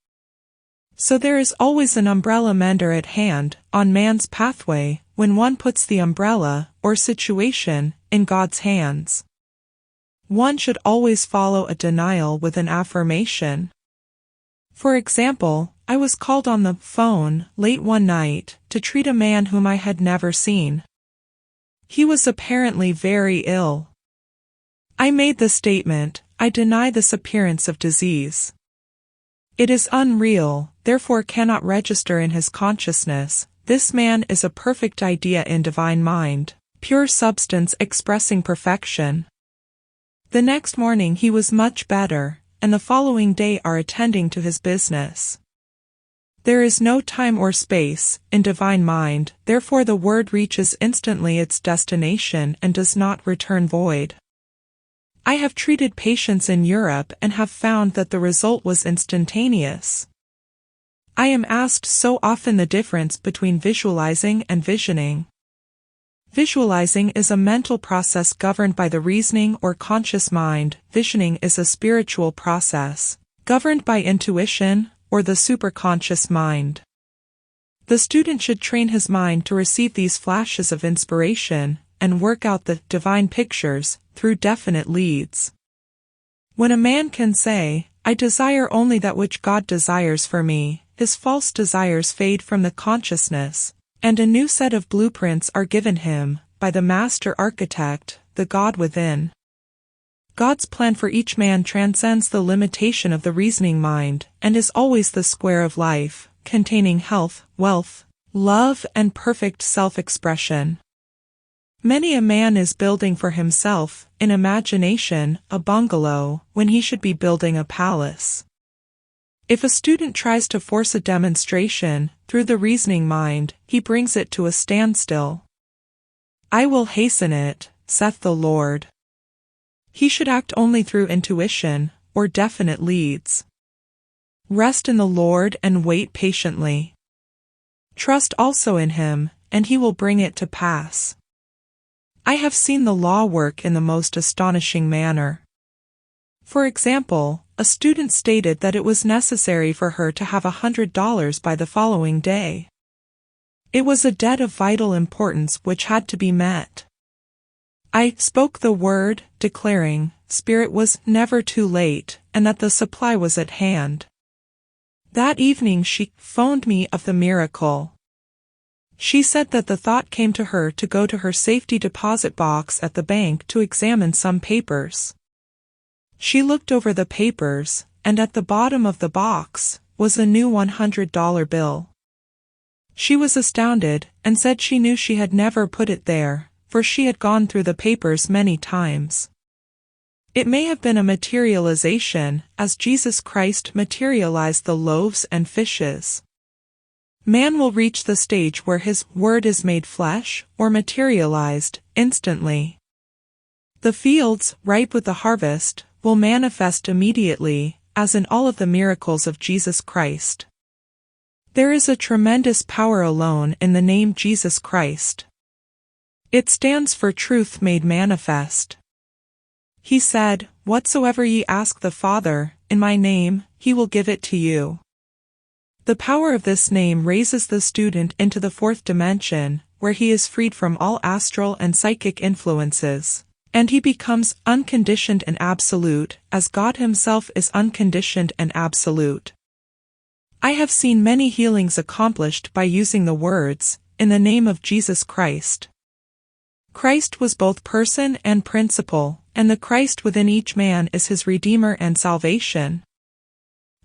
So there is always an umbrella mender at hand, on man's pathway, when one puts the umbrella, or situation, in God's hands. One should always follow a denial with an affirmation. For example, I was called on the phone late one night to treat a man whom I had never seen. He was apparently very ill. I made the statement, "I deny this appearance of disease. It is unreal, therefore cannot register in his consciousness. This man is a perfect idea in divine mind, pure substance expressing perfection." The next morning he was much better, and the following day are attending to his business. There is no time or space in divine mind, therefore the word reaches instantly its destination and does not return void. I have treated patients in Europe and have found that the result was instantaneous. I am asked so often the difference between visualizing and visioning. Visualizing is a mental process governed by the reasoning or conscious mind. Visioning is a spiritual process, governed by intuition, or the superconscious mind. The student should train his mind to receive these flashes of inspiration, and work out the divine pictures through definite leads. When a man can say, "I desire only that which God desires for me," his false desires fade from the consciousness, and a new set of blueprints are given him, by the master architect, the God within. God's plan for each man transcends the limitation of the reasoning mind, and is always the square of life, containing health, wealth, love, and perfect self-expression. Many a man is building for himself, in imagination, a bungalow, when he should be building a palace. If a student tries to force a demonstration through the reasoning mind, he brings it to a standstill. "I will hasten it, saith the Lord." He should act only through intuition, or definite leads. Rest in the Lord and wait patiently. Trust also in Him, and He will bring it to pass. I have seen the law work in the most astonishing manner. For example, a student stated that it was necessary for her to have $100 by the following day. It was a debt of vital importance which had to be met. I spoke the word, declaring, Spirit was never too late, and that the supply was at hand. That evening she phoned me of the miracle. She said that the thought came to her to go to her safety deposit box at the bank to examine some papers. She looked over the papers, and at the bottom of the box was a new $100 bill. She was astounded, and said she knew she had never put it there, for she had gone through the papers many times. It may have been a materialization, as Jesus Christ materialized the loaves and fishes. Man will reach the stage where his word is made flesh, or materialized, instantly. The fields, ripe with the harvest, will manifest immediately, as in all of the miracles of Jesus Christ. There is a tremendous power alone in the name Jesus Christ. It stands for truth made manifest. He said, "Whatsoever ye ask the Father, in my name, he will give it to you." The power of this name raises the student into the fourth dimension, where he is freed from all astral and psychic influences, and he becomes unconditioned and absolute, as God himself is unconditioned and absolute. I have seen many healings accomplished by using the words, "In the name of Jesus Christ." Christ was both person and principle, and the Christ within each man is his Redeemer and salvation.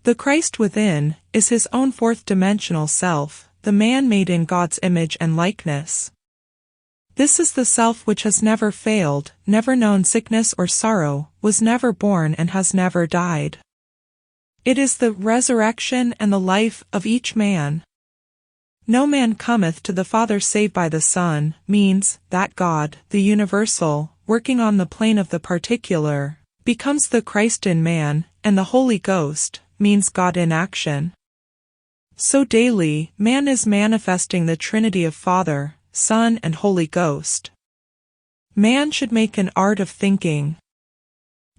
The Christ within is his own fourth-dimensional self, the man made in God's image and likeness. This is the self which has never failed, never known sickness or sorrow, was never born and has never died. It is the resurrection and the life of each man. "No man cometh to the Father save by the Son," means that God, the universal, working on the plane of the particular, becomes the Christ in man, and the Holy Ghost means God in action. So daily, man is manifesting the Trinity of Father, Son, and Holy Ghost. Man should make an art of thinking.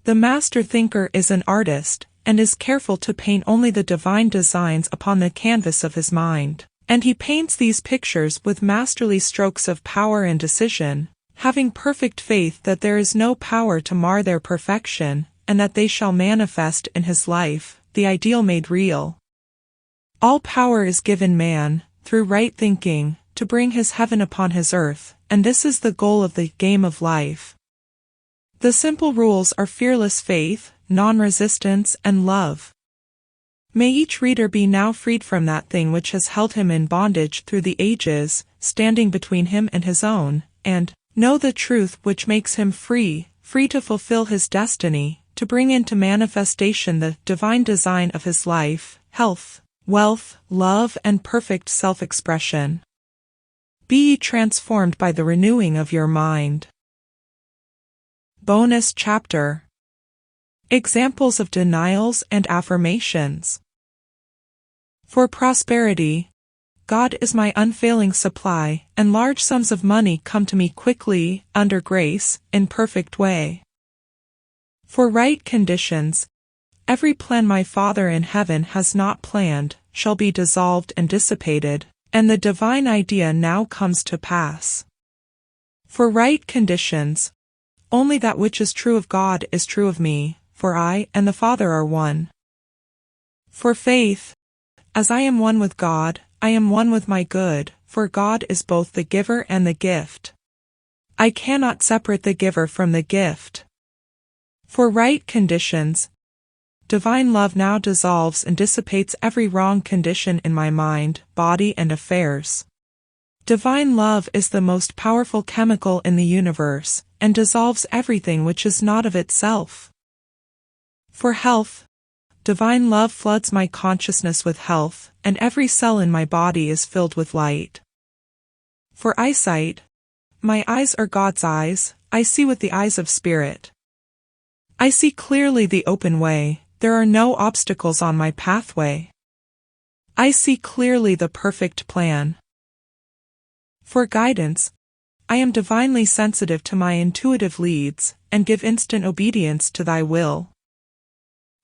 The master thinker is an artist, and is careful to paint only the divine designs upon the canvas of his mind, and he paints these pictures with masterly strokes of power and decision, having perfect faith that there is no power to mar their perfection, and that they shall manifest in his life, the ideal made real. All power is given man, through right thinking, to bring his heaven upon his earth, and this is the goal of the game of life. The simple rules are fearless faith, non-resistance, and love. May each reader be now freed from that thing which has held him in bondage through the ages, standing between him and his own, and know the truth which makes him free, free to fulfill his destiny, to bring into manifestation the divine design of his life, health, wealth, love, and perfect self-expression. Be ye transformed by the renewing of your mind. Bonus chapter. Examples of denials and affirmations. For prosperity, God is my unfailing supply, and large sums of money come to me quickly, under grace, in perfect way. For right conditions, every plan my Father in heaven has not planned, shall be dissolved and dissipated, and the divine idea now comes to pass. For right conditions, only that which is true of God is true of me, for I and the Father are one. For faith, as I am one with God, I am one with my good, for God is both the giver and the gift. I cannot separate the giver from the gift. For right conditions, divine love now dissolves and dissipates every wrong condition in my mind, body, and affairs. Divine love is the most powerful chemical in the universe, and dissolves everything which is not of itself. For health, divine love floods my consciousness with health, and every cell in my body is filled with light. For eyesight, my eyes are God's eyes, I see with the eyes of spirit. I see clearly the open way, there are no obstacles on my pathway. I see clearly the perfect plan. For guidance, I am divinely sensitive to my intuitive leads, and give instant obedience to thy will.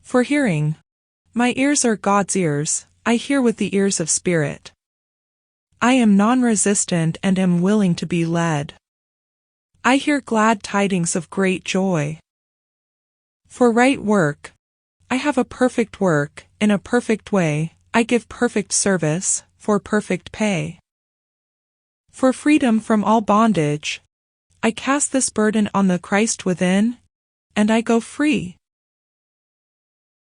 For hearing, my ears are God's ears, I hear with the ears of spirit. I am non-resistant and am willing to be led. I hear glad tidings of great joy. For right work, I have a perfect work, in a perfect way, I give perfect service, for perfect pay. For freedom from all bondage, I cast this burden on the Christ within, and I go free.